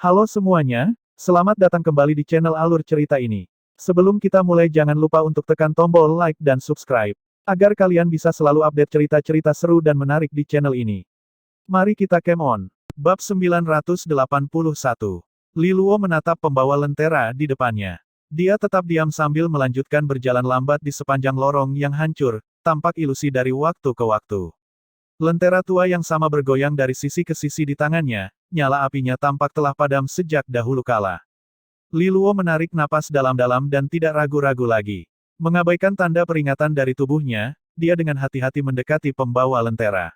Halo semuanya, selamat datang kembali di channel Alur Cerita ini. Sebelum kita mulai jangan lupa untuk tekan tombol like dan subscribe, agar kalian bisa selalu update cerita-cerita seru dan menarik di channel ini. Mari kita game on. Bab 981. Liluo menatap pembawa lentera di depannya. Dia tetap diam sambil melanjutkan berjalan lambat di sepanjang lorong yang hancur, tampak ilusi dari waktu ke waktu. Lentera tua yang sama bergoyang dari sisi ke sisi di tangannya, nyala apinya tampak telah padam sejak dahulu kala. Liluo menarik napas dalam-dalam dan tidak ragu-ragu lagi. Mengabaikan tanda peringatan dari tubuhnya, dia dengan hati-hati mendekati pembawa lentera.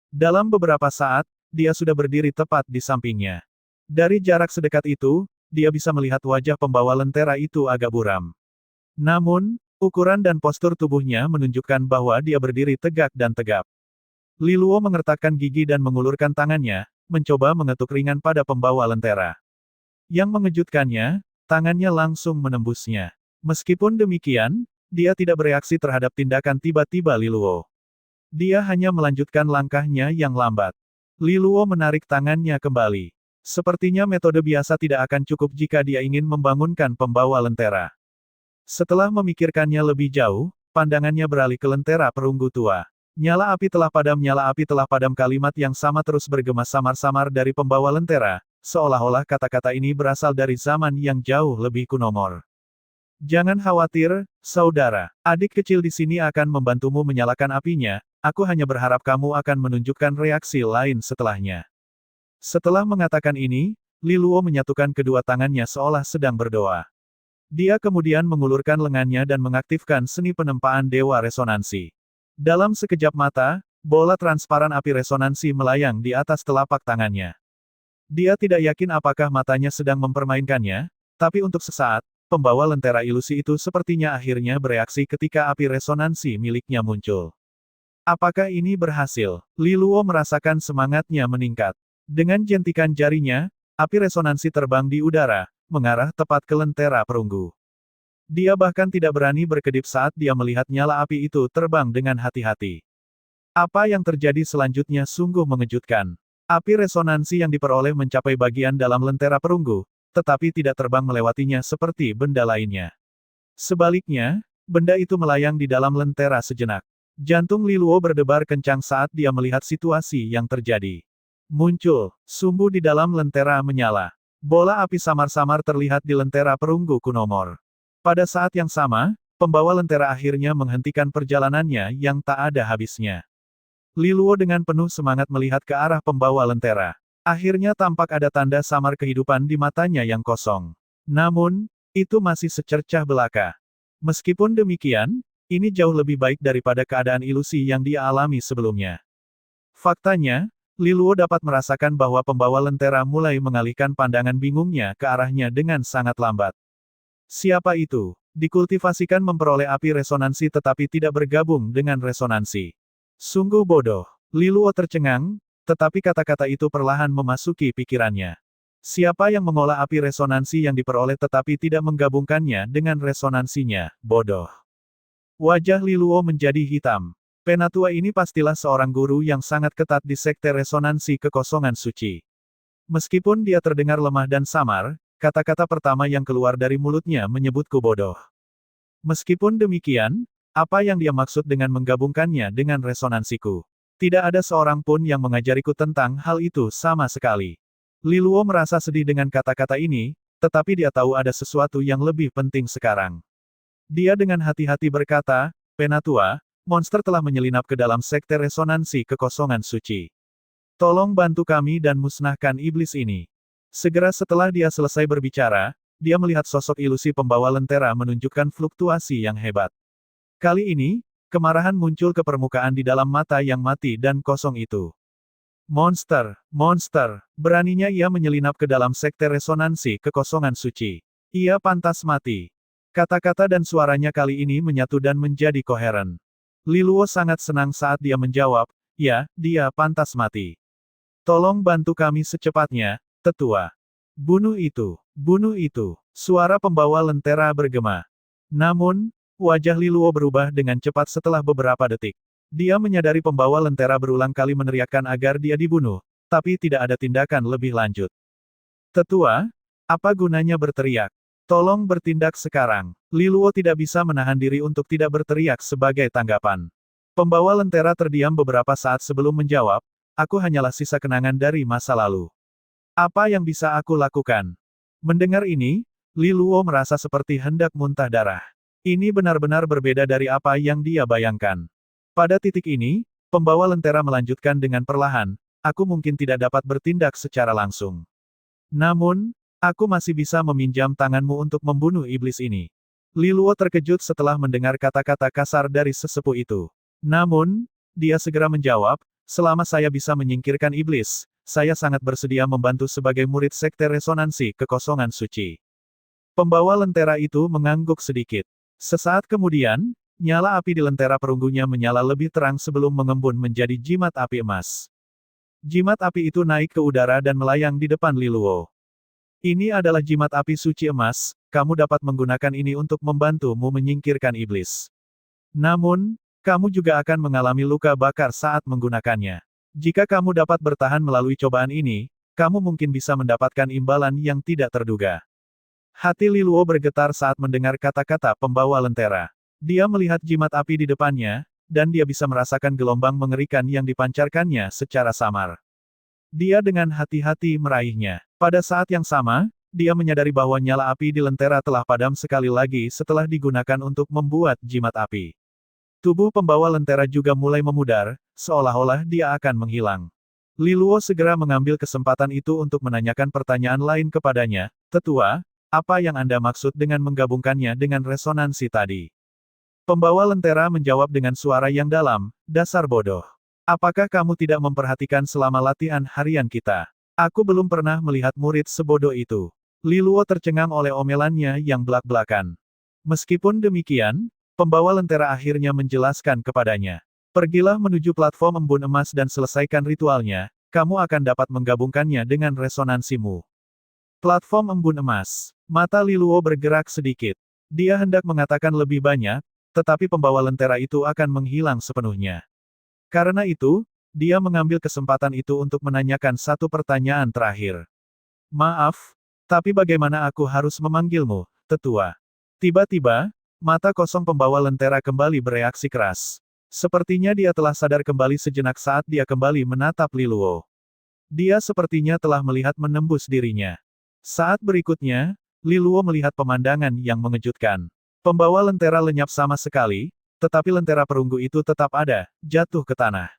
Dalam beberapa saat, dia sudah berdiri tepat di sampingnya. Dari jarak sedekat itu, dia bisa melihat wajah pembawa lentera itu agak buram. Namun, ukuran dan postur tubuhnya menunjukkan bahwa dia berdiri tegak dan tegap. Liluo mengertakkan gigi dan mengulurkan tangannya, mencoba mengetuk ringan pada pembawa lentera. Yang mengejutkannya, tangannya langsung menembusnya. Meskipun demikian, dia tidak bereaksi terhadap tindakan tiba-tiba Liluo. Dia hanya melanjutkan langkahnya yang lambat. Liluo menarik tangannya kembali. Sepertinya metode biasa tidak akan cukup jika dia ingin membangunkan pembawa lentera. Setelah memikirkannya lebih jauh, pandangannya beralih ke lentera perunggu tua. Nyala api telah padam kalimat yang sama terus bergema samar-samar dari pembawa lentera, seolah-olah kata-kata ini berasal dari zaman yang jauh lebih kuno. Jangan khawatir, saudara. Adik kecil di sini akan membantumu menyalakan apinya, aku hanya berharap kamu akan menunjukkan reaksi lain setelahnya. Setelah mengatakan ini, Liluo menyatukan kedua tangannya seolah sedang berdoa. Dia kemudian mengulurkan lengannya dan mengaktifkan seni penempaan dewa resonansi. Dalam sekejap mata, bola transparan api resonansi melayang di atas telapak tangannya. Dia tidak yakin apakah matanya sedang mempermainkannya, tapi untuk sesaat, pembawa lentera ilusi itu sepertinya akhirnya bereaksi ketika api resonansi miliknya muncul. Apakah ini berhasil? Liluo merasakan semangatnya meningkat. Dengan jentikan jarinya, api resonansi terbang di udara, mengarah tepat ke lentera perunggu. Dia bahkan tidak berani berkedip saat dia melihat nyala api itu terbang dengan hati-hati. Apa yang terjadi selanjutnya sungguh mengejutkan. Api resonansi yang diperoleh mencapai bagian dalam lentera perunggu, tetapi tidak terbang melewatinya seperti benda lainnya. Sebaliknya, benda itu melayang di dalam lentera sejenak. Jantung Liluo berdebar kencang saat dia melihat situasi yang terjadi. Muncul, sumbu di dalam lentera menyala. Bola api samar-samar terlihat di lentera perunggu kunomor. Pada saat yang sama, pembawa lentera akhirnya menghentikan perjalanannya yang tak ada habisnya. Liluo dengan penuh semangat melihat ke arah pembawa lentera. Akhirnya tampak ada tanda samar kehidupan di matanya yang kosong. Namun, itu masih secercah belaka. Meskipun demikian, ini jauh lebih baik daripada keadaan ilusi yang dia alami sebelumnya. Faktanya, Liluo dapat merasakan bahwa pembawa lentera mulai mengalihkan pandangan bingungnya ke arahnya dengan sangat lambat. Siapa itu? Dikultivasikan memperoleh api resonansi tetapi tidak bergabung dengan resonansi. Sungguh bodoh. Liluo tercengang, tetapi kata-kata itu perlahan memasuki pikirannya. Siapa yang mengolah api resonansi yang diperoleh tetapi tidak menggabungkannya dengan resonansinya? Bodoh. Wajah Liluo menjadi hitam. Penatua ini pastilah seorang guru yang sangat ketat di sekte resonansi kekosongan suci. Meskipun dia terdengar lemah dan samar, kata-kata pertama yang keluar dari mulutnya menyebutku bodoh. Meskipun demikian, apa yang dia maksud dengan menggabungkannya dengan resonansiku? Tidak ada seorang pun yang mengajariku tentang hal itu sama sekali. Liluo merasa sedih dengan kata-kata ini, tetapi dia tahu ada sesuatu yang lebih penting sekarang. Dia dengan hati-hati berkata, Penatua, monster telah menyelinap ke dalam sekte resonansi kekosongan suci. Tolong bantu kami dan musnahkan iblis ini. Segera setelah dia selesai berbicara, dia melihat sosok ilusi pembawa lentera menunjukkan fluktuasi yang hebat. Kali ini, kemarahan muncul ke permukaan di dalam mata yang mati dan kosong itu. Monster, monster, beraninya ia menyelinap ke dalam sekte resonansi kekosongan suci. Ia pantas mati. Kata-kata dan suaranya kali ini menyatu dan menjadi koheren. Liluo sangat senang saat dia menjawab, ya, dia pantas mati. Tolong bantu kami secepatnya, Tetua. Bunuh itu, bunuh itu. Suara pembawa lentera bergema. Namun, wajah Liluo berubah dengan cepat setelah beberapa detik. Dia menyadari pembawa lentera berulang kali meneriakkan agar dia dibunuh, tapi tidak ada tindakan lebih lanjut. Tetua, apa gunanya berteriak? Tolong bertindak sekarang. Li Luo tidak bisa menahan diri untuk tidak berteriak sebagai tanggapan. Pembawa lentera terdiam beberapa saat sebelum menjawab, aku hanyalah sisa kenangan dari masa lalu. Apa yang bisa aku lakukan? Mendengar ini, Li Luo merasa seperti hendak muntah darah. Ini benar-benar berbeda dari apa yang dia bayangkan. Pada titik ini, pembawa lentera melanjutkan dengan perlahan, aku mungkin tidak dapat bertindak secara langsung. Namun, aku masih bisa meminjam tanganmu untuk membunuh iblis ini. Li Luo terkejut setelah mendengar kata-kata kasar dari sesepuh itu. Namun, dia segera menjawab, selama saya bisa menyingkirkan iblis, saya sangat bersedia membantu sebagai murid sekte resonansi kekosongan suci. Pembawa lentera itu mengangguk sedikit. Sesaat kemudian, nyala api di lentera perunggunya menyala lebih terang sebelum mengembun menjadi jimat api emas. Jimat api itu naik ke udara dan melayang di depan Li Luo. Ini adalah jimat api suci emas, kamu dapat menggunakan ini untuk membantumu menyingkirkan iblis. Namun, kamu juga akan mengalami luka bakar saat menggunakannya. Jika kamu dapat bertahan melalui cobaan ini, kamu mungkin bisa mendapatkan imbalan yang tidak terduga. Hati Li Luo bergetar saat mendengar kata-kata pembawa lentera. Dia melihat jimat api di depannya, dan dia bisa merasakan gelombang mengerikan yang dipancarkannya secara samar. Dia dengan hati-hati meraihnya. Pada saat yang sama, dia menyadari bahwa nyala api di lentera telah padam sekali lagi setelah digunakan untuk membuat jimat api. Tubuh pembawa lentera juga mulai memudar, seolah-olah dia akan menghilang. Li Luo segera mengambil kesempatan itu untuk menanyakan pertanyaan lain kepadanya, Tetua, apa yang Anda maksud dengan menggabungkannya dengan resonansi tadi? Pembawa lentera menjawab dengan suara yang dalam, dasar bodoh. Apakah kamu tidak memperhatikan selama latihan harian kita? Aku belum pernah melihat murid sebodoh itu. Li Luo tercengang oleh omelannya yang belak-belakan. Meskipun demikian, pembawa lentera akhirnya menjelaskan kepadanya. Pergilah menuju platform embun emas dan selesaikan ritualnya, kamu akan dapat menggabungkannya dengan resonansimu. Platform embun emas. Mata Li Luo bergerak sedikit. Dia hendak mengatakan lebih banyak, tetapi pembawa lentera itu akan menghilang sepenuhnya. Karena itu, dia mengambil kesempatan itu untuk menanyakan satu pertanyaan terakhir. Maaf, tapi bagaimana aku harus memanggilmu, Tetua? Tiba-tiba, mata kosong pembawa lentera kembali bereaksi keras. Sepertinya dia telah sadar kembali sejenak saat dia kembali menatap Li Luo. Dia sepertinya telah melihat menembus dirinya. Saat berikutnya, Li Luo melihat pemandangan yang mengejutkan. Pembawa lentera lenyap sama sekali, tetapi lentera perunggu itu tetap ada, jatuh ke tanah.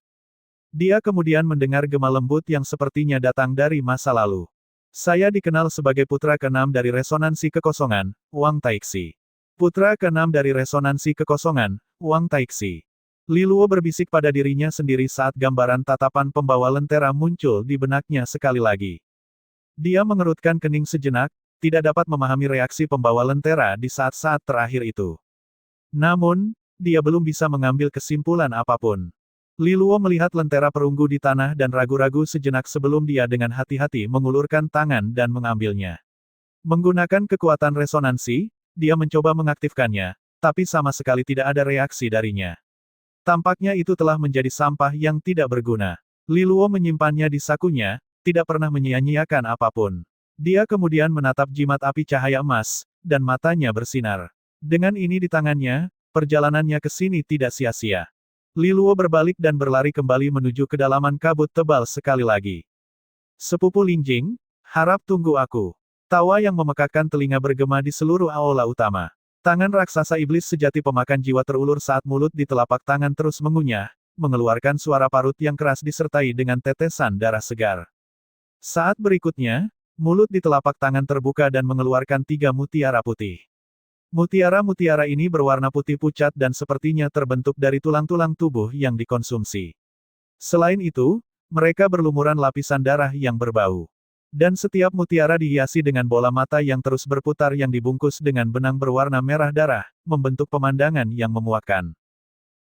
Dia kemudian mendengar gema lembut yang sepertinya datang dari masa lalu. Saya dikenal sebagai putra keenam dari resonansi kekosongan, Wang Taixi. Putra keenam dari resonansi kekosongan, Wang Taixi. Li Luo berbisik pada dirinya sendiri saat gambaran tatapan pembawa lentera muncul di benaknya sekali lagi. Dia mengerutkan kening sejenak, tidak dapat memahami reaksi pembawa lentera di saat-saat terakhir itu. Namun, dia belum bisa mengambil kesimpulan apapun. Li Luo melihat lentera perunggu di tanah dan ragu-ragu sejenak sebelum dia dengan hati-hati mengulurkan tangan dan mengambilnya. Menggunakan kekuatan resonansi, dia mencoba mengaktifkannya, tapi sama sekali tidak ada reaksi darinya. Tampaknya itu telah menjadi sampah yang tidak berguna. Li Luo menyimpannya di sakunya, tidak pernah menyia-nyiakan apapun. Dia kemudian menatap jimat api cahaya emas, dan matanya bersinar. Dengan ini di tangannya, perjalanannya ke sini tidak sia-sia. Li Luo berbalik dan berlari kembali menuju kedalaman kabut tebal sekali lagi. Sepupu Lingjing, harap tunggu aku. Tawa yang memekakkan telinga bergema di seluruh aula utama. Tangan raksasa iblis sejati pemakan jiwa terulur saat mulut di telapak tangan terus mengunyah, mengeluarkan suara parut yang keras disertai dengan tetesan darah segar. Saat berikutnya, mulut di telapak tangan terbuka dan mengeluarkan 3 mutiara putih. Mutiara-mutiara ini berwarna putih pucat dan sepertinya terbentuk dari tulang-tulang tubuh yang dikonsumsi. Selain itu, mereka berlumuran lapisan darah yang berbau. Dan setiap mutiara dihiasi dengan bola mata yang terus berputar yang dibungkus dengan benang berwarna merah darah, membentuk pemandangan yang memuakkan.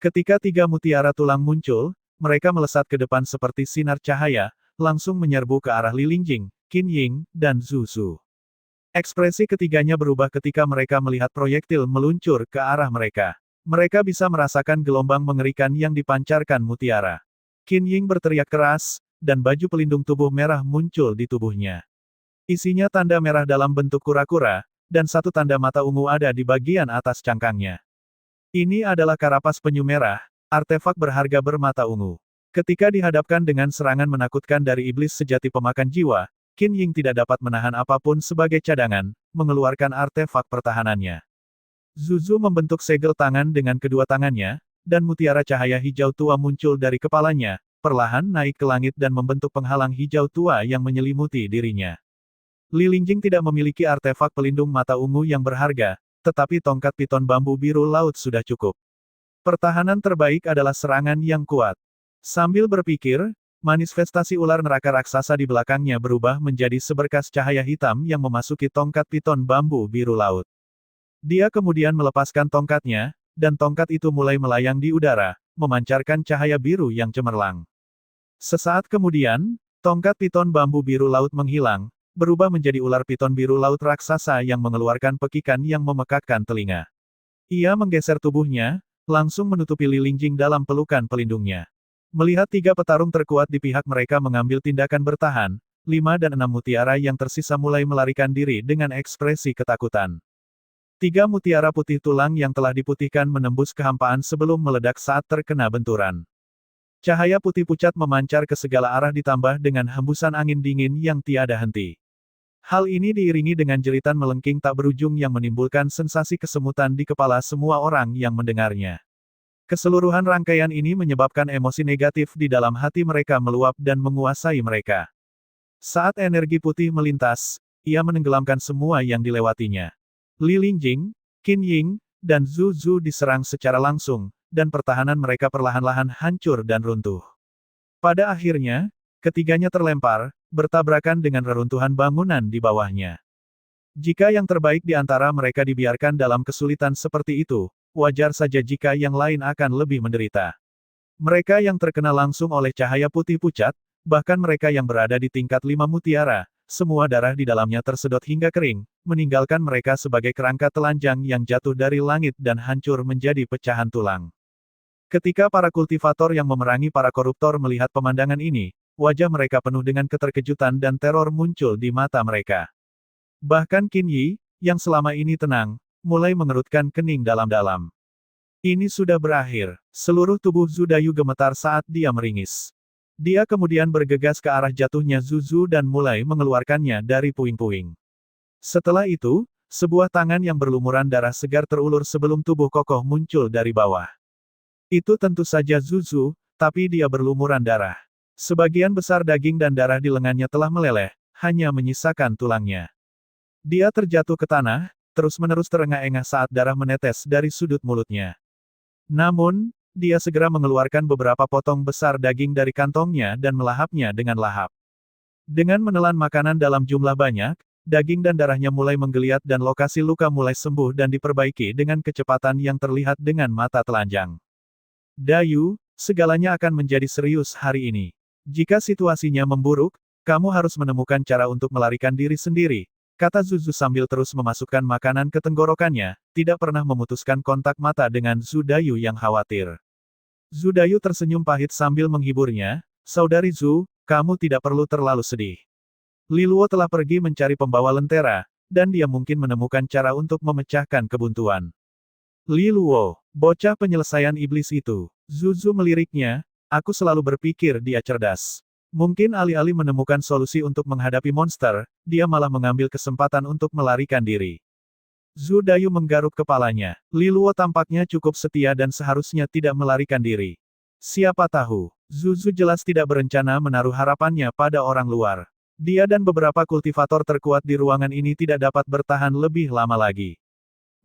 Ketika 3 mutiara tulang muncul, mereka melesat ke depan seperti sinar cahaya, langsung menyerbu ke arah Li Lingjing, Qin Ying, dan Zhu Su. Ekspresi ketiganya berubah ketika mereka melihat proyektil meluncur ke arah mereka. Mereka bisa merasakan gelombang mengerikan yang dipancarkan mutiara. Qin Ying berteriak keras, dan baju pelindung tubuh merah muncul di tubuhnya. Isinya tanda merah dalam bentuk kura-kura, dan satu tanda mata ungu ada di bagian atas cangkangnya. Ini adalah karapas penyu merah, artefak berharga bermata ungu. Ketika dihadapkan dengan serangan menakutkan dari iblis sejati pemakan jiwa, Qin Ying tidak dapat menahan apapun sebagai cadangan, mengeluarkan artefak pertahanannya. Zuzu membentuk segel tangan dengan kedua tangannya, dan mutiara cahaya hijau tua muncul dari kepalanya, perlahan naik ke langit dan membentuk penghalang hijau tua yang menyelimuti dirinya. Li Lingjing tidak memiliki artefak pelindung mata ungu yang berharga, tetapi tongkat piton bambu biru laut sudah cukup. Pertahanan terbaik adalah serangan yang kuat. Sambil berpikir, manifestasi ular neraka raksasa di belakangnya berubah menjadi seberkas cahaya hitam yang memasuki tongkat piton bambu biru laut. Dia kemudian melepaskan tongkatnya, dan tongkat itu mulai melayang di udara, memancarkan cahaya biru yang cemerlang. Sesaat kemudian, tongkat piton bambu biru laut menghilang, berubah menjadi ular piton biru laut raksasa yang mengeluarkan pekikan yang memekakkan telinga. Ia menggeser tubuhnya, langsung menutupi Li Lingjing dalam pelukan pelindungnya. Melihat tiga petarung terkuat di pihak mereka mengambil tindakan bertahan, 5 dan 6 mutiara yang tersisa mulai melarikan diri dengan ekspresi ketakutan. 3 mutiara putih tulang yang telah diputihkan menembus kehampaan sebelum meledak saat terkena benturan. Cahaya putih pucat memancar ke segala arah ditambah dengan hembusan angin dingin yang tiada henti. Hal ini diiringi dengan jeritan melengking tak berujung yang menimbulkan sensasi kesemutan di kepala semua orang yang mendengarnya. Keseluruhan rangkaian ini menyebabkan emosi negatif di dalam hati mereka meluap dan menguasai mereka. Saat energi putih melintas, ia menenggelamkan semua yang dilewatinya. Li Lingjing, Qin Ying, dan Zhu Zu diserang secara langsung, dan pertahanan mereka perlahan-lahan hancur dan runtuh. Pada akhirnya, ketiganya terlempar, bertabrakan dengan reruntuhan bangunan di bawahnya. Jika yang terbaik di antara mereka dibiarkan dalam kesulitan seperti itu, wajar saja jika yang lain akan lebih menderita. Mereka yang terkena langsung oleh cahaya putih pucat, bahkan mereka yang berada di tingkat 5 mutiara, semua darah di dalamnya tersedot hingga kering, meninggalkan mereka sebagai kerangka telanjang yang jatuh dari langit dan hancur menjadi pecahan tulang. Ketika para kultivator yang memerangi para koruptor melihat pemandangan ini, wajah mereka penuh dengan keterkejutan dan teror muncul di mata mereka. Bahkan Qin Yi, yang selama ini tenang, mulai mengerutkan kening dalam-dalam. Ini sudah berakhir. Seluruh tubuh Zhu Dayu gemetar saat dia meringis. Dia kemudian bergegas ke arah jatuhnya Zhu Zu dan mulai mengeluarkannya dari puing-puing. Setelah itu, sebuah tangan yang berlumuran darah segar terulur sebelum tubuh kokoh muncul dari bawah. Itu tentu saja Zhu Zu, tapi dia berlumuran darah. Sebagian besar daging dan darah di lengannya telah meleleh, hanya menyisakan tulangnya. Dia terjatuh ke tanah, terus-menerus terengah-engah saat darah menetes dari sudut mulutnya. Namun, dia segera mengeluarkan beberapa potong besar daging dari kantongnya dan melahapnya dengan lahap. Dengan menelan makanan dalam jumlah banyak, daging dan darahnya mulai menggeliat dan lokasi luka mulai sembuh dan diperbaiki dengan kecepatan yang terlihat dengan mata telanjang. Dayu, segalanya akan menjadi serius hari ini. Jika situasinya memburuk, kamu harus menemukan cara untuk melarikan diri sendiri, kata Zhu Zu sambil terus memasukkan makanan ke tenggorokannya, tidak pernah memutuskan kontak mata dengan Zhu Dayu yang khawatir. Zhu Dayu tersenyum pahit sambil menghiburnya, "Saudari Zhu, kamu tidak perlu terlalu sedih. Li Luo telah pergi mencari pembawa lentera, dan dia mungkin menemukan cara untuk memecahkan kebuntuan." Li Luo, bocah penyelesaian iblis itu. Zhu Zu meliriknya, "Aku selalu berpikir dia cerdas. Mungkin alih-alih menemukan solusi untuk menghadapi monster, dia malah mengambil kesempatan untuk melarikan diri." Zhu Dayu menggaruk kepalanya. Li Luo tampaknya cukup setia dan seharusnya tidak melarikan diri. Siapa tahu, Zhu Zu jelas tidak berencana menaruh harapannya pada orang luar. Dia dan beberapa kultivator terkuat di ruangan ini tidak dapat bertahan lebih lama lagi.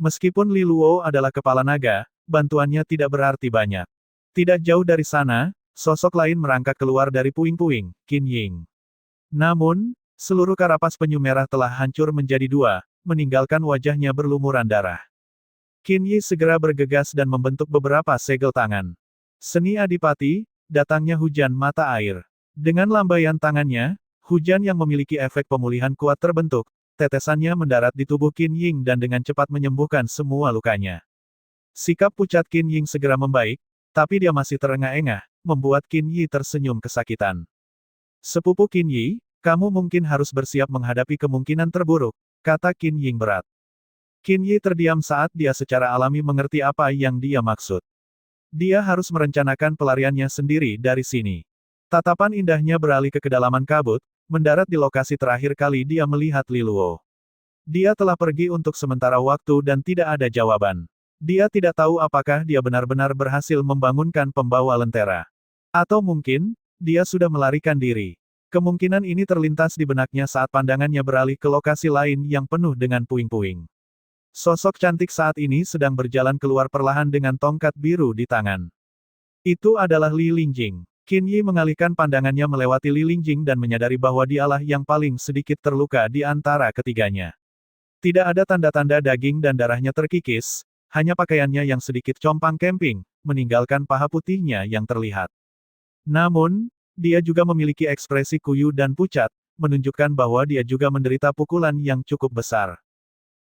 Meskipun Li Luo adalah kepala naga, bantuannya tidak berarti banyak. Tidak jauh dari sana, sosok lain merangkak keluar dari puing-puing, Qin Ying. Namun, seluruh karapas penyu merah telah hancur menjadi 2, meninggalkan wajahnya berlumuran darah. Qin Yi segera bergegas dan membentuk beberapa segel tangan. Seni Adipati, datangnya hujan mata air. Dengan lambaian tangannya, hujan yang memiliki efek pemulihan kuat terbentuk, tetesannya mendarat di tubuh Qin Ying dan dengan cepat menyembuhkan semua lukanya. Sikap pucat Qin Ying segera membaik, tapi dia masih terengah-engah, membuat Qin Yi tersenyum kesakitan. Sepupu Qin Yi, Kamu mungkin harus bersiap menghadapi kemungkinan terburuk, kata Qin Ying berat. Qin Yi terdiam saat dia secara alami mengerti apa yang dia maksud. Dia harus merencanakan pelariannya sendiri dari sini. Tatapan indahnya beralih ke kedalaman kabut, mendarat di lokasi terakhir kali dia melihat Li Luo. Dia telah pergi untuk sementara waktu dan tidak ada jawaban. Dia tidak tahu apakah dia benar-benar berhasil membangunkan pembawa lentera. Atau mungkin, dia sudah melarikan diri. Kemungkinan ini terlintas di benaknya saat pandangannya beralih ke lokasi lain yang penuh dengan puing-puing. Sosok cantik saat ini sedang berjalan keluar perlahan dengan tongkat biru di tangan. Itu adalah Li Lingjing. Qin Yi mengalihkan pandangannya melewati Li Lingjing dan menyadari bahwa dialah yang paling sedikit terluka di antara ketiganya. Tidak ada tanda-tanda daging dan darahnya terkikis, hanya pakaiannya yang sedikit compang camping, meninggalkan paha putihnya yang terlihat. Namun, dia juga memiliki ekspresi kuyu dan pucat, menunjukkan bahwa dia juga menderita pukulan yang cukup besar.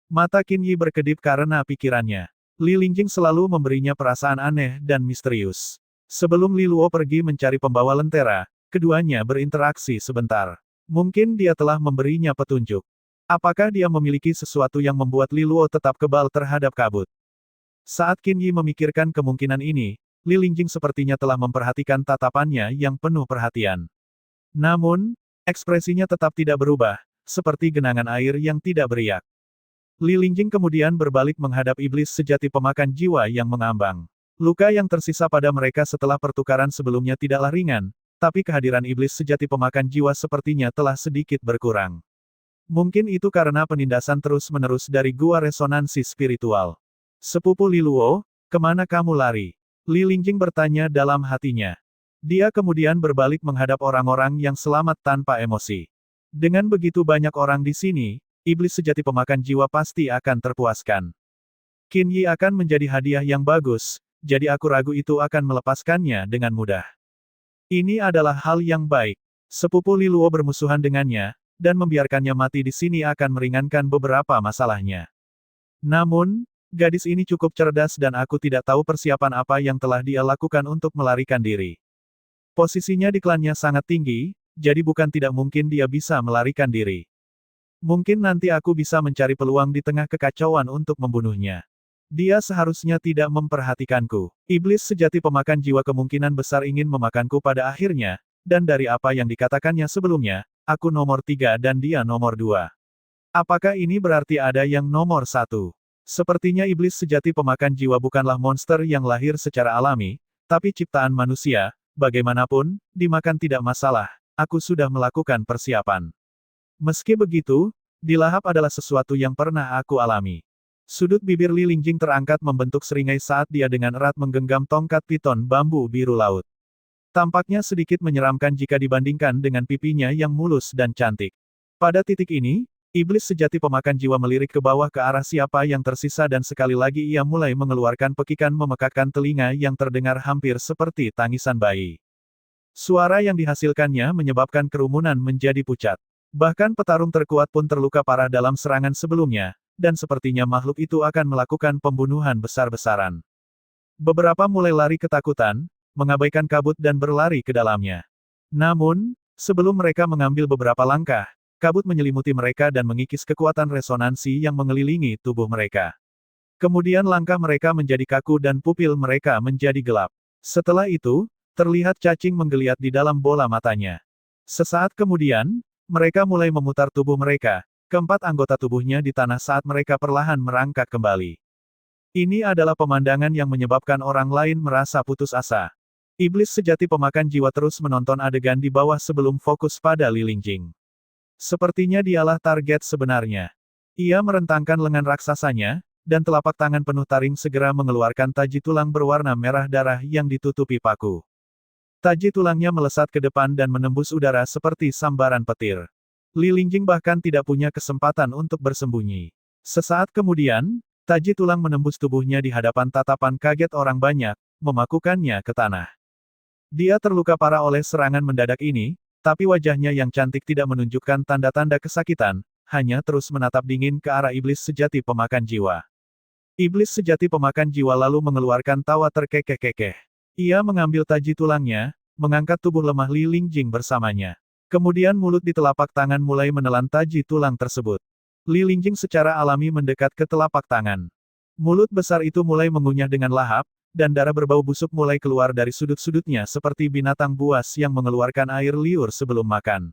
Mata Qin Yi berkedip karena pikirannya. Li Lingjing selalu memberinya perasaan aneh dan misterius. Sebelum Li Luo pergi mencari pembawa lentera, keduanya berinteraksi sebentar. Mungkin dia telah memberinya petunjuk. Apakah dia memiliki sesuatu yang membuat Li Luo tetap kebal terhadap kabut? Saat Qin Yi memikirkan kemungkinan ini, Li Lingjing sepertinya telah memperhatikan tatapannya yang penuh perhatian. Namun, ekspresinya tetap tidak berubah, seperti genangan air yang tidak beriak. Li Lingjing kemudian berbalik menghadap iblis sejati pemakan jiwa yang mengambang. Luka yang tersisa pada mereka setelah pertukaran sebelumnya tidaklah ringan, tapi kehadiran iblis sejati pemakan jiwa sepertinya telah sedikit berkurang. Mungkin itu karena penindasan terus-menerus dari gua resonansi spiritual. Sepupu Li Luo, kemana kamu lari? Li Lingjing bertanya dalam hatinya. Dia kemudian berbalik menghadap orang-orang yang selamat tanpa emosi. Dengan begitu banyak orang di sini, iblis sejati pemakan jiwa pasti akan terpuaskan. Qin Yi akan menjadi hadiah yang bagus, jadi aku ragu itu akan melepaskannya dengan mudah. Ini adalah hal yang baik. Sepupu Li Luo bermusuhan dengannya, dan membiarkannya mati di sini akan meringankan beberapa masalahnya. Namun, gadis ini cukup cerdas dan aku tidak tahu persiapan apa yang telah dia lakukan untuk melarikan diri. Posisinya di klannya sangat tinggi, jadi bukan tidak mungkin dia bisa melarikan diri. Mungkin nanti aku bisa mencari peluang di tengah kekacauan untuk membunuhnya. Dia seharusnya tidak memperhatikanku. Iblis sejati pemakan jiwa kemungkinan besar ingin memakanku pada akhirnya, dan dari apa yang dikatakannya sebelumnya, aku nomor 3 dan dia nomor 2. Apakah ini berarti ada yang nomor 1? Sepertinya iblis sejati pemakan jiwa bukanlah monster yang lahir secara alami, tapi ciptaan manusia, bagaimanapun, dimakan tidak masalah, aku sudah melakukan persiapan. Meski begitu, dilahap adalah sesuatu yang pernah aku alami. Sudut bibir Li Lingjing terangkat membentuk seringai saat dia dengan erat menggenggam tongkat piton bambu biru laut. Tampaknya sedikit menyeramkan jika dibandingkan dengan pipinya yang mulus dan cantik. Pada titik ini, iblis sejati pemakan jiwa melirik ke bawah ke arah siapa yang tersisa dan sekali lagi ia mulai mengeluarkan pekikan memekakkan telinga yang terdengar hampir seperti tangisan bayi. Suara yang dihasilkannya menyebabkan kerumunan menjadi pucat. Bahkan petarung terkuat pun terluka parah dalam serangan sebelumnya, dan sepertinya makhluk itu akan melakukan pembunuhan besar-besaran. Beberapa mulai lari ketakutan, mengabaikan kabut dan berlari ke dalamnya. Namun, sebelum mereka mengambil beberapa langkah, kabut menyelimuti mereka dan mengikis kekuatan resonansi yang mengelilingi tubuh mereka. Kemudian langkah mereka menjadi kaku dan pupil mereka menjadi gelap. Setelah itu, terlihat cacing menggeliat di dalam bola matanya. Sesaat kemudian, mereka mulai memutar tubuh mereka, keempat anggota tubuhnya di tanah saat mereka perlahan merangkak kembali. Ini adalah pemandangan yang menyebabkan orang lain merasa putus asa. Iblis sejati pemakan jiwa terus menonton adegan di bawah sebelum fokus pada Li Lingjing. Sepertinya dialah target sebenarnya. Ia merentangkan lengan raksasanya, dan telapak tangan penuh taring segera mengeluarkan taji tulang berwarna merah darah yang ditutupi paku. Taji tulangnya melesat ke depan dan menembus udara seperti sambaran petir. Li Lingjing bahkan tidak punya kesempatan untuk bersembunyi. Sesaat kemudian, taji tulang menembus tubuhnya di hadapan tatapan kaget orang banyak, memakukannya ke tanah. Dia terluka parah oleh serangan mendadak ini, tapi wajahnya yang cantik tidak menunjukkan tanda-tanda kesakitan, hanya terus menatap dingin ke arah iblis sejati pemakan jiwa. Iblis sejati pemakan jiwa lalu mengeluarkan tawa terkekeh-kekeh. Ia mengambil taji tulangnya, mengangkat tubuh lemah Li Lingjing bersamanya. Kemudian mulut di telapak tangan mulai menelan taji tulang tersebut. Li Lingjing secara alami mendekat ke telapak tangan. Mulut besar itu mulai mengunyah dengan lahap, dan darah berbau busuk mulai keluar dari sudut-sudutnya seperti binatang buas yang mengeluarkan air liur sebelum makan.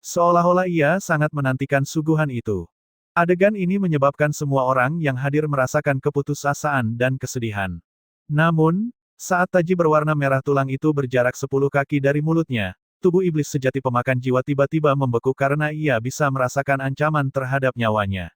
Seolah-olah ia sangat menantikan suguhan itu. Adegan ini menyebabkan semua orang yang hadir merasakan keputusasaan dan kesedihan. Namun, saat taji berwarna merah tulang itu berjarak 10 kaki dari mulutnya, tubuh iblis sejati pemakan jiwa tiba-tiba membeku karena ia bisa merasakan ancaman terhadap nyawanya.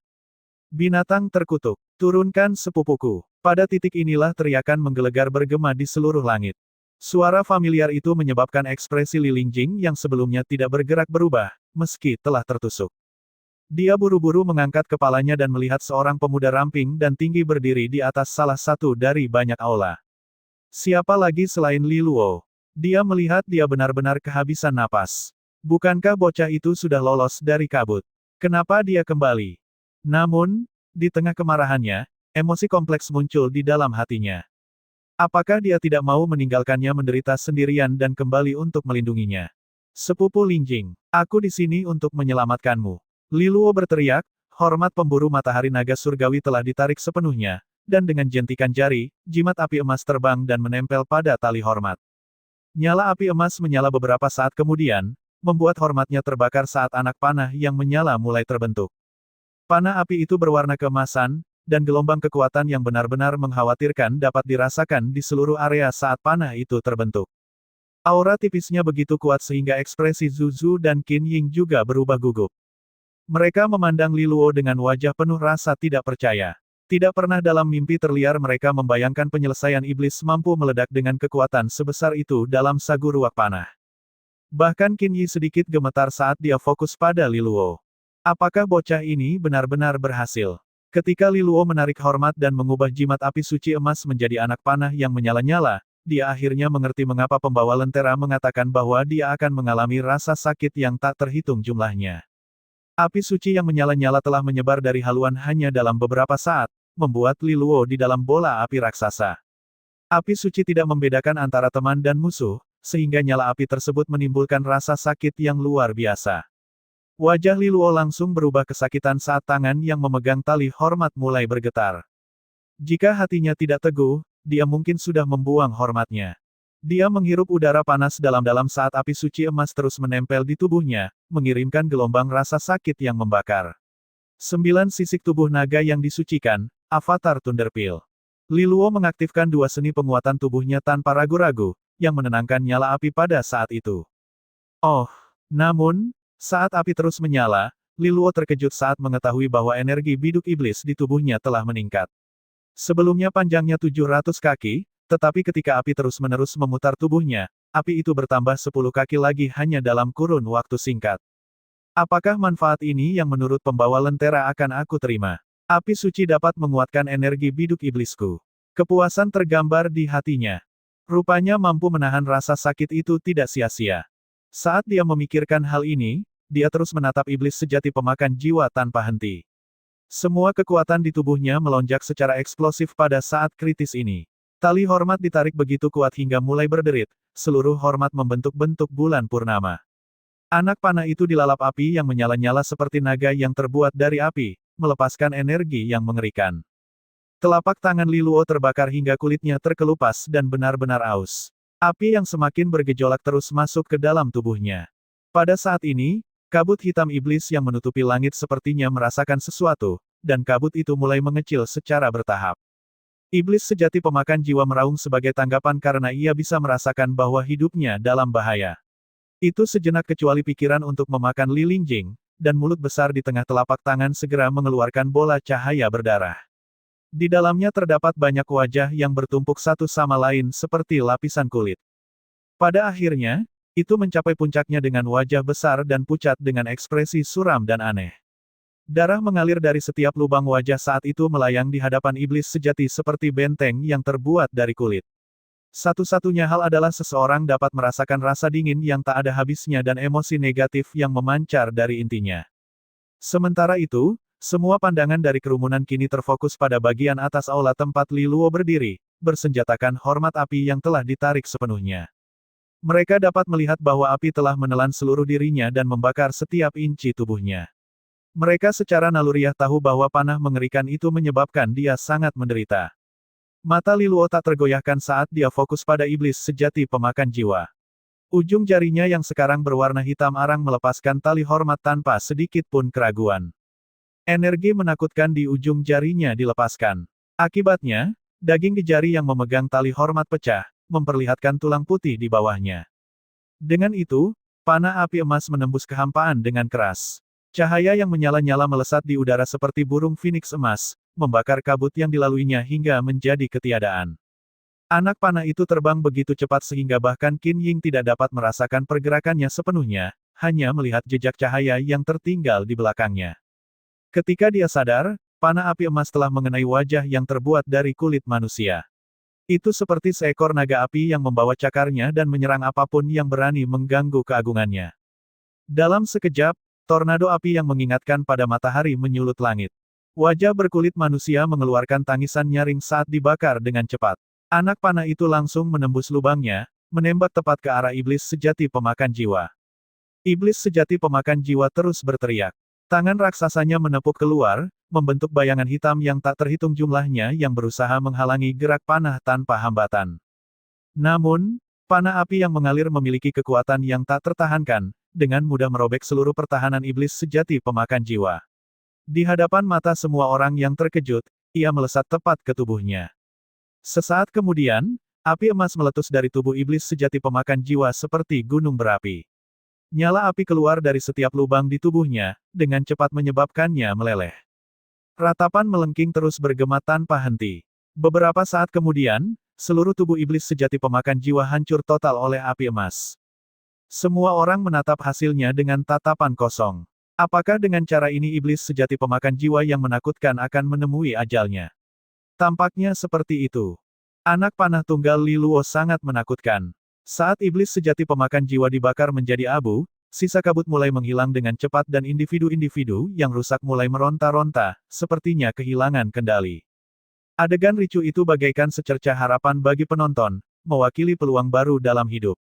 Binatang terkutuk, turunkan sepupuku. Pada titik inilah teriakan menggelegar bergema di seluruh langit. Suara familiar itu menyebabkan ekspresi Li Lingjing yang sebelumnya tidak bergerak berubah, meski telah tertusuk. Dia buru-buru mengangkat kepalanya dan melihat seorang pemuda ramping dan tinggi berdiri di atas salah satu dari banyak aula. Siapa lagi selain Li Luo? Dia melihat dia benar-benar kehabisan napas. Bukankah bocah itu sudah lolos dari kabut? Kenapa dia kembali? Namun, di tengah kemarahannya, emosi kompleks muncul di dalam hatinya. Apakah dia tidak mau meninggalkannya menderita sendirian dan kembali untuk melindunginya? Sepupu Lingjing, aku di sini untuk menyelamatkanmu. Li Luo berteriak, hormat pemburu matahari naga surgawi telah ditarik sepenuhnya, dan dengan jentikan jari, jimat api emas terbang dan menempel pada tali hormat. Nyala api emas menyala beberapa saat kemudian, membuat hormatnya terbakar saat anak panah yang menyala mulai terbentuk. Panah api itu berwarna keemasan, dan gelombang kekuatan yang benar-benar mengkhawatirkan dapat dirasakan di seluruh area saat panah itu terbentuk. Aura tipisnya begitu kuat sehingga ekspresi Zhu Zu dan Qin Ying juga berubah gugup. Mereka memandang Li Luo dengan wajah penuh rasa tidak percaya. Tidak pernah dalam mimpi terliar mereka membayangkan penyelesaian iblis mampu meledak dengan kekuatan sebesar itu dalam sagu ruak panah. Bahkan Qin Yi sedikit gemetar saat dia fokus pada Li Luo. Apakah bocah ini benar-benar berhasil? Ketika Li Luo menarik hormat dan mengubah jimat api suci emas menjadi anak panah yang menyala-nyala, dia akhirnya mengerti mengapa pembawa lentera mengatakan bahwa dia akan mengalami rasa sakit yang tak terhitung jumlahnya. Api suci yang menyala-nyala telah menyebar dari haluan hanya dalam beberapa saat, membuat Li Luo di dalam bola api raksasa. Api suci tidak membedakan antara teman dan musuh, sehingga nyala api tersebut menimbulkan rasa sakit yang luar biasa. Wajah Li Luo langsung berubah kesakitan saat tangan yang memegang tali hormat mulai bergetar. Jika hatinya tidak teguh, dia mungkin sudah membuang hormatnya. Dia menghirup udara panas dalam-dalam saat api suci emas terus menempel di tubuhnya, mengirimkan gelombang rasa sakit yang membakar. 9 sisik tubuh naga yang disucikan, Avatar Thunderpeal. Li Luo mengaktifkan 2 seni penguatan tubuhnya tanpa ragu-ragu, yang menenangkan nyala api pada saat itu. Oh, namun, saat api terus menyala, Li Luo terkejut saat mengetahui bahwa energi biduk iblis di tubuhnya telah meningkat. Sebelumnya panjangnya 700 kaki, tetapi ketika api terus-menerus memutar tubuhnya, api itu bertambah 10 kaki lagi hanya dalam kurun waktu singkat. Apakah manfaat ini yang menurut pembawa lentera akan aku terima? Api suci dapat menguatkan energi biduk iblisku. Kepuasan tergambar di hatinya. Rupanya mampu menahan rasa sakit itu tidak sia-sia. Saat dia memikirkan hal ini, dia terus menatap iblis sejati pemakan jiwa tanpa henti. Semua kekuatan di tubuhnya melonjak secara eksplosif pada saat kritis ini. Tali hormat ditarik begitu kuat hingga mulai berderit, seluruh hormat membentuk bentuk bulan purnama. Anak panah itu dilalap api yang menyala-nyala seperti naga yang terbuat dari api, melepaskan energi yang mengerikan. Telapak tangan Li Luo terbakar hingga kulitnya terkelupas dan benar-benar aus. Api yang semakin bergejolak terus masuk ke dalam tubuhnya. Pada saat ini, kabut hitam iblis yang menutupi langit sepertinya merasakan sesuatu, dan kabut itu mulai mengecil secara bertahap. Iblis sejati pemakan jiwa meraung sebagai tanggapan karena ia bisa merasakan bahwa hidupnya dalam bahaya. Itu sejenak kecuali pikiran untuk memakan Li Lingjing, dan mulut besar di tengah telapak tangan segera mengeluarkan bola cahaya berdarah. Di dalamnya terdapat banyak wajah yang bertumpuk satu sama lain seperti lapisan kulit. Pada akhirnya, itu mencapai puncaknya dengan wajah besar dan pucat dengan ekspresi suram dan aneh. Darah mengalir dari setiap lubang wajah saat itu melayang di hadapan iblis sejati seperti benteng yang terbuat dari kulit. Satu-satunya hal adalah seseorang dapat merasakan rasa dingin yang tak ada habisnya dan emosi negatif yang memancar dari intinya. Sementara itu, semua pandangan dari kerumunan kini terfokus pada bagian atas aula tempat Li Luo berdiri, bersenjatakan hormat api yang telah ditarik sepenuhnya. Mereka dapat melihat bahwa api telah menelan seluruh dirinya dan membakar setiap inci tubuhnya. Mereka secara naluriah tahu bahwa panah mengerikan itu menyebabkan dia sangat menderita. Mata Liluo tak tergoyahkan saat dia fokus pada iblis sejati pemakan jiwa. Ujung jarinya yang sekarang berwarna hitam arang melepaskan tali hormat tanpa sedikit pun keraguan. Energi menakutkan di ujung jarinya dilepaskan. Akibatnya, daging di jari yang memegang tali hormat pecah, memperlihatkan tulang putih di bawahnya. Dengan itu, panah api emas menembus kehampaan dengan keras. Cahaya yang menyala-nyala melesat di udara seperti burung phoenix emas, membakar kabut yang dilaluinya hingga menjadi ketiadaan. Anak panah itu terbang begitu cepat sehingga bahkan Qin Ying tidak dapat merasakan pergerakannya sepenuhnya, hanya melihat jejak cahaya yang tertinggal di belakangnya. Ketika dia sadar, panah api emas telah mengenai wajah yang terbuat dari kulit manusia. Itu seperti seekor naga api yang membawa cakarnya dan menyerang apapun yang berani mengganggu keagungannya. Dalam sekejap, tornado api yang mengingatkan pada matahari menyulut langit. Wajah berkulit manusia mengeluarkan tangisan nyaring saat dibakar dengan cepat. Anak panah itu langsung menembus lubangnya, menembak tepat ke arah iblis sejati pemakan jiwa. Iblis sejati pemakan jiwa terus berteriak. Tangan raksasanya menepuk keluar, membentuk bayangan hitam yang tak terhitung jumlahnya yang berusaha menghalangi gerak panah tanpa hambatan. Namun, panah api yang mengalir memiliki kekuatan yang tak tertahankan, dengan mudah merobek seluruh pertahanan iblis sejati pemakan jiwa. Di hadapan mata semua orang yang terkejut, ia melesat tepat ke tubuhnya. Sesaat kemudian, api emas meletus dari tubuh iblis sejati pemakan jiwa seperti gunung berapi. Nyala api keluar dari setiap lubang di tubuhnya, dengan cepat menyebabkannya meleleh. Ratapan melengking terus bergema tanpa henti. Beberapa saat kemudian, seluruh tubuh iblis sejati pemakan jiwa hancur total oleh api emas. Semua orang menatap hasilnya dengan tatapan kosong. Apakah dengan cara ini iblis sejati pemakan jiwa yang menakutkan akan menemui ajalnya? Tampaknya seperti itu. Anak panah tunggal Liluo sangat menakutkan. Saat iblis sejati pemakan jiwa dibakar menjadi abu, sisa kabut mulai menghilang dengan cepat dan individu-individu yang rusak mulai meronta-ronta, sepertinya kehilangan kendali. Adegan ricu itu bagaikan secercah harapan bagi penonton, mewakili peluang baru dalam hidup.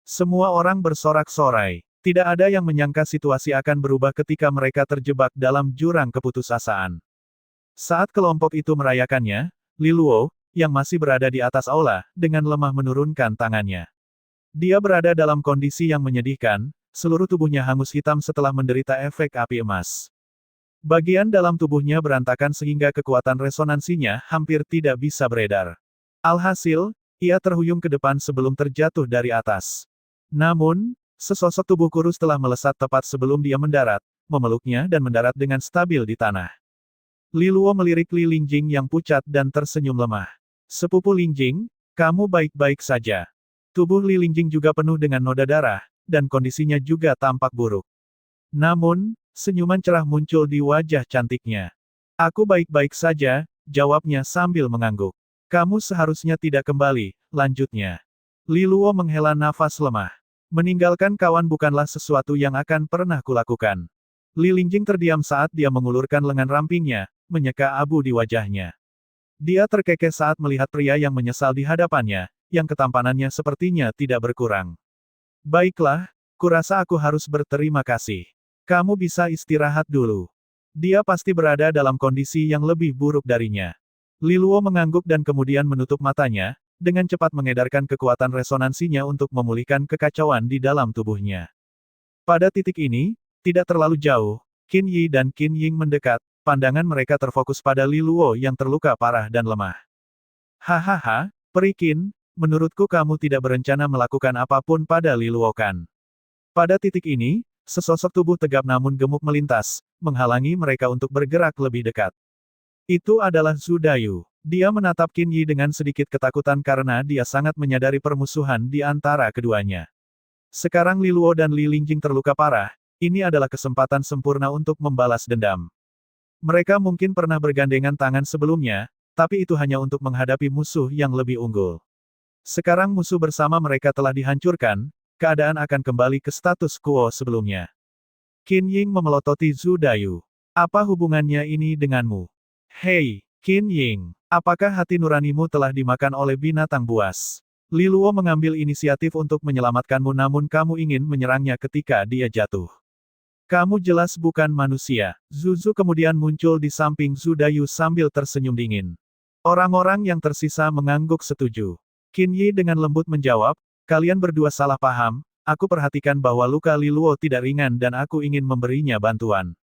Semua orang bersorak-sorai. Tidak ada yang menyangka situasi akan berubah ketika mereka terjebak dalam jurang keputusasaan. Saat kelompok itu merayakannya, Liluo, yang masih berada di atas aula, dengan lemah menurunkan tangannya. Dia berada dalam kondisi yang menyedihkan, seluruh tubuhnya hangus hitam setelah menderita efek api emas. Bagian dalam tubuhnya berantakan sehingga kekuatan resonansinya hampir tidak bisa beredar. Alhasil, ia terhuyung ke depan sebelum terjatuh dari atas. Namun, sesosok tubuh kurus telah melesat tepat sebelum dia mendarat, memeluknya dan mendarat dengan stabil di tanah. Liluo melirik Li Lingjing yang pucat dan tersenyum lemah. Sepupu Lingjing, kamu baik-baik saja. Tubuh Li Lingjing juga penuh dengan noda darah, dan kondisinya juga tampak buruk. Namun, senyuman cerah muncul di wajah cantiknya. Aku baik-baik saja, jawabnya sambil mengangguk. Kamu seharusnya tidak kembali, lanjutnya. Liluo menghela nafas lemah. Meninggalkan kawan bukanlah sesuatu yang akan pernah kulakukan. Li Lingjing terdiam saat dia mengulurkan lengan rampingnya, menyeka abu di wajahnya. Dia terkekeh saat melihat pria yang menyesal di hadapannya, yang ketampanannya sepertinya tidak berkurang. Baiklah, kurasa aku harus berterima kasih. Kamu bisa istirahat dulu. Dia pasti berada dalam kondisi yang lebih buruk darinya. Liluo mengangguk dan kemudian menutup matanya, dengan cepat mengedarkan kekuatan resonansinya untuk memulihkan kekacauan di dalam tubuhnya. Pada titik ini, tidak terlalu jauh, Qin Yi dan Qin Ying mendekat, pandangan mereka terfokus pada Liluo yang terluka parah dan lemah. Hahaha, Peri Qin, menurutku kamu tidak berencana melakukan apapun pada Liluo kan? Pada titik ini, sesosok tubuh tegap namun gemuk melintas, menghalangi mereka untuk bergerak lebih dekat. Itu adalah Zhu Dayu. Dia menatap Qin Yi dengan sedikit ketakutan karena dia sangat menyadari permusuhan di antara keduanya. Sekarang Liluo dan Li Lingjing terluka parah, ini adalah kesempatan sempurna untuk membalas dendam. Mereka mungkin pernah bergandengan tangan sebelumnya, tapi itu hanya untuk menghadapi musuh yang lebih unggul. Sekarang musuh bersama mereka telah dihancurkan, keadaan akan kembali ke status quo sebelumnya. Qin Ying memelototi Zhu Dayu. Apa hubungannya ini denganmu? Hei, Qin Ying, apakah hati nuranimu telah dimakan oleh binatang buas? Li Luo mengambil inisiatif untuk menyelamatkanmu namun kamu ingin menyerangnya ketika dia jatuh. Kamu jelas bukan manusia. Zuzu kemudian muncul di samping Zhu Dayu sambil tersenyum dingin. Orang-orang yang tersisa mengangguk setuju. Qin Yi dengan lembut menjawab, kalian berdua salah paham, aku perhatikan bahwa luka Li Luo tidak ringan dan aku ingin memberinya bantuan.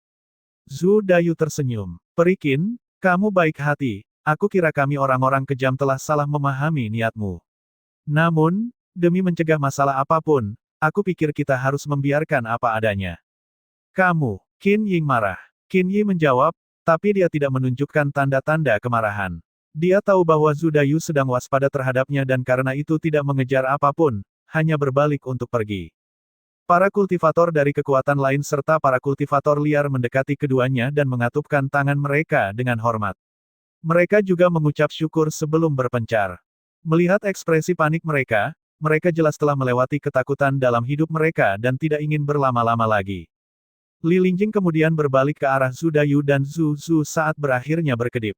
Zhu Dayu tersenyum. Peri Qin, kamu baik hati, aku kira kami orang-orang kejam telah salah memahami niatmu. Namun, demi mencegah masalah apapun, aku pikir kita harus membiarkan apa adanya. Kamu, Qin Ying marah. Qin Yi menjawab, tapi dia tidak menunjukkan tanda-tanda kemarahan. Dia tahu bahwa Zhu Dayu sedang waspada terhadapnya dan karena itu tidak mengejar apapun, hanya berbalik untuk pergi. Para kultivator dari kekuatan lain serta para kultivator liar mendekati keduanya dan mengatupkan tangan mereka dengan hormat. Mereka juga mengucap syukur sebelum berpencar. Melihat ekspresi panik mereka, mereka jelas telah melewati ketakutan dalam hidup mereka dan tidak ingin berlama-lama lagi. Li Lingjing kemudian berbalik ke arah Zhu Dayu dan Zhu Zu saat berakhirnya berkedip.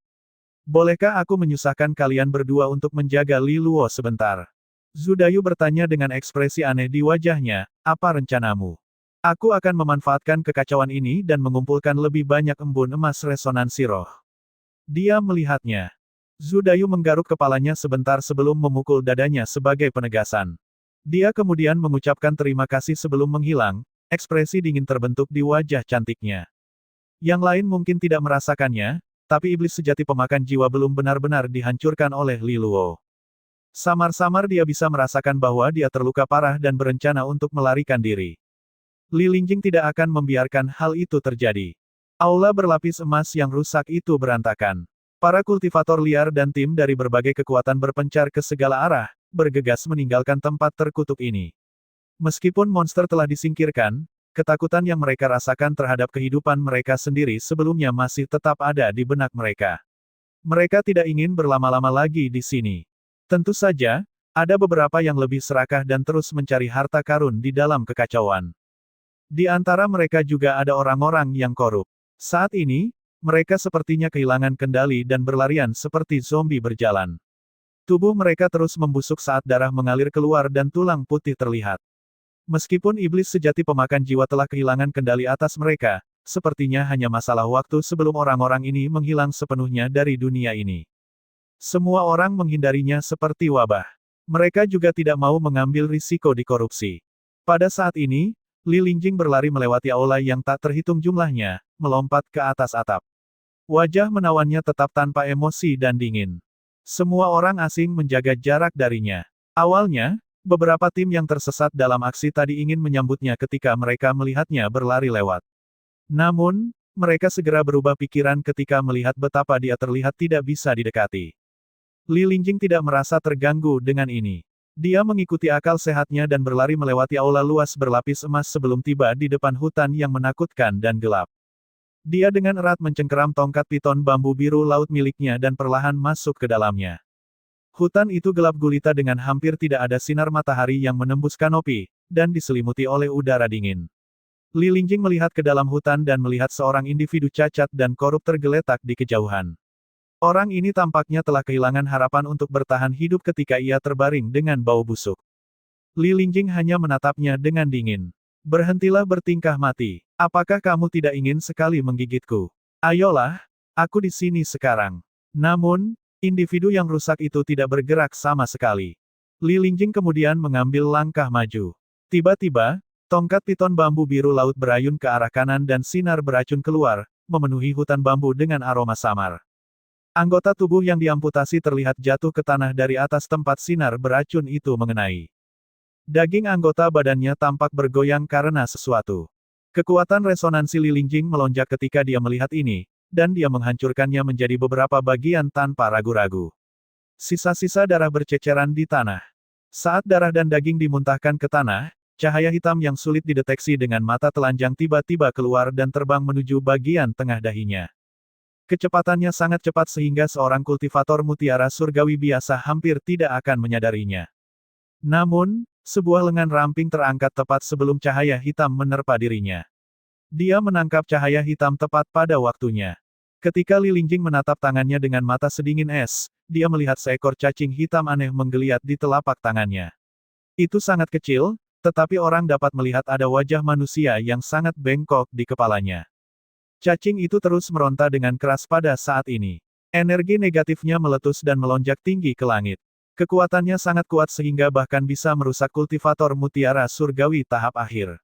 Bolehkah aku menyusahkan kalian berdua untuk menjaga Li Luo sebentar? Zhu Dayu bertanya dengan ekspresi aneh di wajahnya, apa rencanamu? Aku akan memanfaatkan kekacauan ini dan mengumpulkan lebih banyak embun emas resonansi roh. Dia melihatnya. Zhu Dayu menggaruk kepalanya sebentar sebelum memukul dadanya sebagai penegasan. Dia kemudian mengucapkan terima kasih sebelum menghilang, ekspresi dingin terbentuk di wajah cantiknya. Yang lain mungkin tidak merasakannya, tapi iblis sejati pemakan jiwa belum benar-benar dihancurkan oleh Li Luo. Samar-samar dia bisa merasakan bahwa dia terluka parah dan berencana untuk melarikan diri. Li Lingjing tidak akan membiarkan hal itu terjadi. Aula berlapis emas yang rusak itu berantakan. Para kultivator liar dan tim dari berbagai kekuatan berpencar ke segala arah, bergegas meninggalkan tempat terkutuk ini. Meskipun monster telah disingkirkan, ketakutan yang mereka rasakan terhadap kehidupan mereka sendiri sebelumnya masih tetap ada di benak mereka. Mereka tidak ingin berlama-lama lagi di sini. Tentu saja, ada beberapa yang lebih serakah dan terus mencari harta karun di dalam kekacauan. Di antara mereka juga ada orang-orang yang korup. Saat ini, mereka sepertinya kehilangan kendali dan berlarian seperti zombie berjalan. Tubuh mereka terus membusuk saat darah mengalir keluar dan tulang putih terlihat. Meskipun iblis sejati pemakan jiwa telah kehilangan kendali atas mereka, sepertinya hanya masalah waktu sebelum orang-orang ini menghilang sepenuhnya dari dunia ini. Semua orang menghindarinya seperti wabah. Mereka juga tidak mau mengambil risiko dikorupsi. Pada saat ini, Li Lingjing berlari melewati aula yang tak terhitung jumlahnya, melompat ke atas atap. Wajah menawannya tetap tanpa emosi dan dingin. Semua orang asing menjaga jarak darinya. Awalnya, beberapa tim yang tersesat dalam aksi tadi ingin menyambutnya ketika mereka melihatnya berlari lewat. Namun, mereka segera berubah pikiran ketika melihat betapa dia terlihat tidak bisa didekati. Li Lingjing tidak merasa terganggu dengan ini. Dia mengikuti akal sehatnya dan berlari melewati aula luas berlapis emas sebelum tiba di depan hutan yang menakutkan dan gelap. Dia dengan erat mencengkeram tongkat piton bambu biru laut miliknya dan perlahan masuk ke dalamnya. Hutan itu gelap gulita dengan hampir tidak ada sinar matahari yang menembus kanopi, dan diselimuti oleh udara dingin. Li Lingjing melihat ke dalam hutan dan melihat seorang individu cacat dan korup tergeletak di kejauhan. Orang ini tampaknya telah kehilangan harapan untuk bertahan hidup ketika ia terbaring dengan bau busuk. Li Lingjing hanya menatapnya dengan dingin. Berhentilah bertingkah mati. Apakah kamu tidak ingin sekali menggigitku? Ayolah, aku di sini sekarang. Namun, individu yang rusak itu tidak bergerak sama sekali. Li Lingjing kemudian mengambil langkah maju. Tiba-tiba, tongkat piton bambu biru laut berayun ke arah kanan dan sinar beracun keluar, memenuhi hutan bambu dengan aroma samar. Anggota tubuh yang diamputasi terlihat jatuh ke tanah dari atas tempat sinar beracun itu mengenai. Daging anggota badannya tampak bergoyang karena sesuatu. Kekuatan resonansi Li Lingjing melonjak ketika dia melihat ini, dan dia menghancurkannya menjadi beberapa bagian tanpa ragu-ragu. Sisa-sisa darah berceceran di tanah. Saat darah dan daging dimuntahkan ke tanah, cahaya hitam yang sulit dideteksi dengan mata telanjang tiba-tiba keluar dan terbang menuju bagian tengah dahinya. Kecepatannya sangat cepat sehingga seorang kultivator mutiara surgawi biasa hampir tidak akan menyadarinya. Namun, sebuah lengan ramping terangkat tepat sebelum cahaya hitam menerpa dirinya. Dia menangkap cahaya hitam tepat pada waktunya. Ketika Li Lingjing menatap tangannya dengan mata sedingin es, dia melihat seekor cacing hitam aneh menggeliat di telapak tangannya. Itu sangat kecil, tetapi orang dapat melihat ada wajah manusia yang sangat bengkok di kepalanya. Cacing itu terus meronta dengan keras pada saat ini. Energi negatifnya meletus dan melonjak tinggi ke langit. Kekuatannya sangat kuat sehingga bahkan bisa merusak kultivator mutiara surgawi tahap akhir.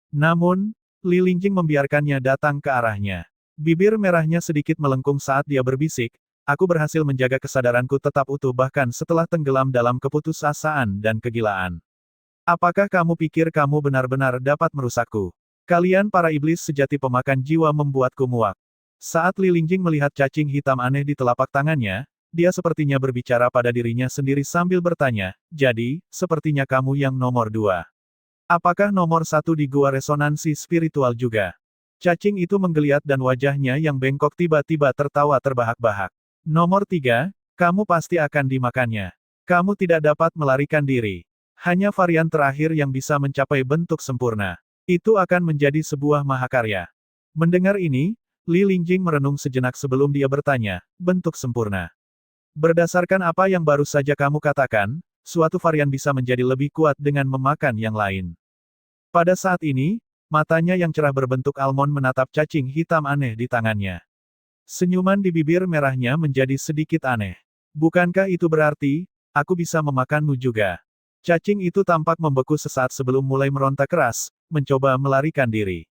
Namun, Li Lingjing membiarkannya datang ke arahnya. Bibir merahnya sedikit melengkung saat dia berbisik, "Aku berhasil menjaga kesadaranku tetap utuh bahkan setelah tenggelam dalam keputusasaan dan kegilaan. Apakah kamu pikir kamu benar-benar dapat merusakku? Kalian para iblis sejati pemakan jiwa membuatku muak." Saat Li Lingjing melihat cacing hitam aneh di telapak tangannya, dia sepertinya berbicara pada dirinya sendiri sambil bertanya, "Jadi, sepertinya kamu yang nomor 2. Apakah nomor 1 di gua resonansi spiritual juga?" Cacing itu menggeliat dan wajahnya yang bengkok tiba-tiba tertawa terbahak-bahak. "Nomor 3, kamu pasti akan dimakannya. Kamu tidak dapat melarikan diri. Hanya varian terakhir yang bisa mencapai bentuk sempurna. Itu akan menjadi sebuah mahakarya." Mendengar ini, Li Lingjing merenung sejenak sebelum dia bertanya, "Bentuk sempurna? Berdasarkan apa yang baru saja kamu katakan, suatu varian bisa menjadi lebih kuat dengan memakan yang lain." Pada saat ini, matanya yang cerah berbentuk almond menatap cacing hitam aneh di tangannya. Senyuman di bibir merahnya menjadi sedikit aneh. "Bukankah itu berarti, aku bisa memakanmu juga?" Cacing itu tampak membeku sesaat sebelum mulai meronta keras, mencoba melarikan diri.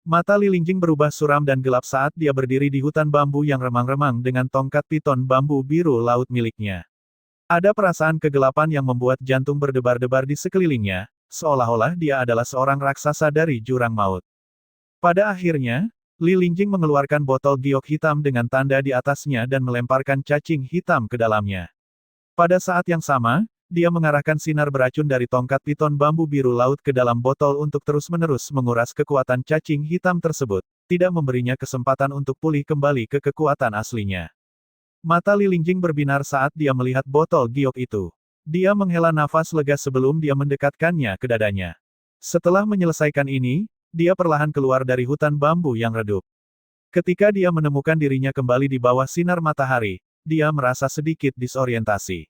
Mata Li Lingjing berubah suram dan gelap saat dia berdiri di hutan bambu yang remang-remang dengan tongkat piton bambu biru laut miliknya. Ada perasaan kegelapan yang membuat jantung berdebar-debar di sekelilingnya, seolah-olah dia adalah seorang raksasa dari jurang maut. Pada akhirnya, Li Lingjing mengeluarkan botol giok hitam dengan tanda di atasnya dan melemparkan cacing hitam ke dalamnya. Pada saat yang sama, dia mengarahkan sinar beracun dari tongkat piton bambu biru laut ke dalam botol untuk terus-menerus menguras kekuatan cacing hitam tersebut, tidak memberinya kesempatan untuk pulih kembali ke kekuatan aslinya. Mata Li Lingjing berbinar saat dia melihat botol giok itu. Dia menghela nafas lega sebelum dia mendekatkannya ke dadanya. Setelah menyelesaikan ini, dia perlahan keluar dari hutan bambu yang redup. Ketika dia menemukan dirinya kembali di bawah sinar matahari, dia merasa sedikit disorientasi.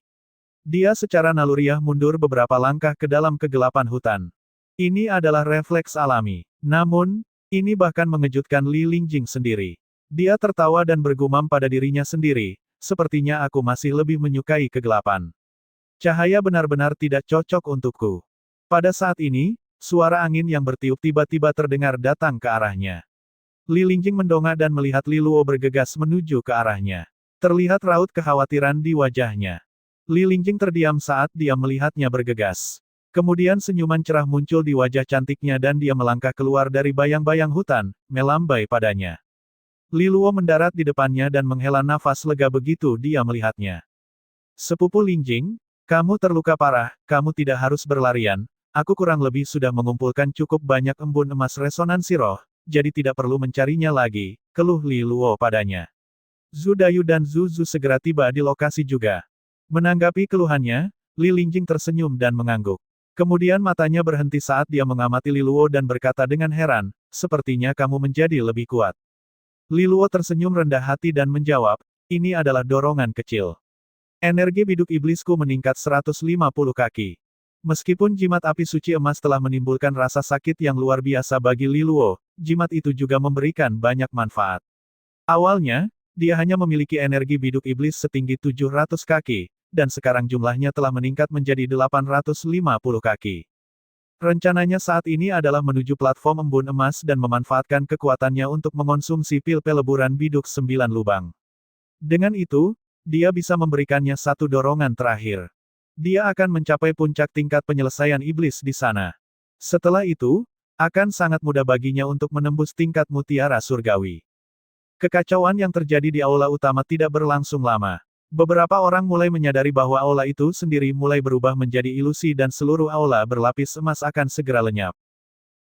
Dia secara naluriah mundur beberapa langkah ke dalam kegelapan hutan. Ini adalah refleks alami. Namun, ini bahkan mengejutkan Li Lingjing sendiri. Dia tertawa dan bergumam pada dirinya sendiri, "Sepertinya aku masih lebih menyukai kegelapan. Cahaya benar-benar tidak cocok untukku." Pada saat ini, suara angin yang bertiup tiba-tiba terdengar datang ke arahnya. Li Lingjing mendongak dan melihat Li Luo bergegas menuju ke arahnya. Terlihat raut kekhawatiran di wajahnya. Li Lingjing terdiam saat dia melihatnya bergegas. Kemudian senyuman cerah muncul di wajah cantiknya dan dia melangkah keluar dari bayang-bayang hutan, melambai padanya. Li Luo mendarat di depannya dan menghela nafas lega begitu dia melihatnya. "Sepupu Lingjing, kamu terluka parah, kamu tidak harus berlarian, aku kurang lebih sudah mengumpulkan cukup banyak embun emas resonansi roh, jadi tidak perlu mencarinya lagi," keluh Li Luo padanya. Zhu Dayu dan Zhu Zu segera tiba di lokasi juga. Menanggapi keluhannya, Li Lingjing tersenyum dan mengangguk. Kemudian matanya berhenti saat dia mengamati Li Luo dan berkata dengan heran, "Sepertinya kamu menjadi lebih kuat." Li Luo tersenyum rendah hati dan menjawab, "Ini adalah dorongan kecil. Energi biduk iblisku meningkat 150 kaki." Meskipun jimat api suci emas telah menimbulkan rasa sakit yang luar biasa bagi Li Luo, jimat itu juga memberikan banyak manfaat. Awalnya, dia hanya memiliki energi biduk iblis setinggi 700 kaki, dan sekarang jumlahnya telah meningkat menjadi 850 kaki. Rencananya saat ini adalah menuju platform embun emas dan memanfaatkan kekuatannya untuk mengonsumsi pil peleburan biduk 9 lubang. Dengan itu, dia bisa memberikannya satu dorongan terakhir. Dia akan mencapai puncak tingkat penyelesaian iblis di sana. Setelah itu, akan sangat mudah baginya untuk menembus tingkat mutiara surgawi. Kekacauan yang terjadi di aula utama tidak berlangsung lama. Beberapa orang mulai menyadari bahwa aula itu sendiri mulai berubah menjadi ilusi dan seluruh aula berlapis emas akan segera lenyap.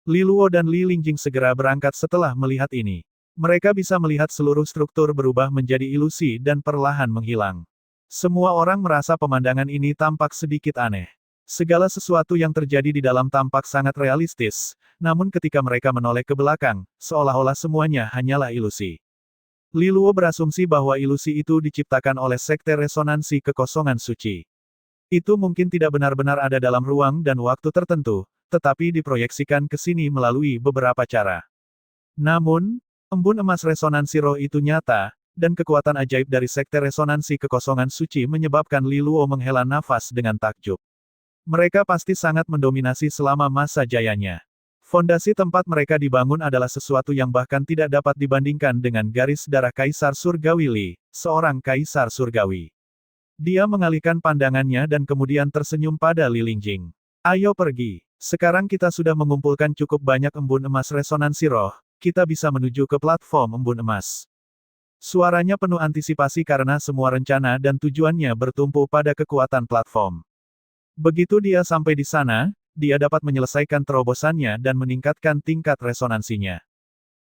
Li Luo dan Li Lingjing segera berangkat setelah melihat ini. Mereka bisa melihat seluruh struktur berubah menjadi ilusi dan perlahan menghilang. Semua orang merasa pemandangan ini tampak sedikit aneh. Segala sesuatu yang terjadi di dalam tampak sangat realistis, namun ketika mereka menoleh ke belakang, seolah-olah semuanya hanyalah ilusi. Li Luo berasumsi bahwa ilusi itu diciptakan oleh Sekte Resonansi Kekosongan Suci. Itu mungkin tidak benar-benar ada dalam ruang dan waktu tertentu, tetapi diproyeksikan ke sini melalui beberapa cara. Namun, embun emas resonansi roh itu nyata, dan kekuatan ajaib dari Sekte Resonansi Kekosongan Suci menyebabkan Li Luo menghela nafas dengan takjub. Mereka pasti sangat mendominasi selama masa jayanya. Fondasi tempat mereka dibangun adalah sesuatu yang bahkan tidak dapat dibandingkan dengan garis darah Kaisar Surgawi Li, seorang Kaisar Surgawi. Dia mengalihkan pandangannya dan kemudian tersenyum pada Li Lingjing. Ayo pergi. Sekarang kita sudah mengumpulkan cukup banyak embun emas resonansi roh, kita bisa menuju ke platform embun emas. Suaranya penuh antisipasi karena semua rencana dan tujuannya bertumpu pada kekuatan platform. Begitu dia sampai di sana, dia dapat menyelesaikan terobosannya dan meningkatkan tingkat resonansinya.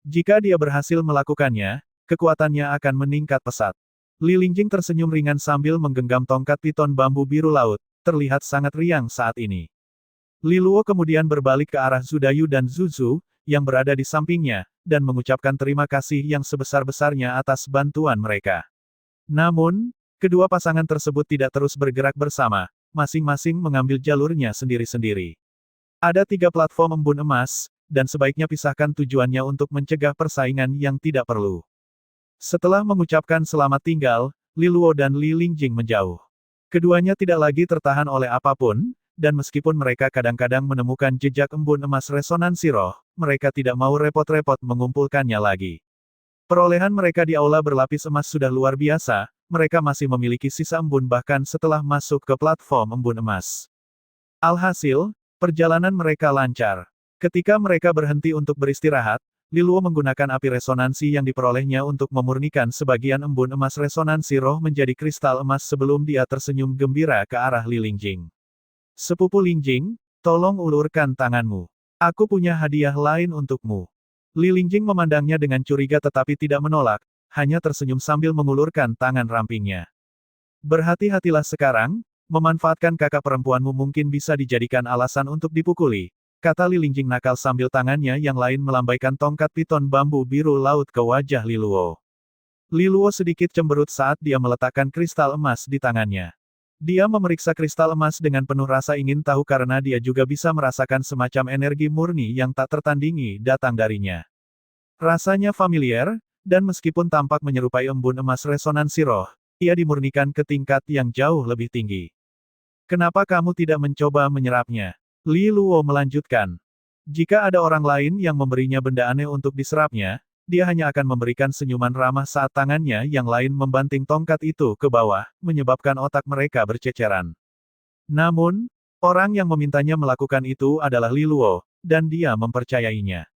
Jika dia berhasil melakukannya, kekuatannya akan meningkat pesat. Li Lingjing tersenyum ringan sambil menggenggam tongkat piton bambu biru laut, terlihat sangat riang saat ini. Li Luo kemudian berbalik ke arah Zudayu dan Zuzu, yang berada di sampingnya, dan mengucapkan terima kasih yang sebesar-besarnya atas bantuan mereka. Namun, kedua pasangan tersebut tidak terus bergerak bersama, masing-masing mengambil jalurnya sendiri-sendiri. Ada 3 platform embun emas, dan sebaiknya pisahkan tujuannya untuk mencegah persaingan yang tidak perlu. Setelah mengucapkan selamat tinggal, Li Luo dan Li Lingjing menjauh. Keduanya tidak lagi tertahan oleh apapun, dan meskipun mereka kadang-kadang menemukan jejak embun emas resonansi roh, mereka tidak mau repot-repot mengumpulkannya lagi. Perolehan mereka di aula berlapis emas sudah luar biasa, mereka masih memiliki sisa embun bahkan setelah masuk ke platform embun emas. Alhasil, perjalanan mereka lancar. Ketika mereka berhenti untuk beristirahat, Li Luo menggunakan api resonansi yang diperolehnya untuk memurnikan sebagian embun emas resonansi roh menjadi kristal emas sebelum dia tersenyum gembira ke arah Li Lingjing. Sepupu Lingjing, tolong ulurkan tanganmu. Aku punya hadiah lain untukmu. Li Lingjing memandangnya dengan curiga tetapi tidak menolak, hanya tersenyum sambil mengulurkan tangan rampingnya. Berhati-hatilah sekarang, memanfaatkan kakak perempuanmu mungkin bisa dijadikan alasan untuk dipukuli, kata Li Lingjing nakal sambil tangannya yang lain melambaikan tongkat piton bambu biru laut ke wajah Li Luo. Li Luo sedikit cemberut saat dia meletakkan kristal emas di tangannya. Dia memeriksa kristal emas dengan penuh rasa ingin tahu karena dia juga bisa merasakan semacam energi murni yang tak tertandingi datang darinya. Rasanya familiar, dan meskipun tampak menyerupai embun emas resonansi roh, ia dimurnikan ke tingkat yang jauh lebih tinggi. Kenapa kamu tidak mencoba menyerapnya? Li Luo melanjutkan. Jika ada orang lain yang memberinya benda aneh untuk diserapnya, dia hanya akan memberikan senyuman ramah saat tangannya yang lain membanting tongkat itu ke bawah, menyebabkan otak mereka berceceran. Namun, orang yang memintanya melakukan itu adalah Li Luo, dan dia mempercayainya.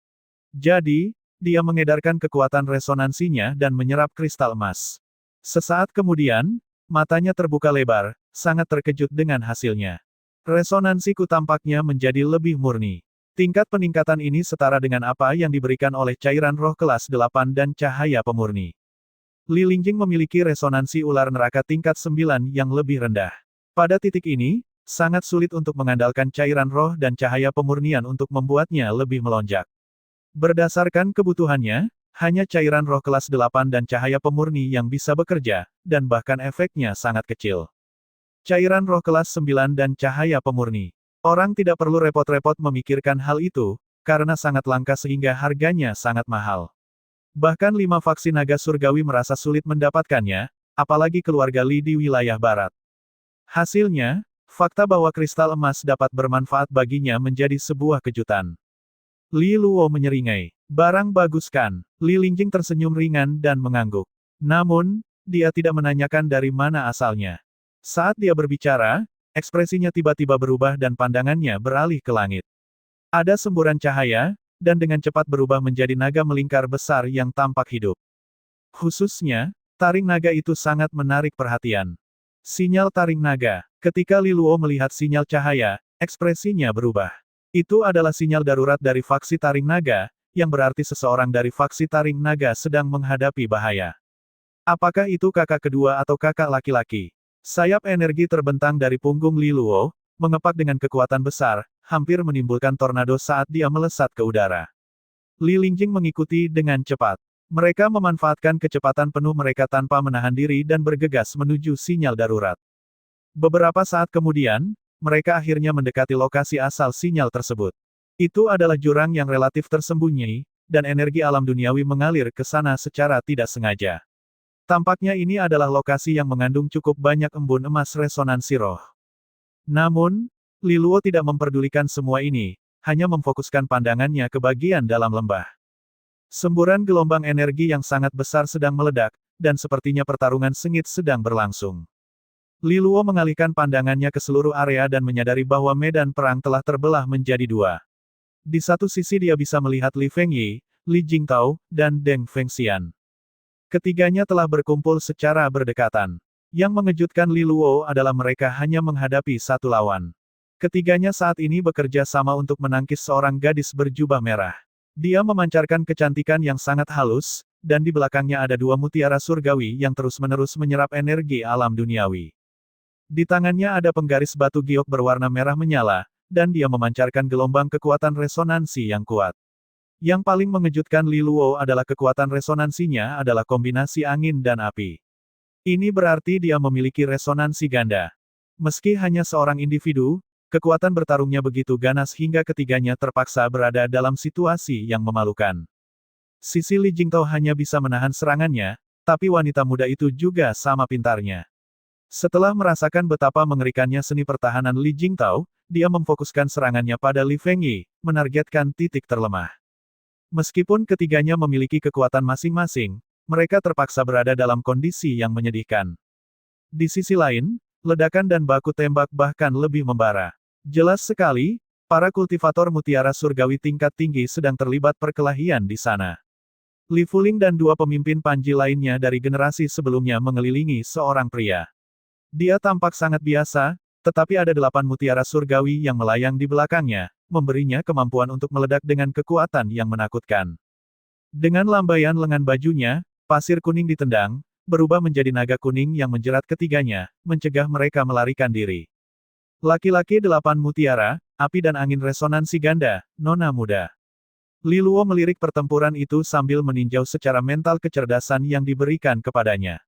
Jadi, dia mengedarkan kekuatan resonansinya dan menyerap kristal emas. Sesaat kemudian, matanya terbuka lebar, sangat terkejut dengan hasilnya. Resonansiku tampaknya menjadi lebih murni. Tingkat peningkatan ini setara dengan apa yang diberikan oleh cairan roh kelas 8 dan cahaya pemurni. Li Lingjing memiliki resonansi ular neraka tingkat 9 yang lebih rendah. Pada titik ini, sangat sulit untuk mengandalkan cairan roh dan cahaya pemurnian untuk membuatnya lebih melonjak. Berdasarkan kebutuhannya, hanya cairan roh kelas 8 dan cahaya pemurni yang bisa bekerja, dan bahkan efeknya sangat kecil. Cairan roh kelas 9 dan cahaya pemurni. Orang tidak perlu repot-repot memikirkan hal itu, karena sangat langka sehingga harganya sangat mahal. Bahkan 5 faksi naga surgawi merasa sulit mendapatkannya, apalagi keluarga Li di wilayah barat. Hasilnya, fakta bahwa kristal emas dapat bermanfaat baginya menjadi sebuah kejutan. Li Luo menyeringai. Barang bagus kan? Li Lingjing tersenyum ringan dan mengangguk. Namun, dia tidak menanyakan dari mana asalnya. Saat dia berbicara, ekspresinya tiba-tiba berubah dan pandangannya beralih ke langit. Ada semburan cahaya, dan dengan cepat berubah menjadi naga melingkar besar yang tampak hidup. Khususnya, taring naga itu sangat menarik perhatian. Sinyal taring naga. Ketika Li Luo melihat sinyal cahaya, ekspresinya berubah. Itu adalah sinyal darurat dari faksi taring naga, yang berarti seseorang dari faksi taring naga sedang menghadapi bahaya. Apakah itu kakak kedua atau kakak laki-laki? Sayap energi terbentang dari punggung Li Luo, mengepak dengan kekuatan besar, hampir menimbulkan tornado saat dia melesat ke udara. Li Lingjing mengikuti dengan cepat. Mereka memanfaatkan kecepatan penuh mereka tanpa menahan diri dan bergegas menuju sinyal darurat. Beberapa saat kemudian, mereka akhirnya mendekati lokasi asal sinyal tersebut. Itu adalah jurang yang relatif tersembunyi, dan energi alam duniawi mengalir ke sana secara tidak sengaja. Tampaknya ini adalah lokasi yang mengandung cukup banyak embun emas resonansi roh. Namun, Li Luo tidak memperdulikan semua ini, hanya memfokuskan pandangannya ke bagian dalam lembah. Semburan gelombang energi yang sangat besar sedang meledak, dan sepertinya pertarungan sengit sedang berlangsung. Li Luo mengalihkan pandangannya ke seluruh area dan menyadari bahwa medan perang telah terbelah menjadi dua. Di satu sisi dia bisa melihat Li Fengyi, Li Jingtao, dan Deng Fengxian. Ketiganya telah berkumpul secara berdekatan. Yang mengejutkan Li Luo adalah mereka hanya menghadapi satu lawan. Ketiganya saat ini bekerja sama untuk menangkis seorang gadis berjubah merah. Dia memancarkan kecantikan yang sangat halus, dan di belakangnya ada dua mutiara surgawi yang terus-menerus menyerap energi alam duniawi. Di tangannya ada penggaris batu giok berwarna merah menyala, dan dia memancarkan gelombang kekuatan resonansi yang kuat. Yang paling mengejutkan Li Luo adalah kekuatan resonansinya adalah kombinasi angin dan api. Ini berarti dia memiliki resonansi ganda. Meski hanya seorang individu, kekuatan bertarungnya begitu ganas hingga ketiganya terpaksa berada dalam situasi yang memalukan. Sisi Li Jingtao hanya bisa menahan serangannya, tapi wanita muda itu juga sama pintarnya. Setelah merasakan betapa mengerikannya seni pertahanan Li Jingtao, dia memfokuskan serangannya pada Li Fengyi, menargetkan titik terlemah. Meskipun ketiganya memiliki kekuatan masing-masing, mereka terpaksa berada dalam kondisi yang menyedihkan. Di sisi lain, ledakan dan baku tembak bahkan lebih membara. Jelas sekali, para kultivator mutiara surgawi tingkat tinggi sedang terlibat perkelahian di sana. Li Fuling dan dua pemimpin Panji lainnya dari generasi sebelumnya mengelilingi seorang pria. Dia tampak sangat biasa, tetapi ada 8 mutiara surgawi yang melayang di belakangnya, memberinya kemampuan untuk meledak dengan kekuatan yang menakutkan. Dengan lambaian lengan bajunya, pasir kuning ditendang, berubah menjadi naga kuning yang menjerat ketiganya, mencegah mereka melarikan diri. Laki-laki 8 mutiara, api dan angin resonansi ganda, nona muda. Li Luo melirik pertempuran itu sambil meninjau secara mental kecerdasan yang diberikan kepadanya.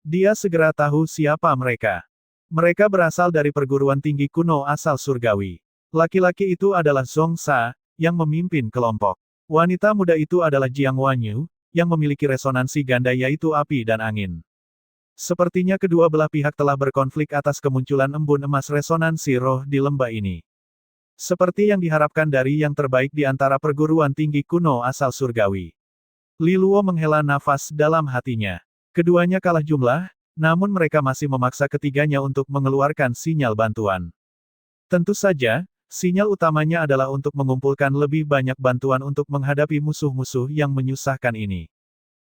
Dia segera tahu siapa mereka. Mereka berasal dari perguruan tinggi kuno asal surgawi. Laki-laki itu adalah Zhong Sa, yang memimpin kelompok. Wanita muda itu adalah Jiang Wanyu, yang memiliki resonansi ganda yaitu api dan angin. Sepertinya kedua belah pihak telah berkonflik atas kemunculan embun emas resonansi roh di lembah ini. Seperti yang diharapkan dari yang terbaik di antara perguruan tinggi kuno asal surgawi. Li Luo menghela nafas dalam hatinya. Keduanya kalah jumlah, namun mereka masih memaksa ketiganya untuk mengeluarkan sinyal bantuan. Tentu saja, sinyal utamanya adalah untuk mengumpulkan lebih banyak bantuan untuk menghadapi musuh-musuh yang menyusahkan ini.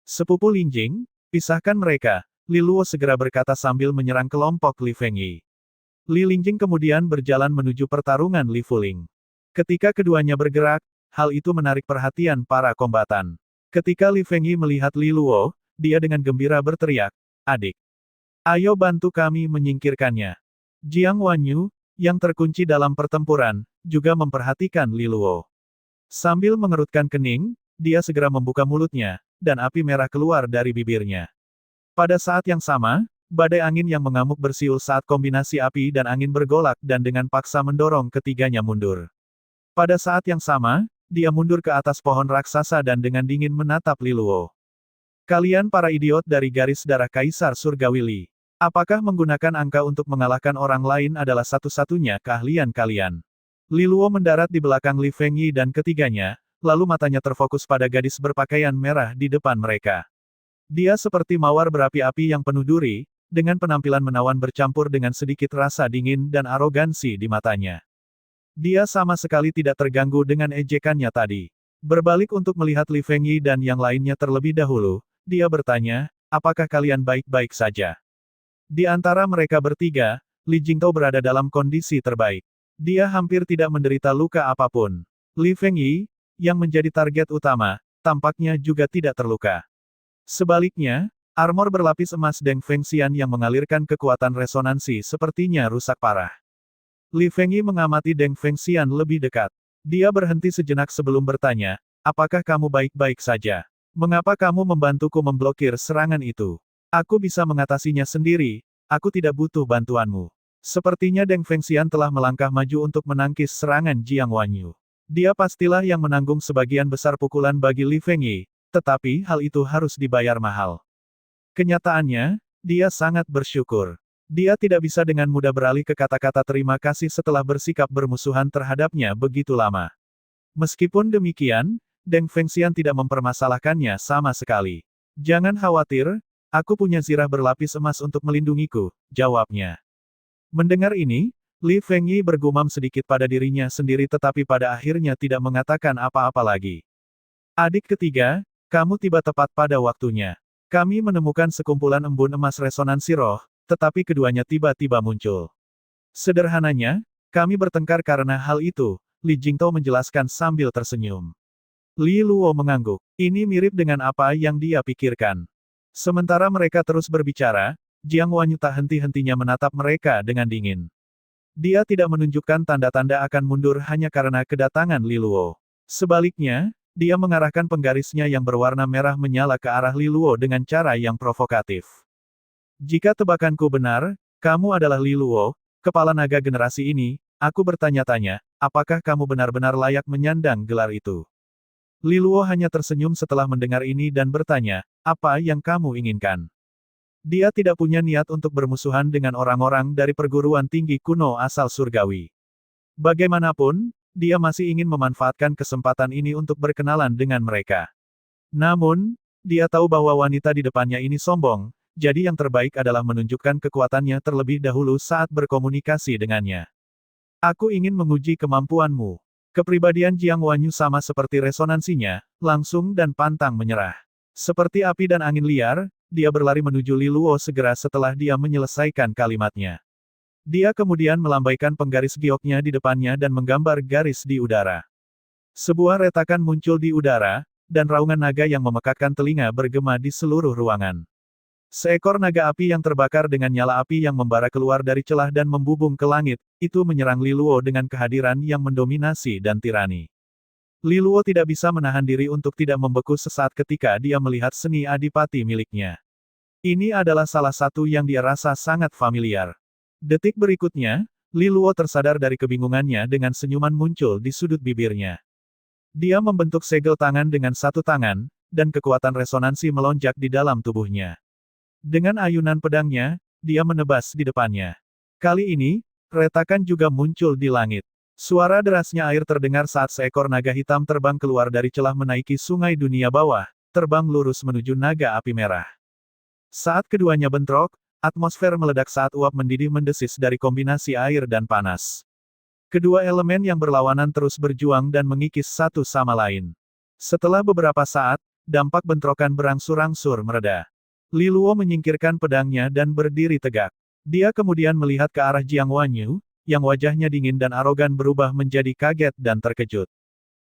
Sepupu Linjing, pisahkan mereka. Li Luo segera berkata sambil menyerang kelompok Li Fengyi. Li Lingjing kemudian berjalan menuju pertarungan Li Fuling. Ketika keduanya bergerak, hal itu menarik perhatian para kombatan. Ketika Li Fengyi melihat Li Luo, dia dengan gembira berteriak, "Adik, ayo bantu kami menyingkirkannya." Jiang Wanyu, yang terkunci dalam pertempuran, juga memperhatikan Li Luo. Sambil mengerutkan kening, dia segera membuka mulutnya, dan api merah keluar dari bibirnya. Pada saat yang sama, badai angin yang mengamuk bersiul saat kombinasi api dan angin bergolak dan dengan paksa mendorong ketiganya mundur. Pada saat yang sama, dia mundur ke atas pohon raksasa dan dengan dingin menatap Li Luo. Kalian para idiot dari garis darah Kaisar Surgawi Li. Apakah menggunakan angka untuk mengalahkan orang lain adalah satu-satunya keahlian kalian? Li Luo mendarat di belakang Li Fengyi dan ketiganya, lalu matanya terfokus pada gadis berpakaian merah di depan mereka. Dia seperti mawar berapi-api yang penuh duri, dengan penampilan menawan bercampur dengan sedikit rasa dingin dan arogansi di matanya. Dia sama sekali tidak terganggu dengan ejekannya tadi. Berbalik untuk melihat Li Fengyi dan yang lainnya terlebih dahulu, dia bertanya, apakah kalian baik-baik saja? Di antara mereka bertiga, Li Jingtao berada dalam kondisi terbaik. Dia hampir tidak menderita luka apapun. Li Fengyi, yang menjadi target utama, tampaknya juga tidak terluka. Sebaliknya, armor berlapis emas Deng Fengxian yang mengalirkan kekuatan resonansi sepertinya rusak parah. Li Fengyi mengamati Deng Fengxian lebih dekat. Dia berhenti sejenak sebelum bertanya, apakah kamu baik-baik saja? Mengapa kamu membantuku memblokir serangan itu? Aku bisa mengatasinya sendiri, aku tidak butuh bantuanmu. Sepertinya Deng Fengxian telah melangkah maju untuk menangkis serangan Jiang Wanyu. Dia pastilah yang menanggung sebagian besar pukulan bagi Li Fengyi, tetapi hal itu harus dibayar mahal. Kenyataannya, dia sangat bersyukur. Dia tidak bisa dengan mudah beralih ke kata-kata terima kasih setelah bersikap bermusuhan terhadapnya begitu lama. Meskipun demikian, Deng Fengxian tidak mempermasalahkannya sama sekali. Jangan khawatir, aku punya zirah berlapis emas untuk melindungiku, jawabnya. Mendengar ini, Li Fengyi bergumam sedikit pada dirinya sendiri tetapi pada akhirnya tidak mengatakan apa-apa lagi. Adik ketiga, kamu tiba tepat pada waktunya. Kami menemukan sekumpulan embun emas resonansi roh, tetapi keduanya tiba-tiba muncul. Sederhananya, kami bertengkar karena hal itu, Li Jingtao menjelaskan sambil tersenyum. Li Luo mengangguk. Ini mirip dengan apa yang dia pikirkan. Sementara mereka terus berbicara, Jiang Wanyu tak henti-hentinya menatap mereka dengan dingin. Dia tidak menunjukkan tanda-tanda akan mundur hanya karena kedatangan Li Luo. Sebaliknya, dia mengarahkan penggarisnya yang berwarna merah menyala ke arah Li Luo dengan cara yang provokatif. Jika tebakanku benar, kamu adalah Li Luo, kepala naga generasi ini, aku bertanya-tanya, apakah kamu benar-benar layak menyandang gelar itu? Li Luo hanya tersenyum setelah mendengar ini dan bertanya, apa yang kamu inginkan? Dia tidak punya niat untuk bermusuhan dengan orang-orang dari perguruan tinggi kuno asal surgawi. Bagaimanapun, dia masih ingin memanfaatkan kesempatan ini untuk berkenalan dengan mereka. Namun, dia tahu bahwa wanita di depannya ini sombong, jadi yang terbaik adalah menunjukkan kekuatannya terlebih dahulu saat berkomunikasi dengannya. Aku ingin menguji kemampuanmu. Kepribadian Jiang Wanyu sama seperti resonansinya, langsung dan pantang menyerah. Seperti api dan angin liar, dia berlari menuju Li Luo segera setelah dia menyelesaikan kalimatnya. Dia kemudian melambaikan penggaris gioknya di depannya dan menggambar garis di udara. Sebuah retakan muncul di udara, dan raungan naga yang memekakkan telinga bergema di seluruh ruangan. Seekor naga api yang terbakar dengan nyala api yang membara keluar dari celah dan membubung ke langit, itu menyerang Li Luo dengan kehadiran yang mendominasi dan tirani. Li Luo tidak bisa menahan diri untuk tidak membeku sesaat ketika dia melihat seni adipati miliknya. Ini adalah salah satu yang dia rasa sangat familiar. Detik berikutnya, Li Luo tersadar dari kebingungannya dengan senyuman muncul di sudut bibirnya. Dia membentuk segel tangan dengan satu tangan, dan kekuatan resonansi melonjak di dalam tubuhnya. Dengan ayunan pedangnya, dia menebas di depannya. Kali ini, retakan juga muncul di langit. Suara derasnya air terdengar saat seekor naga hitam terbang keluar dari celah menaiki sungai dunia bawah, terbang lurus menuju naga api merah. Saat keduanya bentrok, atmosfer meledak saat uap mendidih mendesis dari kombinasi air dan panas. Kedua elemen yang berlawanan terus berjuang dan mengikis satu sama lain. Setelah beberapa saat, dampak bentrokan berangsur-angsur mereda. Li Luo menyingkirkan pedangnya dan berdiri tegak. Dia kemudian melihat ke arah Jiang Wanyu, yang wajahnya dingin dan arogan berubah menjadi kaget dan terkejut.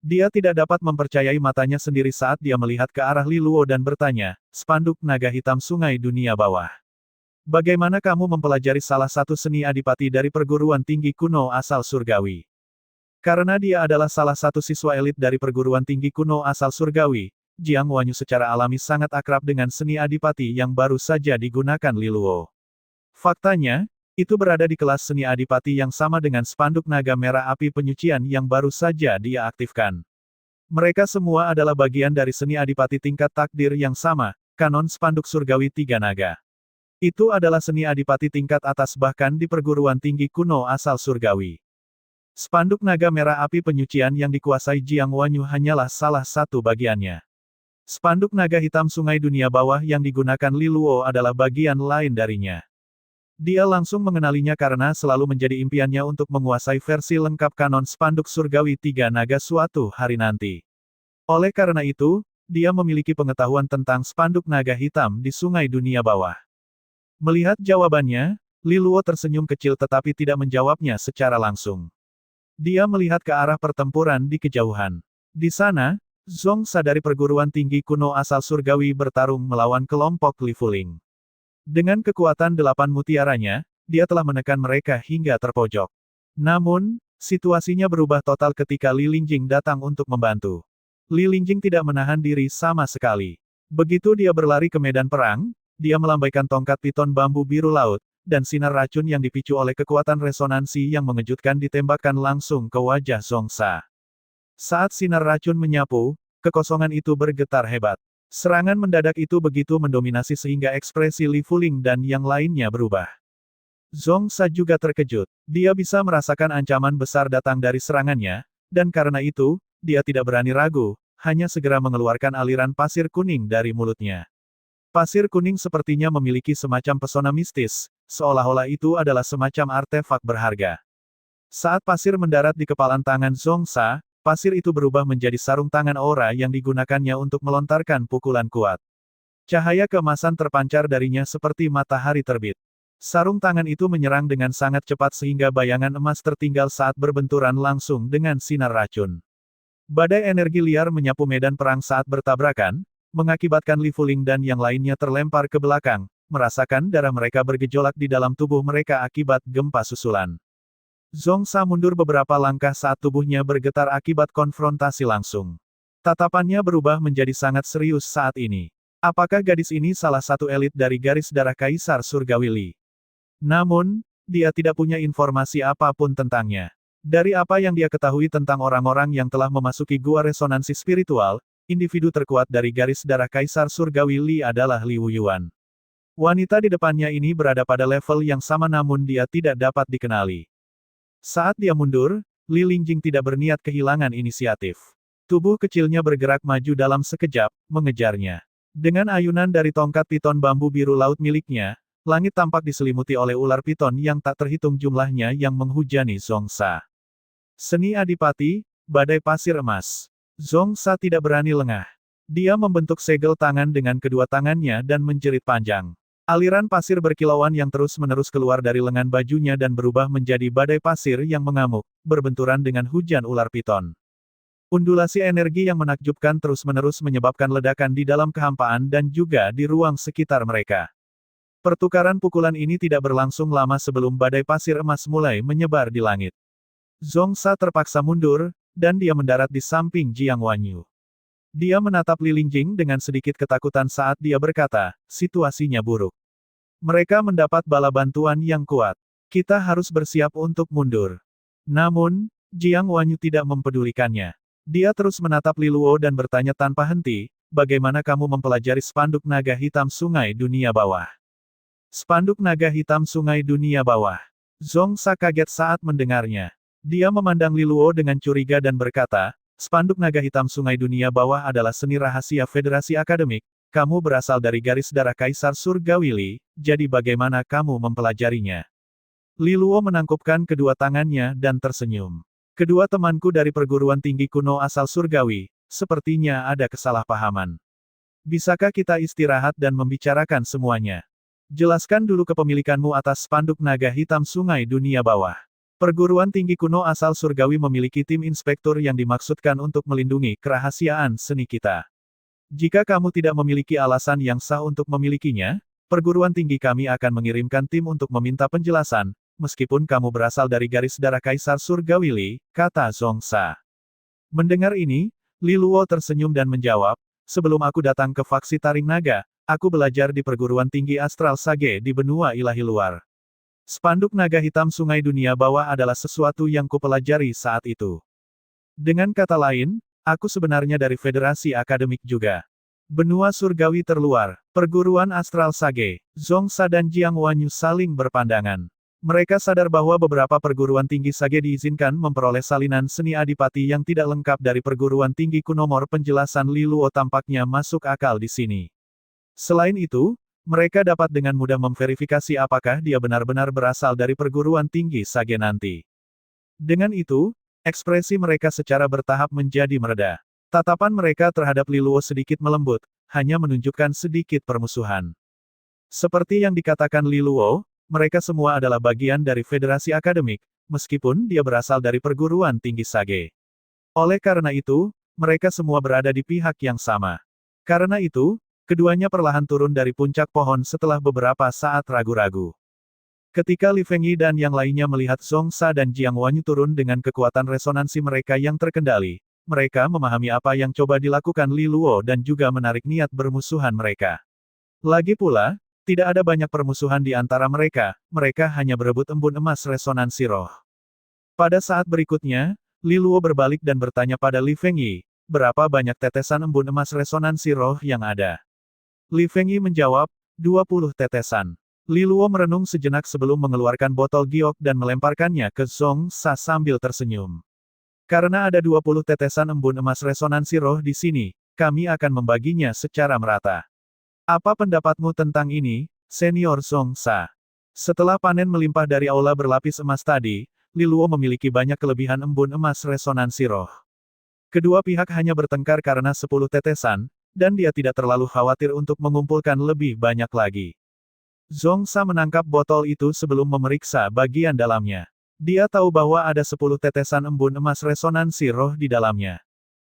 Dia tidak dapat mempercayai matanya sendiri saat dia melihat ke arah Li Luo dan bertanya, spanduk naga hitam sungai dunia bawah. Bagaimana kamu mempelajari salah satu seni adipati dari perguruan tinggi kuno asal surgawi? Karena dia adalah salah satu siswa elit dari perguruan tinggi kuno asal surgawi, Jiang Wanyu secara alami sangat akrab dengan seni adipati yang baru saja digunakan Li Luo. Faktanya, itu berada di kelas seni adipati yang sama dengan spanduk naga merah api penyucian yang baru saja dia aktifkan. Mereka semua adalah bagian dari seni adipati tingkat takdir yang sama, kanon spanduk surgawi tiga naga. Itu adalah seni adipati tingkat atas bahkan di perguruan tinggi kuno asal surgawi. Spanduk naga merah api penyucian yang dikuasai Jiang Wanyu hanyalah salah satu bagiannya. Spanduk naga hitam sungai dunia bawah yang digunakan Li Luo adalah bagian lain darinya. Dia langsung mengenalinya karena selalu menjadi impiannya untuk menguasai versi lengkap kanon spanduk surgawi tiga naga suatu hari nanti. Oleh karena itu, dia memiliki pengetahuan tentang spanduk naga hitam di sungai dunia bawah. Melihat jawabannya, Li Luo tersenyum kecil tetapi tidak menjawabnya secara langsung. Dia melihat ke arah pertempuran di kejauhan. Di sana, Zhong Sa dari perguruan tinggi kuno asal surgawi bertarung melawan kelompok Li Fuling. Dengan kekuatan 8 mutiaranya, dia telah menekan mereka hingga terpojok. Namun, situasinya berubah total ketika Li Lingjing datang untuk membantu. Li Lingjing tidak menahan diri sama sekali. Begitu dia berlari ke medan perang, dia melambaikan tongkat piton bambu biru laut, dan sinar racun yang dipicu oleh kekuatan resonansi yang mengejutkan ditembakkan langsung ke wajah Zhongsa. Saat sinar racun menyapu, kekosongan itu bergetar hebat. Serangan mendadak itu begitu mendominasi sehingga ekspresi Li Fuling dan yang lainnya berubah. Zhongsa juga terkejut. Dia bisa merasakan ancaman besar datang dari serangannya, dan karena itu, dia tidak berani ragu, hanya segera mengeluarkan aliran pasir kuning dari mulutnya. Pasir kuning sepertinya memiliki semacam pesona mistis, seolah-olah itu adalah semacam artefak berharga. Saat pasir mendarat di kepalan tangan Zhongsa, pasir itu berubah menjadi sarung tangan aura yang digunakannya untuk melontarkan pukulan kuat. Cahaya keemasan terpancar darinya seperti matahari terbit. Sarung tangan itu menyerang dengan sangat cepat sehingga bayangan emas tertinggal saat berbenturan langsung dengan sinar racun. Badai energi liar menyapu medan perang saat bertabrakan, mengakibatkan Li Fuling dan yang lainnya terlempar ke belakang, merasakan darah mereka bergejolak di dalam tubuh mereka akibat gempa susulan. Zhongsa mundur beberapa langkah saat tubuhnya bergetar akibat konfrontasi langsung. Tatapannya berubah menjadi sangat serius saat ini. Apakah gadis ini salah satu elit dari garis darah Kaisar Surgawi Li? Namun, dia tidak punya informasi apapun tentangnya. Dari apa yang dia ketahui tentang orang-orang yang telah memasuki gua resonansi spiritual, individu terkuat dari garis darah Kaisar Surgawi Li adalah Li Wuyuan. Wanita di depannya ini berada pada level yang sama namun dia tidak dapat dikenali. Saat dia mundur, Li Lingjing tidak berniat kehilangan inisiatif. Tubuh kecilnya bergerak maju dalam sekejap, mengejarnya. Dengan ayunan dari tongkat piton bambu biru laut miliknya, langit tampak diselimuti oleh ular piton yang tak terhitung jumlahnya yang menghujani Zhongsa. Seni Adipati, badai pasir emas. Zhongsa tidak berani lengah. Dia membentuk segel tangan dengan kedua tangannya dan menjerit panjang. Aliran pasir berkilauan yang terus-menerus keluar dari lengan bajunya dan berubah menjadi badai pasir yang mengamuk, berbenturan dengan hujan ular piton. Undulasi energi yang menakjubkan terus-menerus menyebabkan ledakan di dalam kehampaan dan juga di ruang sekitar mereka. Pertukaran pukulan ini tidak berlangsung lama sebelum badai pasir emas mulai menyebar di langit. Zhongsa terpaksa mundur, dan dia mendarat di samping Jiang Wanyu. Dia menatap Li Lingjing dengan sedikit ketakutan saat dia berkata, situasinya buruk. Mereka mendapat bala bantuan yang kuat. Kita harus bersiap untuk mundur. Namun, Jiang Wanyu tidak mempedulikannya. Dia terus menatap Li Luo dan bertanya tanpa henti, bagaimana kamu mempelajari spanduk naga hitam Sungai Dunia Bawah? Spanduk naga hitam Sungai Dunia Bawah. Zhongsa kaget saat mendengarnya. Dia memandang Li Luo dengan curiga dan berkata, spanduk naga hitam Sungai Dunia Bawah adalah seni rahasia Federasi Akademik, kamu berasal dari garis darah Kaisar Surgawi Li, jadi bagaimana kamu mempelajarinya? Li Luo menangkupkan kedua tangannya dan tersenyum. Kedua temanku dari perguruan tinggi kuno asal Surgawi, sepertinya ada kesalahpahaman. Bisakah kita istirahat dan membicarakan semuanya? Jelaskan dulu kepemilikanmu atas spanduk naga hitam Sungai Dunia Bawah. Perguruan tinggi kuno asal Surgawi memiliki tim inspektur yang dimaksudkan untuk melindungi kerahasiaan seni kita. Jika kamu tidak memiliki alasan yang sah untuk memilikinya, perguruan tinggi kami akan mengirimkan tim untuk meminta penjelasan, meskipun kamu berasal dari garis darah Kaisar Surgawi Li, kata Zhongsa. Mendengar ini, Li Luo tersenyum dan menjawab, sebelum aku datang ke faksi Taring Naga, aku belajar di perguruan tinggi Astral Sage di benua ilahi luar. Spanduk naga hitam Sungai Dunia Bawah adalah sesuatu yang kupelajari saat itu. Dengan kata lain, aku sebenarnya dari Federasi Akademik juga. Benua surgawi terluar, perguruan Astral Sage, Zhongsa dan Jiang Wanyu saling berpandangan. Mereka sadar bahwa beberapa perguruan tinggi Sage diizinkan memperoleh salinan seni adipati yang tidak lengkap dari perguruan tinggi kunomor. Penjelasan Li Luo tampaknya masuk akal di sini. Selain itu, mereka dapat dengan mudah memverifikasi apakah dia benar-benar berasal dari perguruan tinggi Sage nanti. Dengan itu, ekspresi mereka secara bertahap menjadi mereda. Tatapan mereka terhadap Li Luo sedikit melembut, hanya menunjukkan sedikit permusuhan. Seperti yang dikatakan Li Luo, mereka semua adalah bagian dari Federasi Akademik, meskipun dia berasal dari perguruan tinggi Sage. Oleh karena itu, mereka semua berada di pihak yang sama. Karena itu, keduanya perlahan turun dari puncak pohon setelah beberapa saat ragu-ragu. Ketika Li Fengyi dan yang lainnya melihat Zhongsa dan Jiang Wanyu turun dengan kekuatan resonansi mereka yang terkendali, mereka memahami apa yang coba dilakukan Li Luo dan juga menarik niat bermusuhan mereka. Lagi pula, tidak ada banyak permusuhan di antara mereka, mereka hanya berebut embun emas resonansi roh. Pada saat berikutnya, Li Luo berbalik dan bertanya pada Li Fengyi, berapa banyak tetesan embun emas resonansi roh yang ada? Li Fengyi menjawab, 20 tetesan. Li Luo merenung sejenak sebelum mengeluarkan botol giok dan melemparkannya ke Zhong Sa sambil tersenyum. Karena ada 20 tetesan embun emas resonansi roh di sini, kami akan membaginya secara merata. Apa pendapatmu tentang ini, Senior Zhong Sa? Setelah panen melimpah dari aula berlapis emas tadi, Li Luo memiliki banyak kelebihan embun emas resonansi roh. Kedua pihak hanya bertengkar karena 10 tetesan, dan dia tidak terlalu khawatir untuk mengumpulkan lebih banyak lagi. Zhong Sa menangkap botol itu sebelum memeriksa bagian dalamnya. Dia tahu bahwa ada 10 tetesan embun emas resonansi roh di dalamnya.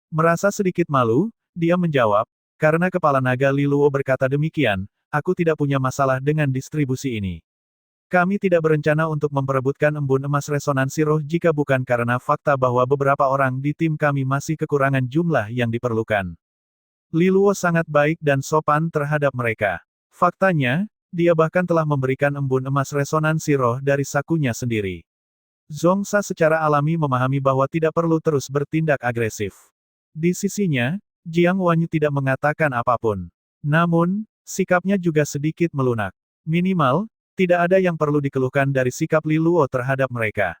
Merasa sedikit malu, dia menjawab, karena kepala naga Li Luo berkata demikian, aku tidak punya masalah dengan distribusi ini. Kami tidak berencana untuk memperebutkan embun emas resonansi roh jika bukan karena fakta bahwa beberapa orang di tim kami masih kekurangan jumlah yang diperlukan. Li Luo sangat baik dan sopan terhadap mereka. Faktanya, dia bahkan telah memberikan embun emas resonansi roh dari sakunya sendiri. Zhong Sa secara alami memahami bahwa tidak perlu terus bertindak agresif. Di sisinya, Jiang Wanyu tidak mengatakan apapun. Namun, sikapnya juga sedikit melunak. Minimal, tidak ada yang perlu dikeluhkan dari sikap Li Luo terhadap mereka.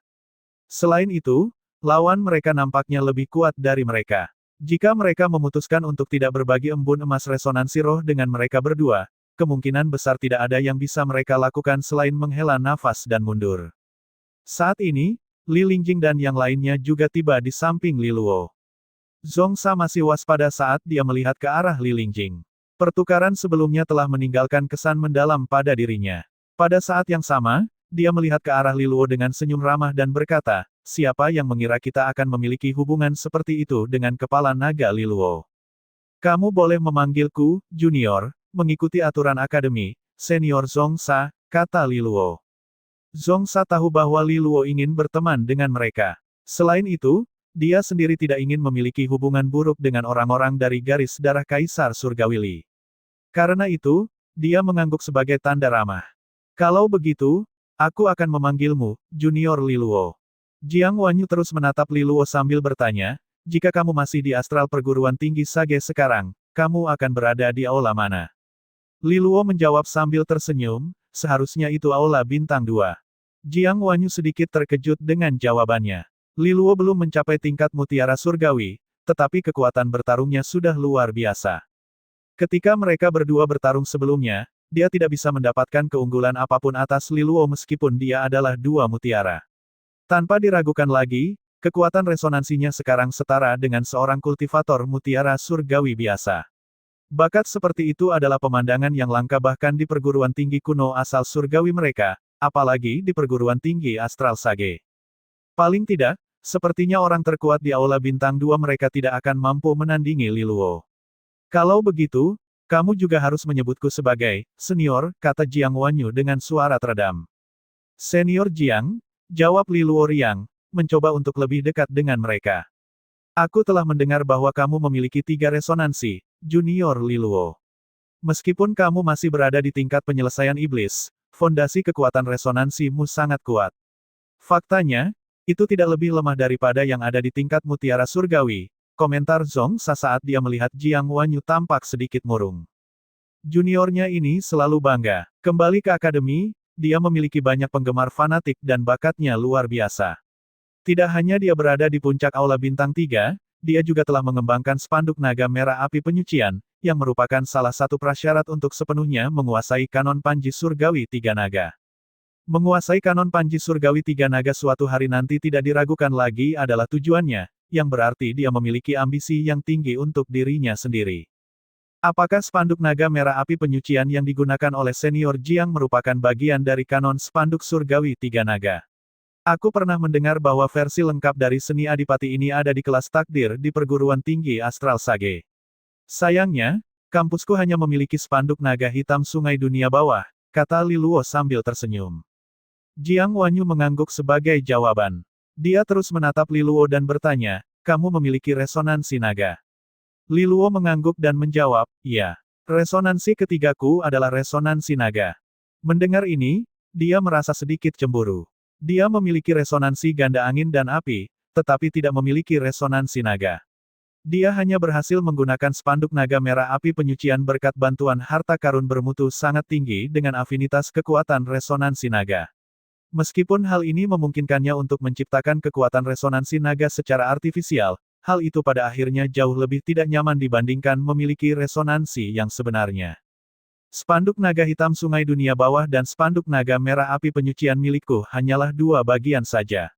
Selain itu, lawan mereka nampaknya lebih kuat dari mereka. Jika mereka memutuskan untuk tidak berbagi embun emas resonansi roh dengan mereka berdua, kemungkinan besar tidak ada yang bisa mereka lakukan selain menghela nafas dan mundur. Saat ini, Li Lingjing dan yang lainnya juga tiba di samping Li Luo. Zhong Sa masih waspada saat dia melihat ke arah Li Lingjing. Pertukaran sebelumnya telah meninggalkan kesan mendalam pada dirinya. Pada saat yang sama, dia melihat ke arah Li Luo dengan senyum ramah dan berkata, siapa yang mengira kita akan memiliki hubungan seperti itu dengan kepala naga Li Luo? Kamu boleh memanggilku, Junior, mengikuti aturan akademi, Senior Zhong Sa, kata Li Luo. Zhong Sa tahu bahwa Li Luo ingin berteman dengan mereka. Selain itu, dia sendiri tidak ingin memiliki hubungan buruk dengan orang-orang dari garis darah Kaisar Surgawi Li. Karena itu, dia mengangguk sebagai tanda ramah. Kalau begitu, aku akan memanggilmu, Junior Li Luo. Jiang Wanyu terus menatap Li Luo sambil bertanya, jika kamu masih di astral perguruan tinggi Sage sekarang, kamu akan berada di aula mana? Li Luo menjawab sambil tersenyum, seharusnya itu aula bintang 2. Jiang Wanyu sedikit terkejut dengan jawabannya. Li Luo belum mencapai tingkat mutiara surgawi, tetapi kekuatan bertarungnya sudah luar biasa. Ketika mereka berdua bertarung sebelumnya, dia tidak bisa mendapatkan keunggulan apapun atas Li Luo meskipun dia adalah 2 mutiara. Tanpa diragukan lagi, kekuatan resonansinya sekarang setara dengan seorang kultivator mutiara surgawi biasa. Bakat seperti itu adalah pemandangan yang langka bahkan di perguruan tinggi kuno asal surgawi mereka, apalagi di perguruan tinggi astral Sage. Paling tidak, sepertinya orang terkuat di aula bintang 2 mereka tidak akan mampu menandingi Li Luo. Kalau begitu, kamu juga harus menyebutku sebagai senior, kata Jiang Wanyu dengan suara teredam. Senior Jiang, jawab Li Luo riang, mencoba untuk lebih dekat dengan mereka. Aku telah mendengar bahwa kamu memiliki 3 resonansi, Junior Li Luo. Meskipun kamu masih berada di tingkat penyelesaian iblis, fondasi kekuatan resonansimu sangat kuat. Faktanya, itu tidak lebih lemah daripada yang ada di tingkat mutiara surgawi, komentar Zhong Sa saat dia melihat Jiang Wanyu tampak sedikit murung. Juniornya ini selalu bangga. Kembali ke akademi, dia memiliki banyak penggemar fanatik dan bakatnya luar biasa. Tidak hanya dia berada di puncak aula bintang 3, dia juga telah mengembangkan spanduk naga merah api penyucian, yang merupakan salah satu prasyarat untuk sepenuhnya menguasai kanon Panji Surgawi 3 Naga. Menguasai kanon Panji Surgawi 3 Naga suatu hari nanti tidak diragukan lagi adalah tujuannya, yang berarti dia memiliki ambisi yang tinggi untuk dirinya sendiri. Apakah spanduk naga merah api penyucian yang digunakan oleh senior Jiang merupakan bagian dari kanon spanduk Surgawi 3 Naga? Aku pernah mendengar bahwa versi lengkap dari seni adipati ini ada di kelas takdir di perguruan tinggi astral Sage. Sayangnya, kampusku hanya memiliki spanduk naga hitam sungai dunia bawah, kata Li Luo sambil tersenyum. Jiang Wanyu mengangguk sebagai jawaban. Dia terus menatap Li Luo dan bertanya, kamu memiliki resonansi naga. Li Luo mengangguk dan menjawab, iya. Resonansi ketigaku adalah resonansi naga. Mendengar ini, dia merasa sedikit cemburu. Dia memiliki resonansi ganda angin dan api, tetapi tidak memiliki resonansi naga. Dia hanya berhasil menggunakan spanduk naga merah api penyucian berkat bantuan harta karun bermutu sangat tinggi dengan afinitas kekuatan resonansi naga. Meskipun hal ini memungkinkannya untuk menciptakan kekuatan resonansi naga secara artifisial, hal itu pada akhirnya jauh lebih tidak nyaman dibandingkan memiliki resonansi yang sebenarnya. Spanduk naga hitam Sungai Dunia Bawah dan spanduk naga merah api penyucian milikku hanyalah dua bagian saja.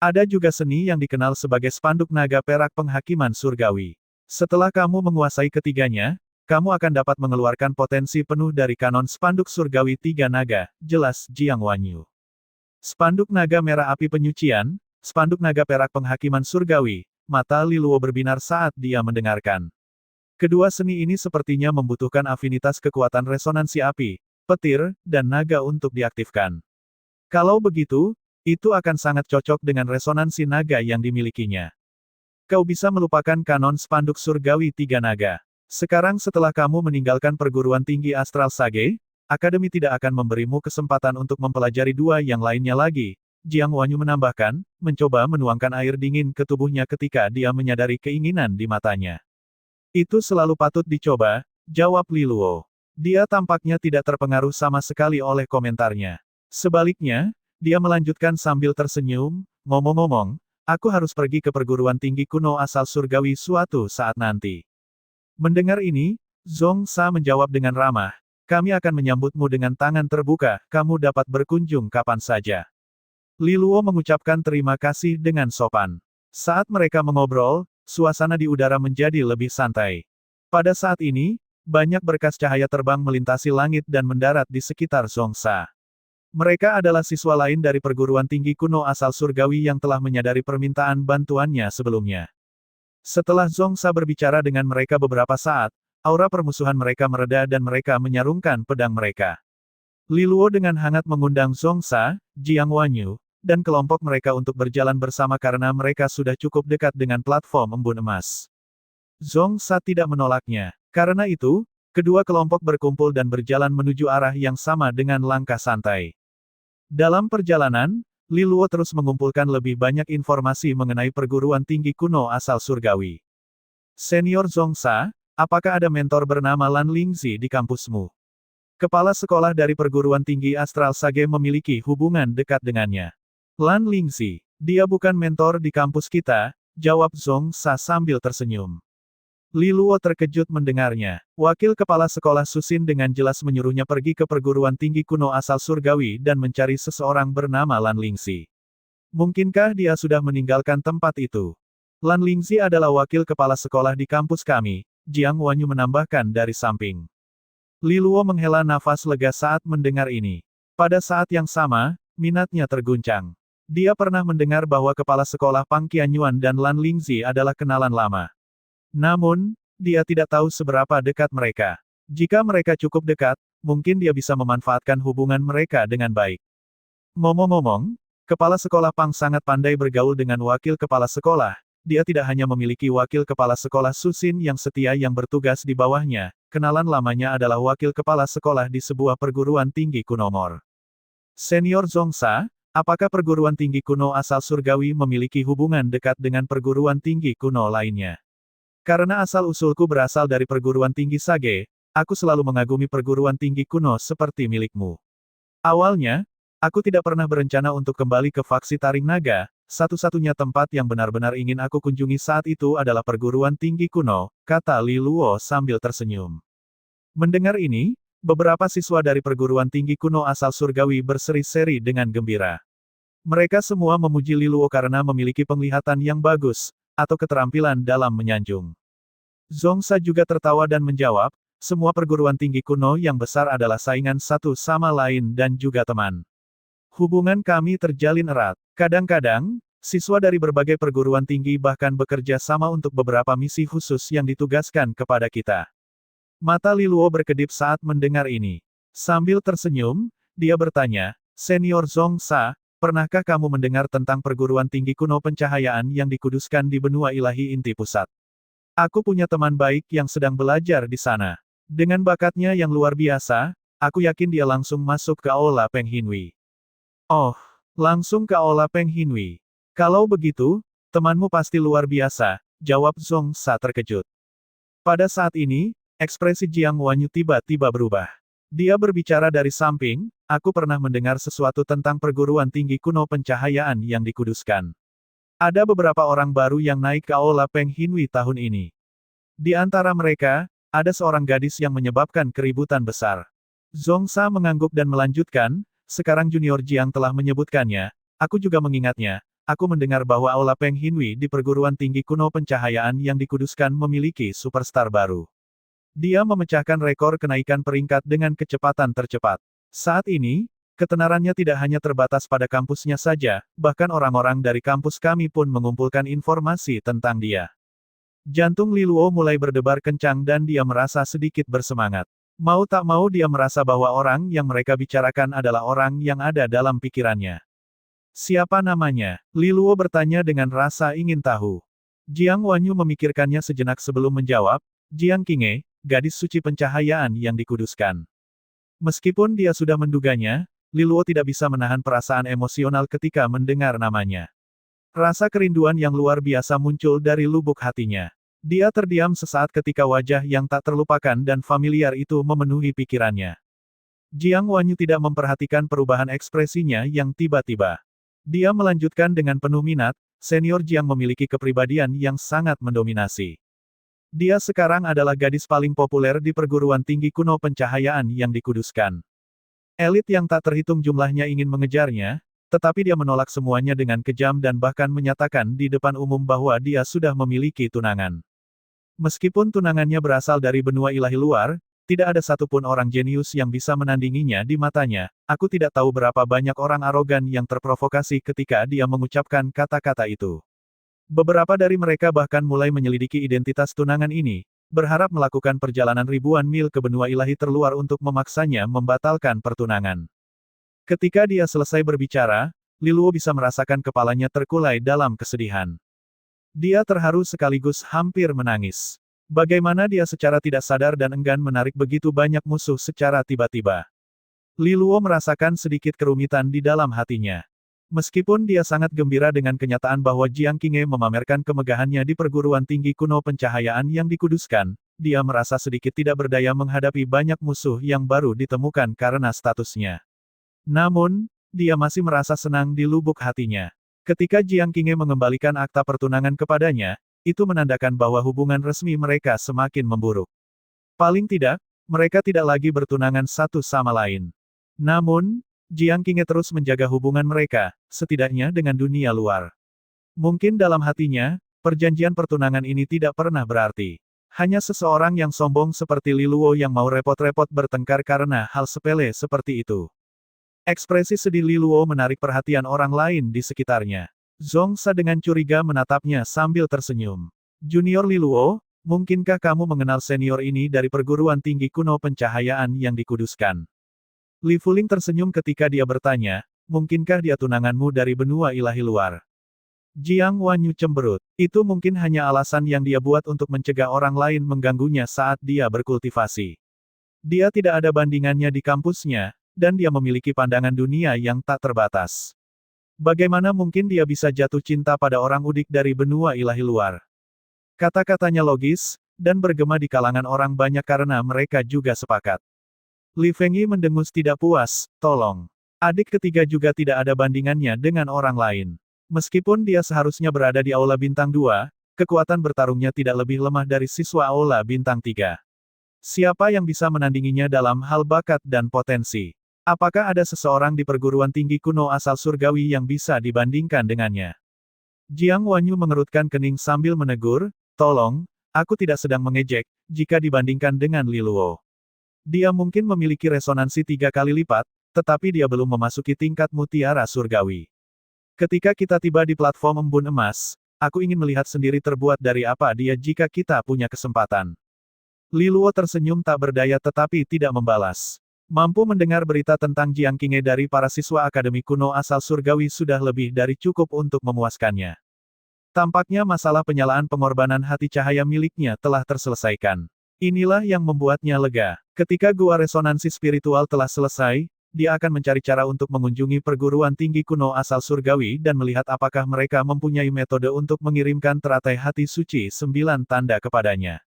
Ada juga seni yang dikenal sebagai spanduk naga perak penghakiman surgawi. Setelah kamu menguasai ketiganya, kamu akan dapat mengeluarkan potensi penuh dari kanon spanduk surgawi tiga naga, jelas Jiang Wanyu. Spanduk naga merah api penyucian, spanduk naga perak penghakiman surgawi, mata Li Luo berbinar saat dia mendengarkan. Kedua seni ini sepertinya membutuhkan afinitas kekuatan resonansi api, petir, dan naga untuk diaktifkan. Kalau begitu, itu akan sangat cocok dengan resonansi naga yang dimilikinya. Kau bisa melupakan kanon spanduk surgawi tiga naga. Sekarang setelah kamu meninggalkan perguruan tinggi Astral Sage, Akademi tidak akan memberimu kesempatan untuk mempelajari dua yang lainnya lagi. Jiang Wanyu menambahkan, mencoba menuangkan air dingin ke tubuhnya ketika dia menyadari keinginan di matanya. Itu selalu patut dicoba, jawab Li Luo. Dia tampaknya tidak terpengaruh sama sekali oleh komentarnya. Sebaliknya, dia melanjutkan sambil tersenyum, ngomong-ngomong, aku harus pergi ke perguruan tinggi kuno asal surgawi suatu saat nanti. Mendengar ini, Zhong Sa menjawab dengan ramah, kami akan menyambutmu dengan tangan terbuka, kamu dapat berkunjung kapan saja. Li Luo mengucapkan terima kasih dengan sopan. Saat mereka mengobrol, suasana di udara menjadi lebih santai. Pada saat ini, banyak berkas cahaya terbang melintasi langit dan mendarat di sekitar Zhong Sa. Mereka adalah siswa lain dari perguruan tinggi kuno asal surgawi yang telah menyadari permintaan bantuannya sebelumnya. Setelah Zhong Sa berbicara dengan mereka beberapa saat, aura permusuhan mereka mereda dan mereka menyarungkan pedang mereka. Li Luo dengan hangat mengundang Zhong Sa, Jiang Wanyu, dan kelompok mereka untuk berjalan bersama karena mereka sudah cukup dekat dengan platform embun emas. Zhong Sa tidak menolaknya. Karena itu, kedua kelompok berkumpul dan berjalan menuju arah yang sama dengan langkah santai. Dalam perjalanan, Li Luo terus mengumpulkan lebih banyak informasi mengenai perguruan tinggi kuno asal surgawi. Senior Zhong Sa, apakah ada mentor bernama Lan Lingzi di kampusmu? Kepala sekolah dari perguruan tinggi Astral Sage memiliki hubungan dekat dengannya. Lan Lingzi, dia bukan mentor di kampus kita, jawab Zhong Sa sambil tersenyum. Li Luo terkejut mendengarnya. Wakil kepala sekolah Susin dengan jelas menyuruhnya pergi ke perguruan tinggi kuno asal surgawi dan mencari seseorang bernama Lan Lingzi. Mungkinkah dia sudah meninggalkan tempat itu? Lan Lingzi adalah wakil kepala sekolah di kampus kami, Jiang Wanyu menambahkan dari samping. Li Luo menghela nafas lega saat mendengar ini. Pada saat yang sama, minatnya terguncang. Dia pernah mendengar bahwa kepala sekolah Pang Qianyuan dan Lan Lingzi adalah kenalan lama. Namun, dia tidak tahu seberapa dekat mereka. Jika mereka cukup dekat, mungkin dia bisa memanfaatkan hubungan mereka dengan baik. Ngomong-ngomong, kepala sekolah Pang sangat pandai bergaul dengan wakil kepala sekolah. Dia tidak hanya memiliki wakil kepala sekolah Susin yang setia yang bertugas di bawahnya, kenalan lamanya adalah wakil kepala sekolah di sebuah perguruan tinggi kuno Mor. Senior Zhong Sa, apakah perguruan tinggi kuno asal surgawi memiliki hubungan dekat dengan perguruan tinggi kuno lainnya? Karena asal-usulku berasal dari perguruan tinggi Sage, aku selalu mengagumi perguruan tinggi kuno seperti milikmu. Awalnya, aku tidak pernah berencana untuk kembali ke faksi Taring Naga, satu-satunya tempat yang benar-benar ingin aku kunjungi saat itu adalah perguruan tinggi kuno, kata Li Luo sambil tersenyum. Mendengar ini, beberapa siswa dari perguruan tinggi kuno asal surgawi berseri-seri dengan gembira. Mereka semua memuji Li Luo karena memiliki penglihatan yang bagus, atau keterampilan dalam menyanjung. Zhong Sa juga tertawa dan menjawab, semua perguruan tinggi kuno yang besar adalah saingan satu sama lain dan juga teman. Hubungan kami terjalin erat. Kadang-kadang, siswa dari berbagai perguruan tinggi bahkan bekerja sama untuk beberapa misi khusus yang ditugaskan kepada kita. Mata Li Luo berkedip saat mendengar ini. Sambil tersenyum, dia bertanya, Senior Zhong Sa, pernahkah kamu mendengar tentang perguruan tinggi kuno pencahayaan yang dikuduskan di benua ilahi inti pusat? Aku punya teman baik yang sedang belajar di sana. Dengan bakatnya yang luar biasa, aku yakin dia langsung masuk ke Aula Peng Hinwi. Oh, langsung ke Aula Peng Hinwi. Kalau begitu, temanmu pasti luar biasa, jawab Zhong Sa terkejut. Pada saat ini, ekspresi Jiang Wanyu tiba-tiba berubah. Dia berbicara dari samping, aku pernah mendengar sesuatu tentang perguruan tinggi kuno pencahayaan yang dikuduskan. Ada beberapa orang baru yang naik ke Aula Peng Hinwi tahun ini. Di antara mereka, ada seorang gadis yang menyebabkan keributan besar. Zhong Sa mengangguk dan melanjutkan, sekarang Junior Jiang telah menyebutkannya, aku juga mengingatnya, aku mendengar bahwa Aula Peng Hinwi di perguruan tinggi kuno pencahayaan yang dikuduskan memiliki superstar baru. Dia memecahkan rekor kenaikan peringkat dengan kecepatan tercepat. Saat ini, ketenarannya tidak hanya terbatas pada kampusnya saja, bahkan orang-orang dari kampus kami pun mengumpulkan informasi tentang dia. Jantung Li Luo mulai berdebar kencang dan dia merasa sedikit bersemangat. Mau tak mau dia merasa bahwa orang yang mereka bicarakan adalah orang yang ada dalam pikirannya. Siapa namanya? Li Luo bertanya dengan rasa ingin tahu. Jiang Wanyu memikirkannya sejenak sebelum menjawab, Jiang Qinghe, gadis suci pencahayaan yang dikuduskan. Meskipun dia sudah menduganya, Li Luo tidak bisa menahan perasaan emosional ketika mendengar namanya. Rasa kerinduan yang luar biasa muncul dari lubuk hatinya. Dia terdiam sesaat ketika wajah yang tak terlupakan dan familiar itu memenuhi pikirannya. Jiang Wanyu tidak memperhatikan perubahan ekspresinya yang tiba-tiba. Dia melanjutkan dengan penuh minat, senior Jiang memiliki kepribadian yang sangat mendominasi. Dia sekarang adalah gadis paling populer di perguruan tinggi kuno pencahayaan yang dikuduskan. Elit yang tak terhitung jumlahnya ingin mengejarnya, tetapi dia menolak semuanya dengan kejam dan bahkan menyatakan di depan umum bahwa dia sudah memiliki tunangan. Meskipun tunangannya berasal dari benua ilahi luar, tidak ada satupun orang jenius yang bisa menandinginya di matanya. Aku tidak tahu berapa banyak orang arogan yang terprovokasi ketika dia mengucapkan kata-kata itu. Beberapa dari mereka bahkan mulai menyelidiki identitas tunangan ini, berharap melakukan perjalanan ribuan mil ke benua ilahi terluar untuk memaksanya membatalkan pertunangan. Ketika dia selesai berbicara, Li Luo bisa merasakan kepalanya terkulai dalam kesedihan. Dia terharu sekaligus hampir menangis. Bagaimana dia secara tidak sadar dan enggan menarik begitu banyak musuh secara tiba-tiba. Li Luo merasakan sedikit kerumitan di dalam hatinya. Meskipun dia sangat gembira dengan kenyataan bahwa Jiang Qinghe memamerkan kemegahannya di perguruan tinggi kuno pencahayaan yang dikuduskan, dia merasa sedikit tidak berdaya menghadapi banyak musuh yang baru ditemukan karena statusnya. Namun, dia masih merasa senang di lubuk hatinya. Ketika Jiang Qinghe mengembalikan akta pertunangan kepadanya, itu menandakan bahwa hubungan resmi mereka semakin memburuk. Paling tidak, mereka tidak lagi bertunangan satu sama lain. Namun, Jiang Qinghe terus menjaga hubungan mereka, setidaknya dengan dunia luar. Mungkin dalam hatinya, perjanjian pertunangan ini tidak pernah berarti. Hanya seseorang yang sombong seperti Li Luo yang mau repot-repot bertengkar karena hal sepele seperti itu. Ekspresi sedih Li Luo menarik perhatian orang lain di sekitarnya. Zhong Sa dengan curiga menatapnya sambil tersenyum. Junior Li Luo, mungkinkah kamu mengenal senior ini dari perguruan tinggi kuno pencahayaan yang dikuduskan? Li Fuling tersenyum ketika dia bertanya, mungkinkah dia tunanganmu dari benua ilahi luar? Jiang Wanyu cemberut. Itu mungkin hanya alasan yang dia buat untuk mencegah orang lain mengganggunya saat dia berkultivasi. Dia tidak ada bandingannya di kampusnya, dan dia memiliki pandangan dunia yang tak terbatas. Bagaimana mungkin dia bisa jatuh cinta pada orang udik dari benua ilahi luar? Kata-katanya logis, dan bergema di kalangan orang banyak karena mereka juga sepakat. Li Fengyi mendengus tidak puas, tolong. Adik ketiga juga tidak ada bandingannya dengan orang lain. Meskipun dia seharusnya berada di Aula Bintang 2, kekuatan bertarungnya tidak lebih lemah dari siswa Aula Bintang 3. Siapa yang bisa menandinginya dalam hal bakat dan potensi? Apakah ada seseorang di perguruan tinggi kuno asal surgawi yang bisa dibandingkan dengannya? Jiang Wanyu mengerutkan kening sambil menegur, tolong, aku tidak sedang mengejek, jika dibandingkan dengan Li Luo. Dia mungkin memiliki resonansi 3 kali lipat, tetapi dia belum memasuki tingkat mutiara surgawi. Ketika kita tiba di platform embun emas, aku ingin melihat sendiri terbuat dari apa dia jika kita punya kesempatan. Li Luo tersenyum tak berdaya tetapi tidak membalas. Mampu mendengar berita tentang Jiang Qinghe dari para siswa Akademi Kuno asal surgawi sudah lebih dari cukup untuk memuaskannya. Tampaknya masalah penyalaan pengorbanan hati cahaya miliknya telah terselesaikan. Inilah yang membuatnya lega. Ketika gua resonansi spiritual telah selesai, dia akan mencari cara untuk mengunjungi perguruan tinggi kuno asal surgawi dan melihat apakah mereka mempunyai metode untuk mengirimkan teratai hati suci 9 tanda kepadanya.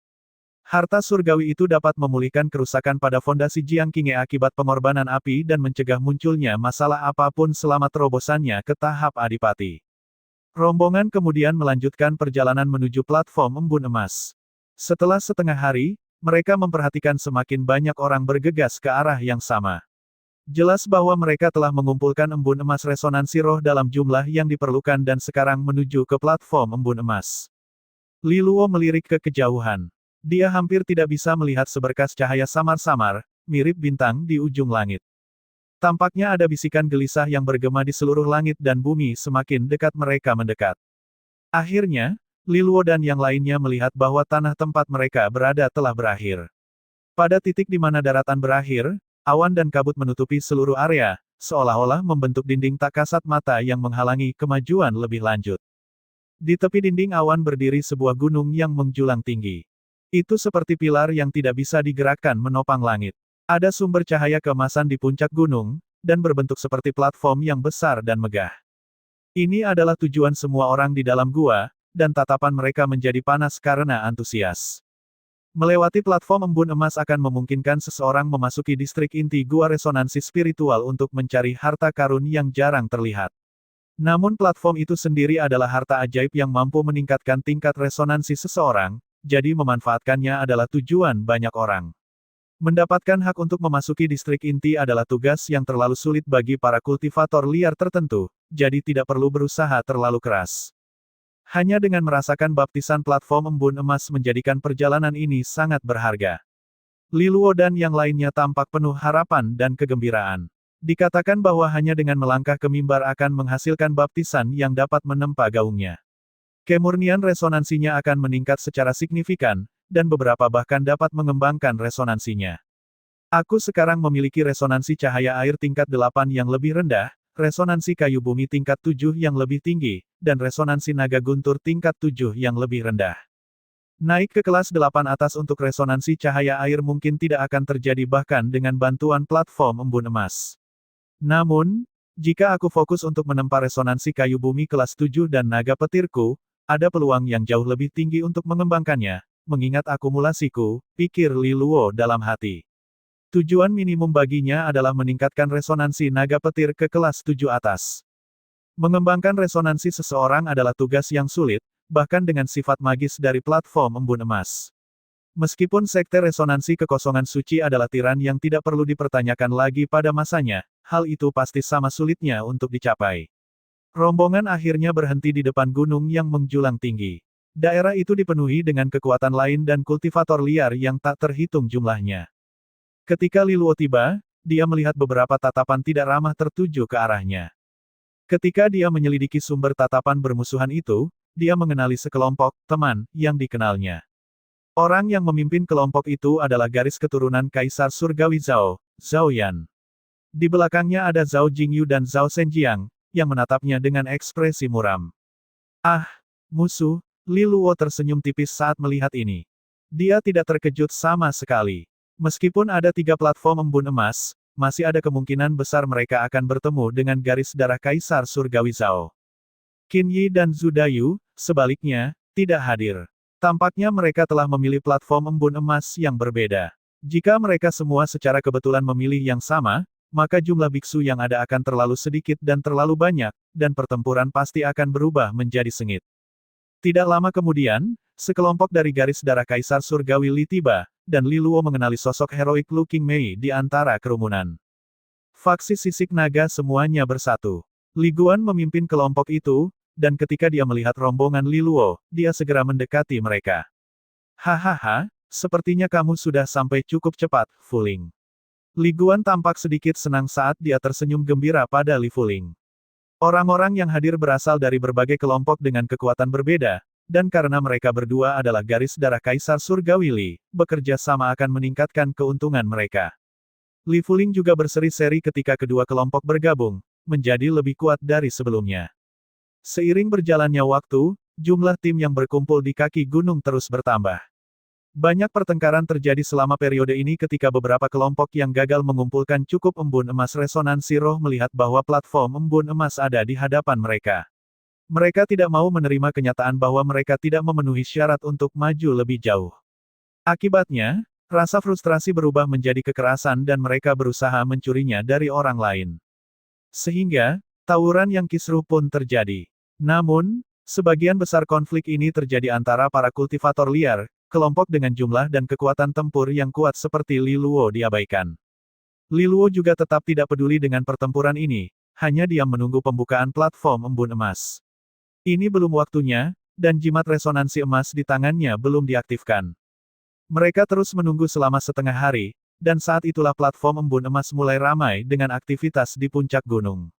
Harta surgawi itu dapat memulihkan kerusakan pada fondasi Jiang Qinghe akibat pengorbanan api dan mencegah munculnya masalah apapun selama terobosannya ke tahap adipati. Rombongan kemudian melanjutkan perjalanan menuju platform embun emas. Setelah setengah hari, mereka memperhatikan semakin banyak orang bergegas ke arah yang sama. Jelas bahwa mereka telah mengumpulkan embun emas resonansi roh dalam jumlah yang diperlukan dan sekarang menuju ke platform embun emas. Li Luo melirik ke kejauhan. Dia hampir tidak bisa melihat seberkas cahaya samar-samar, mirip bintang di ujung langit. Tampaknya ada bisikan gelisah yang bergema di seluruh langit dan bumi semakin dekat mereka mendekat. Akhirnya, Li Luo dan yang lainnya melihat bahwa tanah tempat mereka berada telah berakhir. Pada titik di mana daratan berakhir, awan dan kabut menutupi seluruh area, seolah-olah membentuk dinding tak kasat mata yang menghalangi kemajuan lebih lanjut. Di tepi dinding awan berdiri sebuah gunung yang menjulang tinggi. Itu seperti pilar yang tidak bisa digerakkan menopang langit. Ada sumber cahaya keemasan di puncak gunung, dan berbentuk seperti platform yang besar dan megah. Ini adalah tujuan semua orang di dalam gua, dan tatapan mereka menjadi panas karena antusias. Melewati platform embun emas akan memungkinkan seseorang memasuki distrik inti gua resonansi spiritual untuk mencari harta karun yang jarang terlihat. Namun platform itu sendiri adalah harta ajaib yang mampu meningkatkan tingkat resonansi seseorang, jadi memanfaatkannya adalah tujuan banyak orang. Mendapatkan hak untuk memasuki distrik inti adalah tugas yang terlalu sulit bagi para kultivator liar tertentu, jadi tidak perlu berusaha terlalu keras. Hanya dengan merasakan baptisan platform embun emas menjadikan perjalanan ini sangat berharga. Li Luo dan yang lainnya tampak penuh harapan dan kegembiraan. Dikatakan bahwa hanya dengan melangkah ke mimbar akan menghasilkan baptisan yang dapat menempa gaungnya. Kemurnian resonansinya akan meningkat secara signifikan, dan beberapa bahkan dapat mengembangkan resonansinya. Aku sekarang memiliki resonansi cahaya air tingkat 8 yang lebih rendah, resonansi kayu bumi tingkat 7 yang lebih tinggi, dan resonansi naga guntur tingkat 7 yang lebih rendah. Naik ke kelas 8 atas untuk resonansi cahaya air mungkin tidak akan terjadi bahkan dengan bantuan platform embun emas. Namun, jika aku fokus untuk menempa resonansi kayu bumi kelas 7 dan naga petirku, ada peluang yang jauh lebih tinggi untuk mengembangkannya, mengingat akumulasiku, pikir Li Luo dalam hati. Tujuan minimum baginya adalah meningkatkan resonansi naga petir ke kelas 7 atas. Mengembangkan resonansi seseorang adalah tugas yang sulit, bahkan dengan sifat magis dari platform embun emas. Meskipun sekte resonansi kekosongan suci adalah tiran yang tidak perlu dipertanyakan lagi pada masanya, hal itu pasti sama sulitnya untuk dicapai. Rombongan akhirnya berhenti di depan gunung yang menjulang tinggi. Daerah itu dipenuhi dengan kekuatan lain dan kultivator liar yang tak terhitung jumlahnya. Ketika Li Luo tiba, dia melihat beberapa tatapan tidak ramah tertuju ke arahnya. Ketika dia menyelidiki sumber tatapan bermusuhan itu, dia mengenali sekelompok teman yang dikenalnya. Orang yang memimpin kelompok itu adalah garis keturunan Kaisar Surgawi Zhao, Zhao Yan. Di belakangnya ada Zhao Jingyu dan Zhao Zhenjiang, yang menatapnya dengan ekspresi muram. Ah, musuh, Li Luo tersenyum tipis saat melihat ini. Dia tidak terkejut sama sekali. Meskipun ada 3 platform embun emas, masih ada kemungkinan besar mereka akan bertemu dengan garis darah Kaisar Surgawi Zhao. Qin Yi dan Zhu Dayu, sebaliknya, tidak hadir. Tampaknya mereka telah memilih platform embun emas yang berbeda. Jika mereka semua secara kebetulan memilih yang sama, maka jumlah biksu yang ada akan terlalu sedikit dan terlalu banyak, dan pertempuran pasti akan berubah menjadi sengit. Tidak lama kemudian, sekelompok dari garis darah Kaisar Surgawi Li tiba, dan Li Luo mengenali sosok heroik Lu Qingmei di antara kerumunan. Faksi sisik naga semuanya bersatu. Li Guan memimpin kelompok itu, dan ketika dia melihat rombongan Li Luo, dia segera mendekati mereka. Hahaha, sepertinya kamu sudah sampai cukup cepat, Fuling. Li Guan tampak sedikit senang saat dia tersenyum gembira pada Li Fuling. Orang-orang yang hadir berasal dari berbagai kelompok dengan kekuatan berbeda, dan karena mereka berdua adalah garis darah Kaisar Surgawi Li, bekerja sama akan meningkatkan keuntungan mereka. Li Fuling juga berseri-seri ketika kedua kelompok bergabung, menjadi lebih kuat dari sebelumnya. Seiring berjalannya waktu, jumlah tim yang berkumpul di kaki gunung terus bertambah. Banyak pertengkaran terjadi selama periode ini ketika beberapa kelompok yang gagal mengumpulkan cukup embun emas resonansi roh melihat bahwa platform embun emas ada di hadapan mereka. Mereka tidak mau menerima kenyataan bahwa mereka tidak memenuhi syarat untuk maju lebih jauh. Akibatnya, rasa frustrasi berubah menjadi kekerasan dan mereka berusaha mencurinya dari orang lain. Sehingga, tawuran yang kisruh pun terjadi. Namun, sebagian besar konflik ini terjadi antara para kultivator liar, kelompok dengan jumlah dan kekuatan tempur yang kuat seperti Li Luo diabaikan. Li Luo juga tetap tidak peduli dengan pertempuran ini, hanya diam menunggu pembukaan platform embun emas. Ini belum waktunya, dan jimat resonansi emas di tangannya belum diaktifkan. Mereka terus menunggu selama setengah hari, dan saat itulah platform embun emas mulai ramai dengan aktivitas di puncak gunung.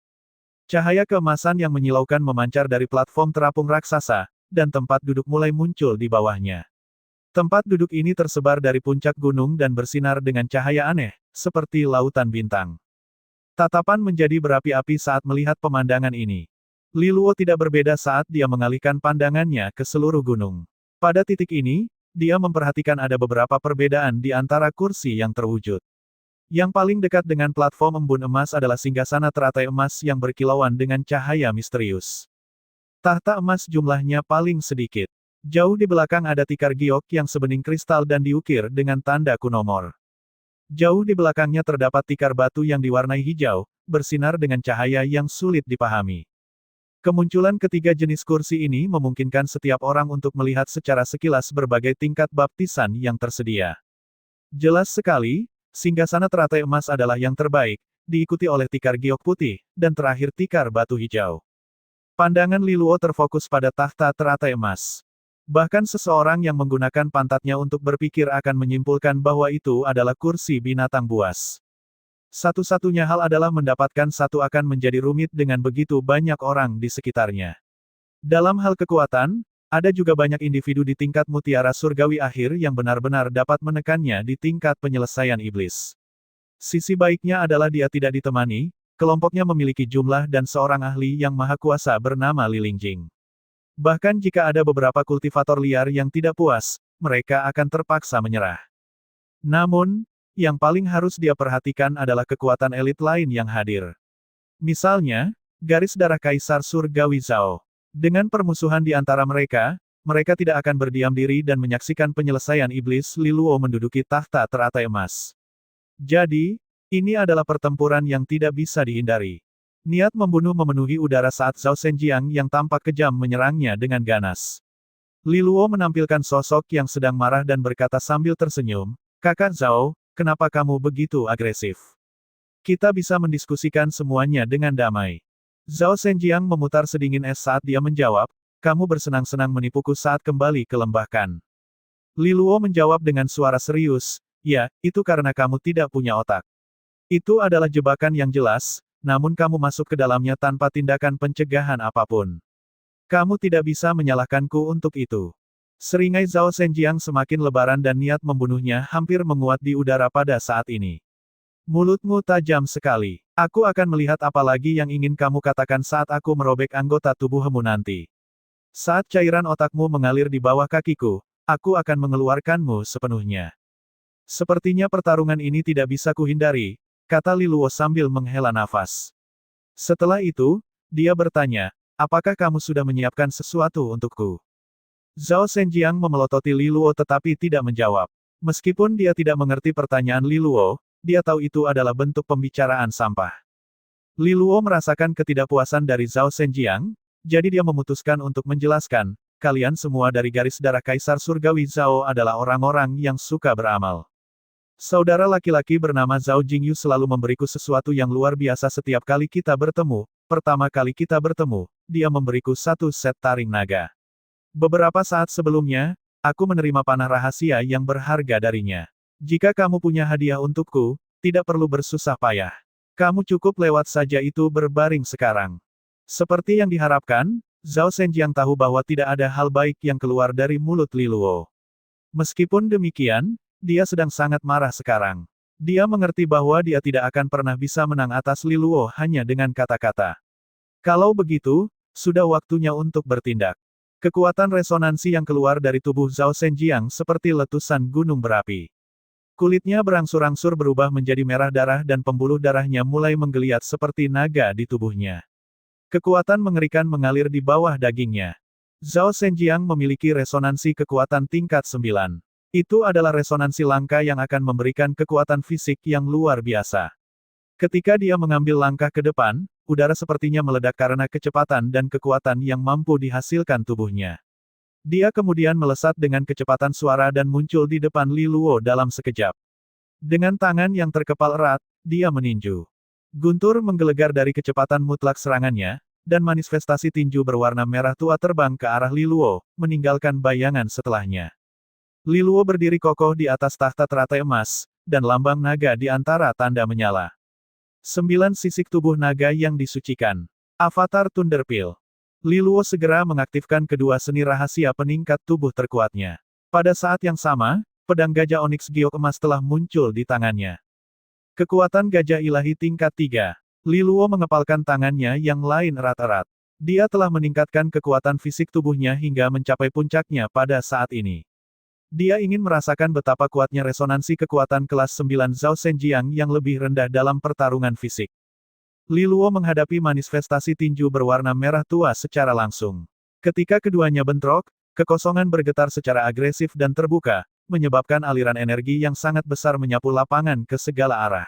Cahaya keemasan yang menyilaukan memancar dari platform terapung raksasa, dan tempat duduk mulai muncul di bawahnya. Tempat duduk ini tersebar dari puncak gunung dan bersinar dengan cahaya aneh, seperti lautan bintang. Tatapan menjadi berapi-api saat melihat pemandangan ini. Li Luo tidak berbeda saat dia mengalihkan pandangannya ke seluruh gunung. Pada titik ini, dia memperhatikan ada beberapa perbedaan di antara kursi yang terwujud. Yang paling dekat dengan platform embun emas adalah singgasana teratai emas yang berkilauan dengan cahaya misterius. Tahta emas jumlahnya paling sedikit. Jauh di belakang ada tikar giok yang sebening kristal dan diukir dengan tanda kunomor. Jauh di belakangnya terdapat tikar batu yang diwarnai hijau, bersinar dengan cahaya yang sulit dipahami. Kemunculan ketiga jenis kursi ini memungkinkan setiap orang untuk melihat secara sekilas berbagai tingkat baptisan yang tersedia. Jelas sekali, singgasana teratai emas adalah yang terbaik, diikuti oleh tikar giok putih, dan terakhir tikar batu hijau. Pandangan Li Luo terfokus pada tahta teratai emas. Bahkan seseorang yang menggunakan pantatnya untuk berpikir akan menyimpulkan bahwa itu adalah kursi binatang buas. Satu-satunya hal adalah mendapatkan satu akan menjadi rumit dengan begitu banyak orang di sekitarnya. Dalam hal kekuatan, ada juga banyak individu di tingkat mutiara surgawi akhir yang benar-benar dapat menekannya di tingkat penyelesaian iblis. Sisi baiknya adalah dia tidak ditemani, kelompoknya memiliki jumlah dan seorang ahli yang maha kuasa bernama Li Lingjing. Bahkan jika ada beberapa kultivator liar yang tidak puas, mereka akan terpaksa menyerah. Namun, yang paling harus dia perhatikan adalah kekuatan elit lain yang hadir. Misalnya, garis darah Kaisar Surgawi Zhao. Dengan permusuhan di antara mereka, mereka tidak akan berdiam diri dan menyaksikan penyelesaian iblis Li Luo menduduki tahta teratai emas. Jadi, ini adalah pertempuran yang tidak bisa dihindari. Niat membunuh memenuhi udara saat Zhao Zhenjiang yang tampak kejam menyerangnya dengan ganas. Li Luo menampilkan sosok yang sedang marah dan berkata sambil tersenyum, "Kakak Zhao, kenapa kamu begitu agresif? Kita bisa mendiskusikan semuanya dengan damai." Zhao Zhenjiang memutar sedingin es saat dia menjawab, "Kamu bersenang-senang menipuku saat kembali ke lembah Kan." Li Luo menjawab dengan suara serius, "Ya, itu karena kamu tidak punya otak. Itu adalah jebakan yang jelas, namun kamu masuk ke dalamnya tanpa tindakan pencegahan apapun. Kamu tidak bisa menyalahkanku untuk itu." Seringai Zhao Zhenjiang semakin lebaran dan niat membunuhnya hampir menguat di udara pada saat ini. "Mulutmu tajam sekali. Aku akan melihat apa lagi yang ingin kamu katakan saat aku merobek anggota tubuhmu nanti. Saat cairan otakmu mengalir di bawah kakiku, aku akan mengeluarkanmu sepenuhnya." "Sepertinya pertarungan ini tidak bisa kuhindari," kata Li Luo sambil menghela nafas. Setelah itu, dia bertanya, "Apakah kamu sudah menyiapkan sesuatu untukku?" Zhao Zhenjiang memelototi Li Luo tetapi tidak menjawab. Meskipun dia tidak mengerti pertanyaan Li Luo, dia tahu itu adalah bentuk pembicaraan sampah. Li Luo merasakan ketidakpuasan dari Zhao Zhenjiang, jadi dia memutuskan untuk menjelaskan, "Kalian semua dari garis darah Kaisar Surgawi Zhao adalah orang-orang yang suka beramal. Saudara laki-laki bernama Zhao Jingyu selalu memberiku sesuatu yang luar biasa setiap kali kita bertemu. Pertama kali kita bertemu, dia memberiku satu set taring naga. Beberapa saat sebelumnya, aku menerima panah rahasia yang berharga darinya. Jika kamu punya hadiah untukku, tidak perlu bersusah payah. Kamu cukup lewat saja itu berbaring sekarang." Seperti yang diharapkan, Zhao Zhenjiang tahu bahwa tidak ada hal baik yang keluar dari mulut Li Luo. Meskipun demikian, dia sedang sangat marah sekarang. Dia mengerti bahwa dia tidak akan pernah bisa menang atas Li Luo hanya dengan kata-kata. Kalau begitu, sudah waktunya untuk bertindak. Kekuatan resonansi yang keluar dari tubuh Zhao Zhenjiang seperti letusan gunung berapi. Kulitnya berangsur-angsur berubah menjadi merah darah dan pembuluh darahnya mulai menggeliat seperti naga di tubuhnya. Kekuatan mengerikan mengalir di bawah dagingnya. Zhao Zhenjiang memiliki resonansi kekuatan tingkat 9. Itu adalah resonansi langka yang akan memberikan kekuatan fisik yang luar biasa. Ketika dia mengambil langkah ke depan, udara sepertinya meledak karena kecepatan dan kekuatan yang mampu dihasilkan tubuhnya. Dia kemudian melesat dengan kecepatan suara dan muncul di depan Li Luo dalam sekejap. Dengan tangan yang terkepal erat, dia meninju. Guntur menggelegar dari kecepatan mutlak serangannya, dan manifestasi tinju berwarna merah tua terbang ke arah Li Luo, meninggalkan bayangan setelahnya. Li Luo berdiri kokoh di atas tahta teratai emas, dan lambang naga di antara tanda menyala. 9 sisik tubuh naga yang disucikan. Avatar Thunderpil. Li Luo segera mengaktifkan kedua seni rahasia peningkat tubuh terkuatnya. Pada saat yang sama, pedang gajah oniks giok emas telah muncul di tangannya. Kekuatan gajah ilahi tingkat 3. Li Luo mengepalkan tangannya yang lain erat-erat. Dia telah meningkatkan kekuatan fisik tubuhnya hingga mencapai puncaknya pada saat ini. Dia ingin merasakan betapa kuatnya resonansi kekuatan kelas 9 Zhao Zhenjiang yang lebih rendah dalam pertarungan fisik. Li Luo menghadapi manifestasi tinju berwarna merah tua secara langsung. Ketika keduanya bentrok, kekosongan bergetar secara agresif dan terbuka, menyebabkan aliran energi yang sangat besar menyapu lapangan ke segala arah.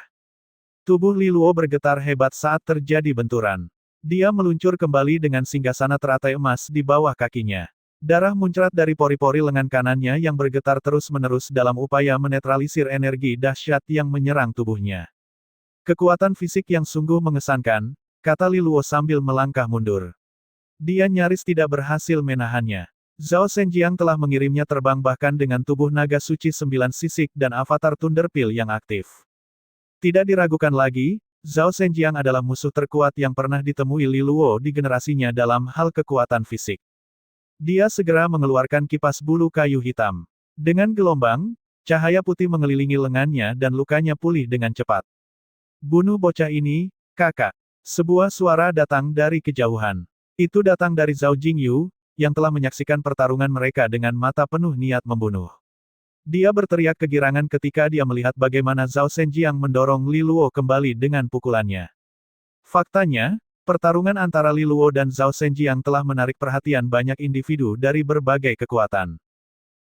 Tubuh Li Luo bergetar hebat saat terjadi benturan. Dia meluncur kembali dengan singgasana teratai emas di bawah kakinya. Darah muncrat dari pori-pori lengan kanannya yang bergetar terus-menerus dalam upaya menetralisir energi dahsyat yang menyerang tubuhnya. Kekuatan fisik yang sungguh mengesankan, kata Li Luo sambil melangkah mundur. Dia nyaris tidak berhasil menahannya. Zhao Zhenjiang telah mengirimnya terbang bahkan dengan tubuh naga suci 9 sisik dan avatar Thunderpil yang aktif. Tidak diragukan lagi, Zhao Zhenjiang adalah musuh terkuat yang pernah ditemui Li Luo di generasinya dalam hal kekuatan fisik. Dia segera mengeluarkan kipas bulu kayu hitam. Dengan gelombang, cahaya putih mengelilingi lengannya dan lukanya pulih dengan cepat. Bunuh bocah ini, kakak. Sebuah suara datang dari kejauhan. Itu datang dari Zhao Jingyu, yang telah menyaksikan pertarungan mereka dengan mata penuh niat membunuh. Dia berteriak kegirangan ketika dia melihat bagaimana Zhao Zhenjiang mendorong Li Luo kembali dengan pukulannya. Faktanya, pertarungan antara Li Luo dan Zhao Zhenjiang telah menarik perhatian banyak individu dari berbagai kekuatan.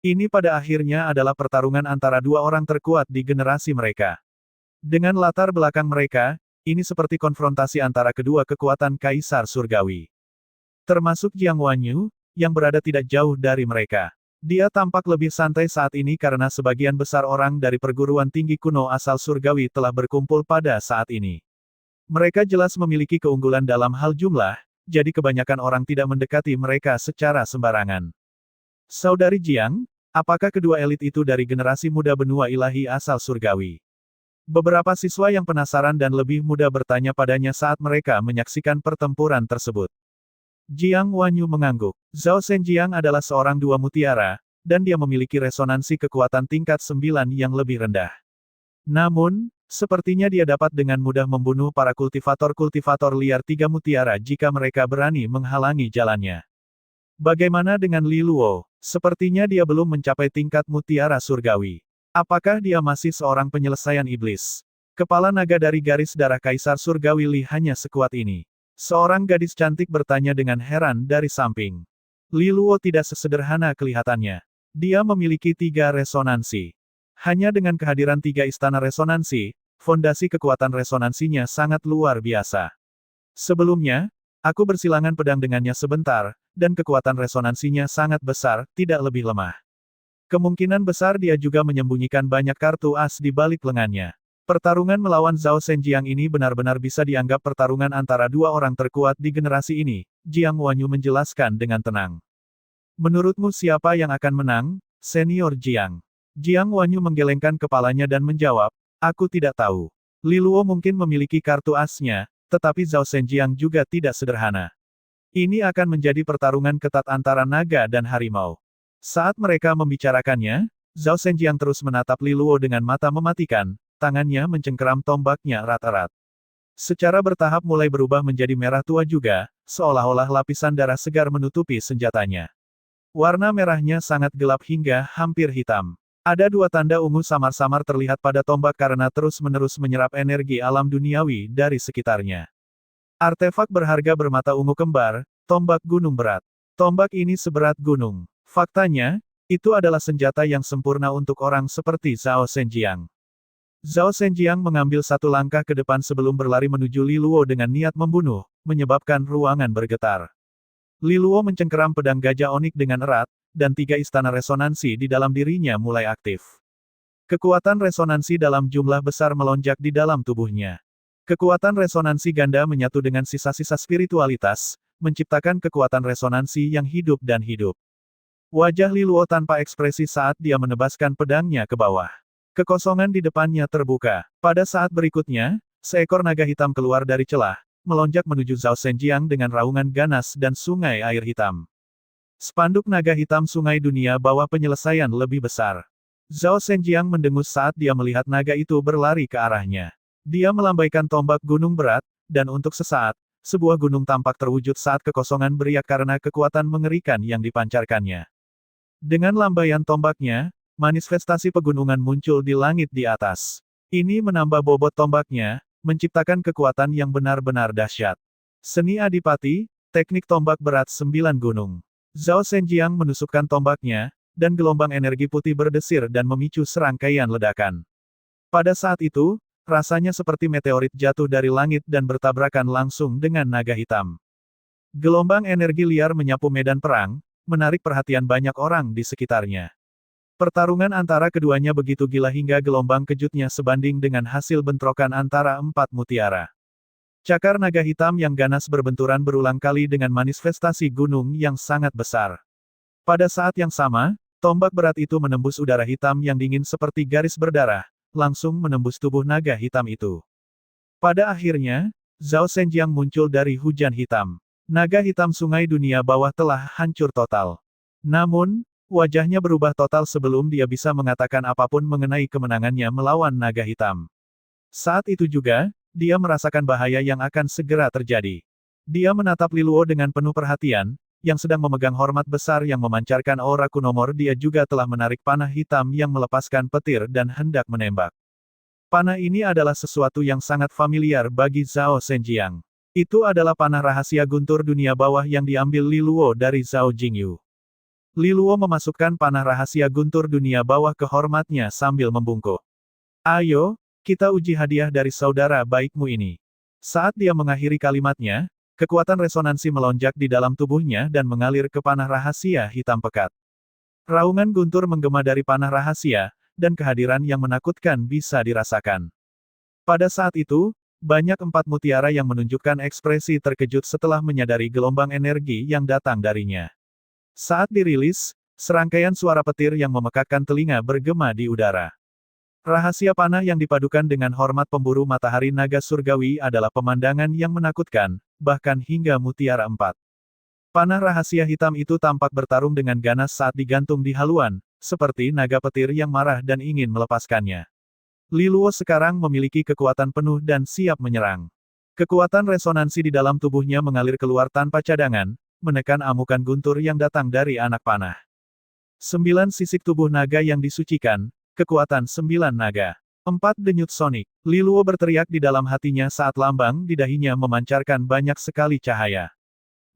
Ini pada akhirnya adalah pertarungan antara dua orang terkuat di generasi mereka. Dengan latar belakang mereka, ini seperti konfrontasi antara kedua kekuatan Kaisar Surgawi. Termasuk Jiang Wanyu, yang berada tidak jauh dari mereka. Dia tampak lebih santai saat ini karena sebagian besar orang dari perguruan tinggi kuno asal Surgawi telah berkumpul pada saat ini. Mereka jelas memiliki keunggulan dalam hal jumlah, jadi kebanyakan orang tidak mendekati mereka secara sembarangan. Saudari Jiang, apakah kedua elit itu dari generasi muda benua ilahi asal surgawi? Beberapa siswa yang penasaran dan lebih muda bertanya padanya saat mereka menyaksikan pertempuran tersebut. Jiang Wanyu mengangguk. Zhao Zhenjiang adalah seorang dua mutiara, dan dia memiliki resonansi kekuatan tingkat 9 yang lebih rendah. Namun, sepertinya dia dapat dengan mudah membunuh para kultivator-kultivator liar 3 mutiara jika mereka berani menghalangi jalannya. Bagaimana dengan Li Luo? Sepertinya dia belum mencapai tingkat mutiara surgawi. Apakah dia masih seorang penyelesaian iblis? Kepala naga dari garis darah Kaisar Surgawi Li hanya sekuat ini. Seorang gadis cantik bertanya dengan heran dari samping. Li Luo tidak sesederhana kelihatannya. Dia memiliki 3 resonansi. Hanya dengan kehadiran 3 istana resonansi, fondasi kekuatan resonansinya sangat luar biasa. Sebelumnya, aku bersilangan pedang dengannya sebentar, dan kekuatan resonansinya sangat besar, tidak lebih lemah. Kemungkinan besar dia juga menyembunyikan banyak kartu as di balik lengannya. Pertarungan melawan Zhao Zhenjiang ini benar-benar bisa dianggap pertarungan antara dua orang terkuat di generasi ini, Jiang Wanyu menjelaskan dengan tenang. Menurutmu siapa yang akan menang, Senior Jiang? Jiang Wanyu menggelengkan kepalanya dan menjawab, aku tidak tahu. Li Luo mungkin memiliki kartu asnya, tetapi Zhao Zhenjiang juga tidak sederhana. Ini akan menjadi pertarungan ketat antara naga dan harimau. Saat mereka membicarakannya, Zhao Zhenjiang terus menatap Li Luo dengan mata mematikan, tangannya mencengkeram tombaknya erat-erat. Secara bertahap mulai berubah menjadi merah tua juga, seolah-olah lapisan darah segar menutupi senjatanya. Warna merahnya sangat gelap hingga hampir hitam. Ada dua tanda ungu samar-samar terlihat pada tombak karena terus-menerus menyerap energi alam duniawi dari sekitarnya. Artefak berharga bermata ungu kembar, tombak gunung berat. Tombak ini seberat gunung. Faktanya, itu adalah senjata yang sempurna untuk orang seperti Zhao Zhenjiang. Zhao Zhenjiang mengambil satu langkah ke depan sebelum berlari menuju Li Luo dengan niat membunuh, menyebabkan ruangan bergetar. Li Luo mencengkeram pedang gajah onik dengan erat, dan 3 istana resonansi di dalam dirinya mulai aktif. Kekuatan resonansi dalam jumlah besar melonjak di dalam tubuhnya. Kekuatan resonansi ganda menyatu dengan sisa-sisa spiritualitas, menciptakan kekuatan resonansi yang hidup dan hidup. Wajah Li Luo tanpa ekspresi saat dia menebaskan pedangnya ke bawah. Kekosongan di depannya terbuka. Pada saat berikutnya, seekor naga hitam keluar dari celah, melonjak menuju Zhao Zhenjiang dengan raungan ganas dan sungai air hitam. Spanduk naga hitam sungai dunia bawah penyelesaian lebih besar. Zhao Zhenjiang mendengus saat dia melihat naga itu berlari ke arahnya. Dia melambaikan tombak gunung berat, dan untuk sesaat, sebuah gunung tampak terwujud saat kekosongan beriak karena kekuatan mengerikan yang dipancarkannya. Dengan lambaian tombaknya, manifestasi pegunungan muncul di langit di atas. Ini menambah bobot tombaknya, menciptakan kekuatan yang benar-benar dahsyat. Seni Adipati, teknik tombak berat 9 gunung. Zhao Zhenjiang menusukkan tombaknya, dan gelombang energi putih berdesir dan memicu serangkaian ledakan. Pada saat itu, rasanya seperti meteorit jatuh dari langit dan bertabrakan langsung dengan naga hitam. Gelombang energi liar menyapu medan perang, menarik perhatian banyak orang di sekitarnya. Pertarungan antara keduanya begitu gila hingga gelombang kejutnya sebanding dengan hasil bentrokan antara 4 mutiara. Cakar naga hitam yang ganas berbenturan berulang kali dengan manifestasi gunung yang sangat besar. Pada saat yang sama, tombak berat itu menembus udara hitam yang dingin seperti garis berdarah, langsung menembus tubuh naga hitam itu. Pada akhirnya, Zhao Zhenjiang muncul dari hujan hitam. Naga hitam sungai dunia bawah telah hancur total. Namun, wajahnya berubah total sebelum dia bisa mengatakan apapun mengenai kemenangannya melawan naga hitam. Saat itu juga, dia merasakan bahaya yang akan segera terjadi. Dia menatap Li Luo dengan penuh perhatian, yang sedang memegang hormat besar yang memancarkan aura kunomor. Dia juga telah menarik panah hitam yang melepaskan petir dan hendak menembak. Panah ini adalah sesuatu yang sangat familiar bagi Zhao Zhenjiang. Itu adalah panah rahasia guntur dunia bawah yang diambil Li Luo dari Zhao Jingyu. Li Luo memasukkan panah rahasia guntur dunia bawah ke hormatnya sambil membungkuk. Ayo, kita uji hadiah dari saudara baikmu ini. Saat dia mengakhiri kalimatnya, kekuatan resonansi melonjak di dalam tubuhnya dan mengalir ke panah rahasia hitam pekat. Raungan guntur menggema dari panah rahasia, dan kehadiran yang menakutkan bisa dirasakan. Pada saat itu, banyak 4 mutiara yang menunjukkan ekspresi terkejut setelah menyadari gelombang energi yang datang darinya. Saat dirilis, serangkaian suara petir yang memekakkan telinga bergema di udara. Rahasia panah yang dipadukan dengan hormat pemburu matahari naga surgawi adalah pemandangan yang menakutkan, bahkan hingga mutiara 4. Panah rahasia hitam itu tampak bertarung dengan ganas saat digantung di haluan, seperti naga petir yang marah dan ingin melepaskannya. Li Luo sekarang memiliki kekuatan penuh dan siap menyerang. Kekuatan resonansi di dalam tubuhnya mengalir keluar tanpa cadangan, menekan amukan guntur yang datang dari anak panah. 9 sisik tubuh naga yang disucikan, kekuatan 9 naga. 4 denyut sonik. Li Luo berteriak di dalam hatinya saat lambang di dahinya memancarkan banyak sekali cahaya.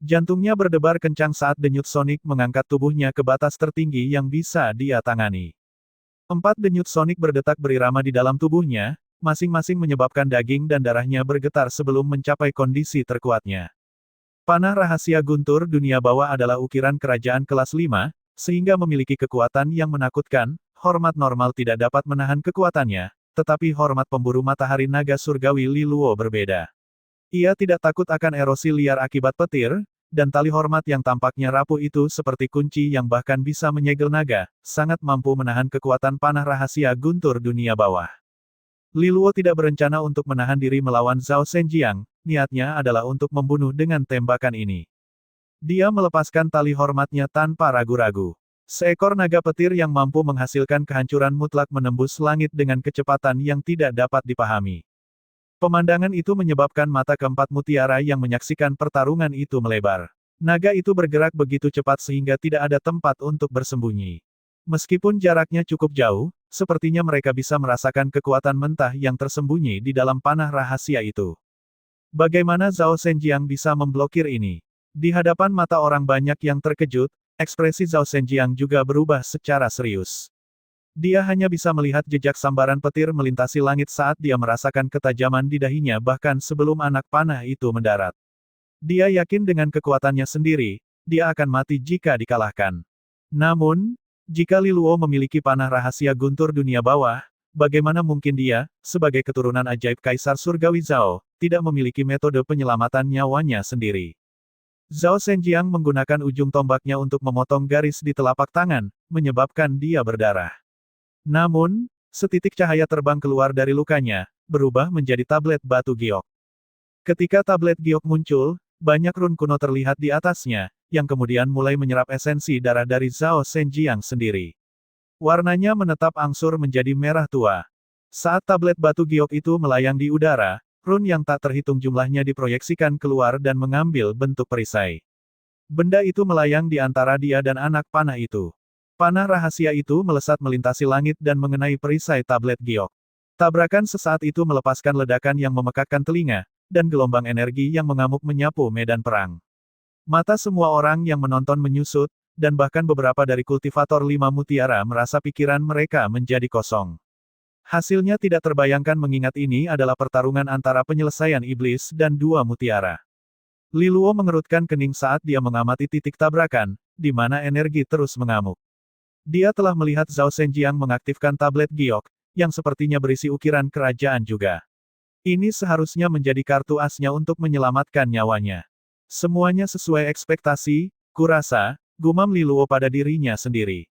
Jantungnya berdebar kencang saat denyut sonik mengangkat tubuhnya ke batas tertinggi yang bisa dia tangani. 4 denyut sonik berdetak berirama di dalam tubuhnya, masing-masing menyebabkan daging dan darahnya bergetar sebelum mencapai kondisi terkuatnya. Panah rahasia guntur dunia bawah adalah ukiran kerajaan kelas 5, sehingga memiliki kekuatan yang menakutkan. Hormat normal tidak dapat menahan kekuatannya, tetapi hormat pemburu matahari naga surgawi Li Luo berbeda. Ia tidak takut akan erosi liar akibat petir, dan tali hormat yang tampaknya rapuh itu seperti kunci yang bahkan bisa menyegel naga, sangat mampu menahan kekuatan panah rahasia guntur dunia bawah. Li Luo tidak berencana untuk menahan diri melawan Zhao Zhenjiang, niatnya adalah untuk membunuh dengan tembakan ini. Dia melepaskan tali hormatnya tanpa ragu-ragu. Seekor naga petir yang mampu menghasilkan kehancuran mutlak menembus langit dengan kecepatan yang tidak dapat dipahami. Pemandangan itu menyebabkan mata keempat mutiara yang menyaksikan pertarungan itu melebar. Naga itu bergerak begitu cepat sehingga tidak ada tempat untuk bersembunyi. Meskipun jaraknya cukup jauh, sepertinya mereka bisa merasakan kekuatan mentah yang tersembunyi di dalam panah rahasia itu. Bagaimana Zhao Zhenjiang bisa memblokir ini? Di hadapan mata orang banyak yang terkejut, ekspresi Zhao Zhenjiang juga berubah secara serius. Dia hanya bisa melihat jejak sambaran petir melintasi langit saat dia merasakan ketajaman di dahinya bahkan sebelum anak panah itu mendarat. Dia yakin dengan kekuatannya sendiri, dia akan mati jika dikalahkan. Namun, jika Li Luo memiliki panah rahasia guntur dunia bawah, bagaimana mungkin dia, sebagai keturunan ajaib Kaisar Surgawi Zhao, tidak memiliki metode penyelamatan nyawanya sendiri. Zhao Zhenjiang menggunakan ujung tombaknya untuk memotong garis di telapak tangan, menyebabkan dia berdarah. Namun, setitik cahaya terbang keluar dari lukanya, berubah menjadi tablet batu giok. Ketika tablet giok muncul, banyak run kuno terlihat di atasnya, yang kemudian mulai menyerap esensi darah dari Zhao Zhenjiang sendiri. Warnanya menetap angsur menjadi merah tua. Saat tablet batu giok itu melayang di udara, run yang tak terhitung jumlahnya diproyeksikan keluar dan mengambil bentuk perisai. Benda itu melayang di antara dia dan anak panah itu. Panah rahasia itu melesat melintasi langit dan mengenai perisai tablet giok. Tabrakan sesaat itu melepaskan ledakan yang memekakkan telinga, dan gelombang energi yang mengamuk menyapu medan perang. Mata semua orang yang menonton menyusut, dan bahkan beberapa dari kultivator lima mutiara merasa pikiran mereka menjadi kosong. Hasilnya tidak terbayangkan mengingat ini adalah pertarungan antara penyelesaian iblis dan dua mutiara. Li Luo mengerutkan kening saat dia mengamati titik tabrakan, di mana energi terus mengamuk. Dia telah melihat Zhao Zhenjiang mengaktifkan tablet giok, yang sepertinya berisi ukiran kerajaan juga. Ini seharusnya menjadi kartu asnya untuk menyelamatkan nyawanya. Semuanya sesuai ekspektasi, kurasa, gumam Li Luo pada dirinya sendiri.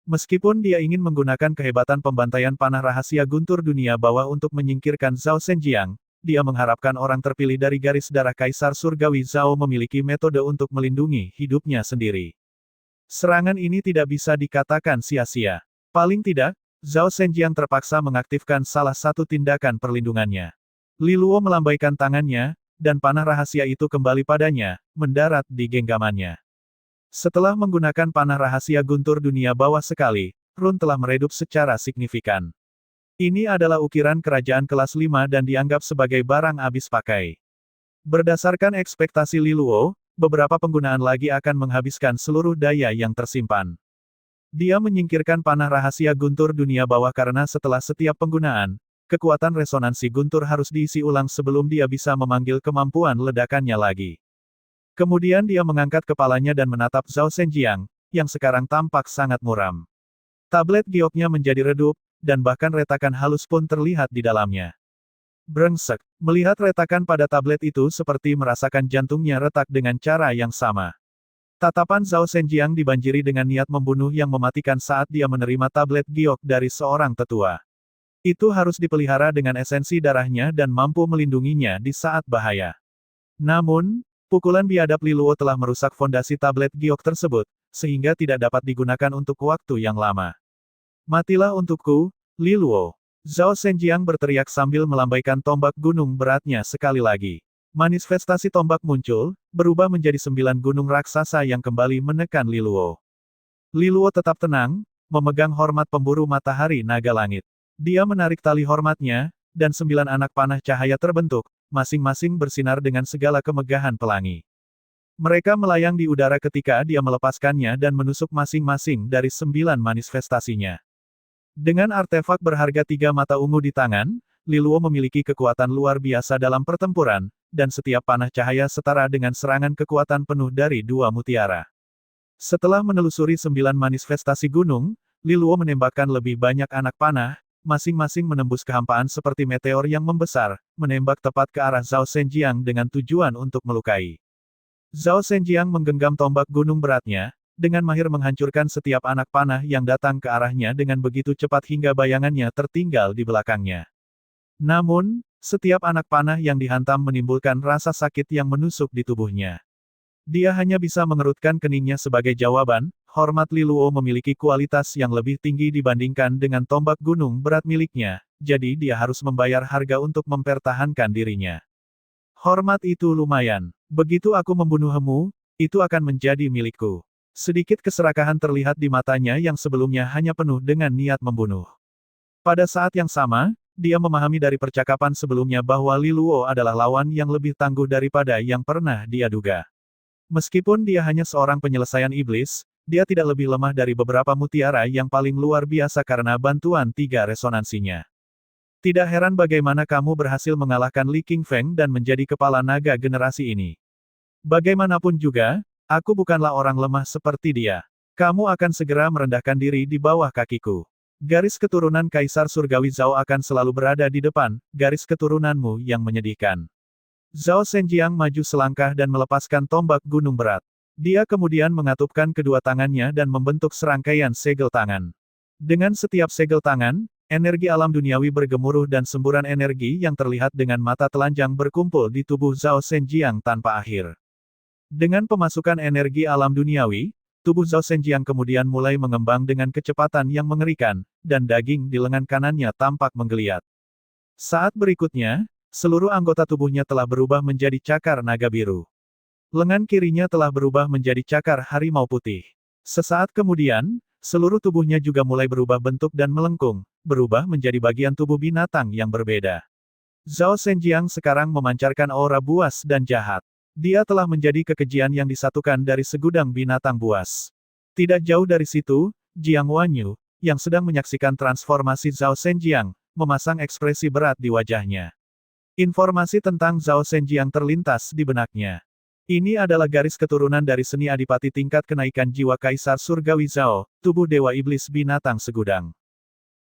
Meskipun dia ingin menggunakan kehebatan pembantaian panah rahasia guntur dunia bawah untuk menyingkirkan Zhao Zhenjiang, dia mengharapkan orang terpilih dari garis darah Kaisar Surgawi Zhao memiliki metode untuk melindungi hidupnya sendiri. Serangan ini tidak bisa dikatakan sia-sia. Paling tidak, Zhao Zhenjiang terpaksa mengaktifkan salah satu tindakan perlindungannya. Li Luo melambaikan tangannya, dan panah rahasia itu kembali padanya, mendarat di genggamannya. Setelah menggunakan panah rahasia guntur dunia bawah sekali, run telah meredup secara signifikan. Ini adalah ukiran kerajaan kelas 5 dan dianggap sebagai barang habis pakai. Berdasarkan ekspektasi Li Luo, beberapa penggunaan lagi akan menghabiskan seluruh daya yang tersimpan. Dia menyingkirkan panah rahasia guntur dunia bawah karena setelah setiap penggunaan, kekuatan resonansi guntur harus diisi ulang sebelum dia bisa memanggil kemampuan ledakannya lagi. Kemudian dia mengangkat kepalanya dan menatap Zhao Zhenjiang, yang sekarang tampak sangat muram. Tablet gioknya menjadi redup, dan bahkan retakan halus pun terlihat di dalamnya. Brengsek, melihat retakan pada tablet itu seperti merasakan jantungnya retak dengan cara yang sama. Tatapan Zhao Zhenjiang dibanjiri dengan niat membunuh yang mematikan saat dia menerima tablet giok dari seorang tetua. Itu harus dipelihara dengan esensi darahnya dan mampu melindunginya di saat bahaya. Namun, pukulan biadab Li Luo telah merusak fondasi tablet giok tersebut, sehingga tidak dapat digunakan untuk waktu yang lama. Matilah untukku, Li Luo. Zhao Zhenjiang berteriak sambil melambaikan tombak gunung beratnya sekali lagi. Manifestasi tombak muncul, berubah menjadi 9 gunung raksasa yang kembali menekan Li Luo. Li Luo tetap tenang, memegang hormat pemburu matahari naga langit. Dia menarik tali hormatnya, dan 9 anak panah cahaya terbentuk, masing-masing bersinar dengan segala kemegahan pelangi. Mereka melayang di udara ketika dia melepaskannya dan menusuk masing-masing dari 9 manifestasinya. Dengan artefak berharga 3 mata ungu di tangan, Li Luo memiliki kekuatan luar biasa dalam pertempuran, dan setiap panah cahaya setara dengan serangan kekuatan penuh dari 2 mutiara. Setelah menelusuri 9 manifestasi gunung, Li Luo menembakkan lebih banyak anak panah, masing-masing menembus kehampaan seperti meteor yang membesar, menembak tepat ke arah Zhao Zhenjiang dengan tujuan untuk melukai. Zhao Zhenjiang menggenggam tombak gunung beratnya, dengan mahir menghancurkan setiap anak panah yang datang ke arahnya dengan begitu cepat hingga bayangannya tertinggal di belakangnya. Namun, setiap anak panah yang dihantam menimbulkan rasa sakit yang menusuk di tubuhnya. Dia hanya bisa mengerutkan keningnya sebagai jawaban, hormat Li Luo memiliki kualitas yang lebih tinggi dibandingkan dengan tombak gunung berat miliknya, jadi dia harus membayar harga untuk mempertahankan dirinya. Hormat itu lumayan. Begitu aku membunuhmu, itu akan menjadi milikku. Sedikit keserakahan terlihat di matanya yang sebelumnya hanya penuh dengan niat membunuh. Pada saat yang sama, dia memahami dari percakapan sebelumnya bahwa Li Luo adalah lawan yang lebih tangguh daripada yang pernah dia duga. Meskipun dia hanya seorang penyelesaian iblis, dia tidak lebih lemah dari beberapa mutiara yang paling luar biasa karena bantuan tiga resonansinya. Tidak heran bagaimana kamu berhasil mengalahkan Li Qingfeng dan menjadi kepala naga generasi ini. Bagaimanapun juga, aku bukanlah orang lemah seperti dia. Kamu akan segera merendahkan diri di bawah kakiku. Garis keturunan Kaisar Surgawi Zhao akan selalu berada di depan, garis keturunanmu yang menyedihkan. Zhao Zhenjiang maju selangkah dan melepaskan tombak gunung berat. Dia kemudian mengatupkan kedua tangannya dan membentuk serangkaian segel tangan. Dengan setiap segel tangan, energi alam duniawi bergemuruh dan semburan energi yang terlihat dengan mata telanjang berkumpul di tubuh Zhao Zhenjiang tanpa akhir. Dengan pemasukan energi alam duniawi, tubuh Zhao Zhenjiang kemudian mulai mengembang dengan kecepatan yang mengerikan, dan daging di lengan kanannya tampak menggeliat. Saat berikutnya, seluruh anggota tubuhnya telah berubah menjadi cakar naga biru. Lengan kirinya telah berubah menjadi cakar harimau putih. Sesaat kemudian, seluruh tubuhnya juga mulai berubah bentuk dan melengkung, berubah menjadi bagian tubuh binatang yang berbeda. Zhao Zhenjiang sekarang memancarkan aura buas dan jahat. Dia telah menjadi kekejian yang disatukan dari segudang binatang buas. Tidak jauh dari situ, Jiang Wanyu, yang sedang menyaksikan transformasi Zhao Zhenjiang, memasang ekspresi berat di wajahnya. Informasi tentang Zhao Zhenjiang terlintas di benaknya. Ini adalah garis keturunan dari seni adipati tingkat kenaikan jiwa Kaisar Surgawi Zhao, tubuh Dewa Iblis binatang segudang.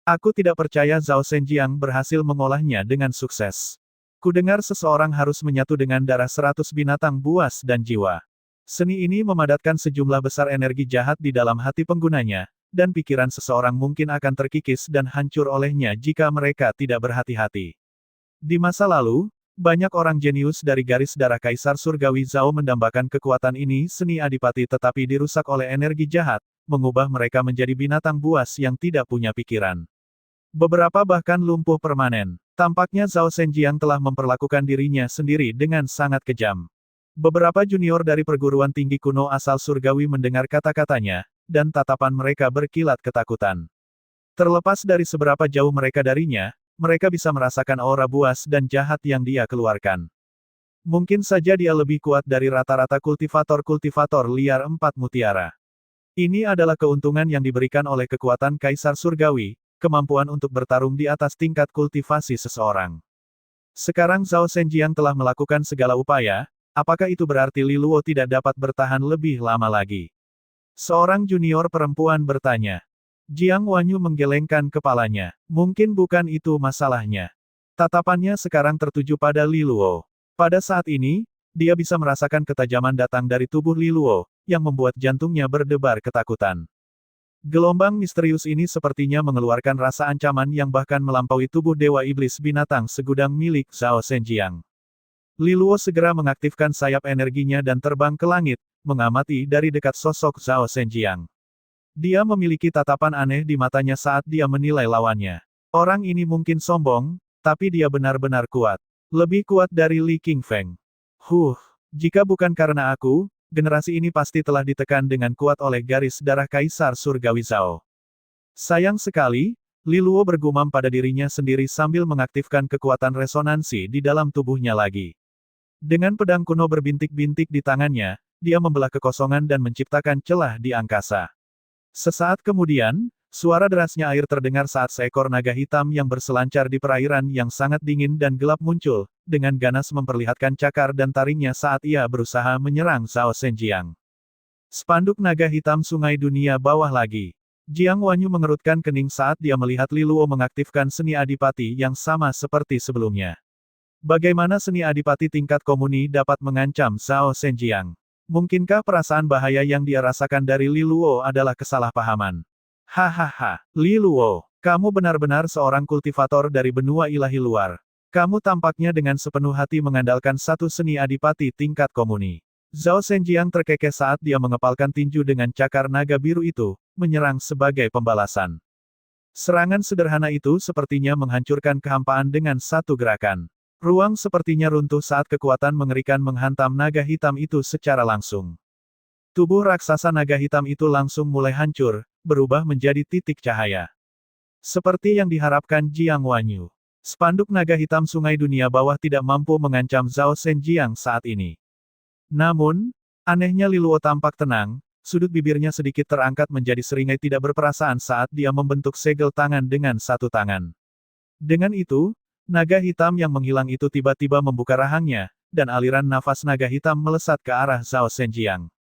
Aku tidak percaya Zhao Zhenjiang berhasil mengolahnya dengan sukses. Kudengar seseorang harus menyatu dengan darah 100 binatang buas dan jiwa. Seni ini memadatkan sejumlah besar energi jahat di dalam hati penggunanya, dan pikiran seseorang mungkin akan terkikis dan hancur olehnya jika mereka tidak berhati-hati. Di masa lalu, banyak orang jenius dari garis darah Kaisar Surgawi Zhao mendambakan kekuatan ini seni adipati tetapi dirusak oleh energi jahat, mengubah mereka menjadi binatang buas yang tidak punya pikiran. Beberapa bahkan lumpuh permanen. Tampaknya Zhao Zhenjiang telah memperlakukan dirinya sendiri dengan sangat kejam. Beberapa junior dari perguruan tinggi kuno asal surgawi mendengar kata-katanya, dan tatapan mereka berkilat ketakutan. Terlepas dari seberapa jauh mereka darinya, mereka bisa merasakan aura buas dan jahat yang dia keluarkan. Mungkin saja dia lebih kuat dari rata-rata kultivator-kultivator liar 4 mutiara. Ini adalah keuntungan yang diberikan oleh kekuatan Kaisar Surgawi, kemampuan untuk bertarung di atas tingkat kultivasi seseorang. Sekarang Zhao Zhenjiang telah melakukan segala upaya, apakah itu berarti Li Luo tidak dapat bertahan lebih lama lagi? Seorang junior perempuan bertanya. Jiang Wanyu menggelengkan kepalanya. Mungkin bukan itu masalahnya. Tatapannya sekarang tertuju pada Li Luo. Pada saat ini, dia bisa merasakan ketajaman datang dari tubuh Li Luo, yang membuat jantungnya berdebar ketakutan. Gelombang misterius ini sepertinya mengeluarkan rasa ancaman yang bahkan melampaui tubuh Dewa Iblis binatang segudang milik Zhao Zhenjiang. Li Luo segera mengaktifkan sayap energinya dan terbang ke langit, mengamati dari dekat sosok Zhao Zhenjiang. Dia memiliki tatapan aneh di matanya saat dia menilai lawannya. Orang ini mungkin sombong, tapi dia benar-benar kuat. Lebih kuat dari Li Qingfeng. Jika bukan karena aku, generasi ini pasti telah ditekan dengan kuat oleh garis darah Kaisar Surgawi Zhao. Sayang sekali, Li Luo bergumam pada dirinya sendiri sambil mengaktifkan kekuatan resonansi di dalam tubuhnya lagi. Dengan pedang kuno berbintik-bintik di tangannya, dia membelah kekosongan dan menciptakan celah di angkasa. Sesaat kemudian, suara derasnya air terdengar saat seekor naga hitam yang berselancar di perairan yang sangat dingin dan gelap muncul, dengan ganas memperlihatkan cakar dan taringnya saat ia berusaha menyerang Zhao Zhenjiang. Spanduk naga hitam sungai dunia bawah lagi. Jiang Wanyu mengerutkan kening saat dia melihat Li Luo mengaktifkan seni adipati yang sama seperti sebelumnya. Bagaimana seni adipati tingkat komuni dapat mengancam Zhao Zhenjiang? Mungkinkah perasaan bahaya yang dia rasakan dari Li Luo adalah kesalahpahaman? Hahaha, Li Luo, kamu benar-benar seorang kultivator dari benua ilahi luar. Kamu tampaknya dengan sepenuh hati mengandalkan satu seni adipati tingkat komuni. Zhao Zhenjiang terkekeh saat dia mengepalkan tinju dengan cakar naga biru itu, menyerang sebagai pembalasan. Serangan sederhana itu sepertinya menghancurkan kehampaan dengan satu gerakan. Ruang sepertinya runtuh saat kekuatan mengerikan menghantam naga hitam itu secara langsung. Tubuh raksasa naga hitam itu langsung mulai hancur, berubah menjadi titik cahaya. Seperti yang diharapkan Jiang Wanyu. Spanduk naga hitam sungai dunia bawah tidak mampu mengancam Zhao Zhenjiang saat ini. Namun, anehnya Liluo tampak tenang, sudut bibirnya sedikit terangkat menjadi seringai tidak berperasaan saat dia membentuk segel tangan dengan satu tangan. Dengan itu, naga hitam yang menghilang itu tiba-tiba membuka rahangnya, dan aliran nafas naga hitam melesat ke arah Zhao Zhenjiang.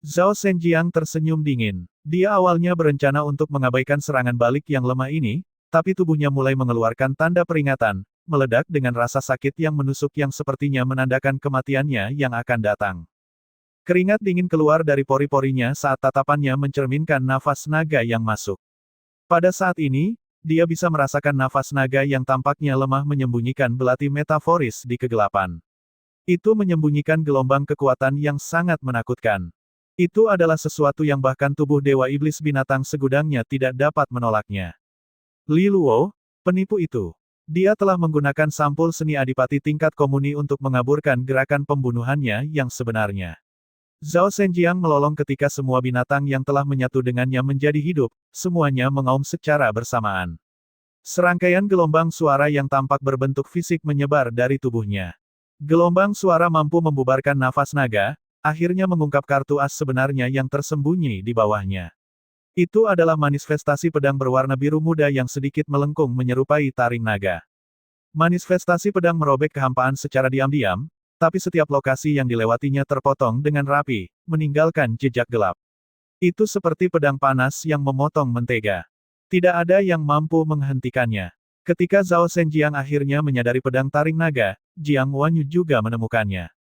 Zhao Zhenjiang tersenyum dingin. Dia awalnya berencana untuk mengabaikan serangan balik yang lemah ini, tapi tubuhnya mulai mengeluarkan tanda peringatan, meledak dengan rasa sakit yang menusuk yang sepertinya menandakan kematiannya yang akan datang. Keringat dingin keluar dari pori-porinya saat tatapannya mencerminkan nafas naga yang masuk. Pada saat ini, dia bisa merasakan nafas naga yang tampaknya lemah menyembunyikan belati metaforis di kegelapan. Itu menyembunyikan gelombang kekuatan yang sangat menakutkan. Itu adalah sesuatu yang bahkan tubuh Dewa Iblis Binatang segudangnya tidak dapat menolaknya. Li Luo, penipu itu. Dia telah menggunakan sampul seni adipati tingkat komuni untuk mengaburkan gerakan pembunuhannya yang sebenarnya. Zhao Zhenjiang melolong ketika semua binatang yang telah menyatu dengannya menjadi hidup, semuanya mengaum secara bersamaan. Serangkaian gelombang suara yang tampak berbentuk fisik menyebar dari tubuhnya. Gelombang suara mampu membubarkan nafas naga, akhirnya mengungkap kartu as sebenarnya yang tersembunyi di bawahnya. Itu adalah manifestasi pedang berwarna biru muda yang sedikit melengkung menyerupai taring naga. Manifestasi pedang merobek kehampaan secara diam-diam, tapi setiap lokasi yang dilewatinya terpotong dengan rapi, meninggalkan jejak gelap. Itu seperti pedang panas yang memotong mentega. Tidak ada yang mampu menghentikannya. Ketika Zhao Zhenjiang akhirnya menyadari pedang taring naga, Jiang Wanyu juga menemukannya.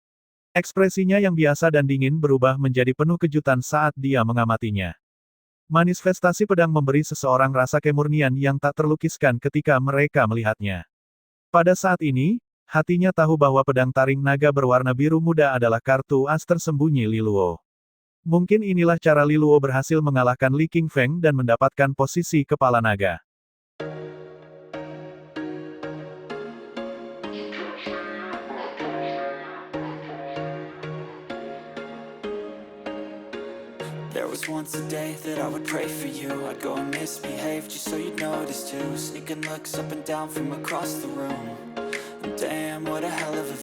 Ekspresinya yang biasa dan dingin berubah menjadi penuh kejutan saat dia mengamatinya. Manifestasi pedang memberi seseorang rasa kemurnian yang tak terlukiskan ketika mereka melihatnya. Pada saat ini, hatinya tahu bahwa pedang taring naga berwarna biru muda adalah kartu as tersembunyi Li Luo. Mungkin inilah cara Li Luo berhasil mengalahkan Li Qingfeng dan mendapatkan posisi kepala naga. There was once a day that I would pray for you. I'd go and misbehave just so you'd notice too. Sneaking looks up and down from across the room. Damn, what a hell of a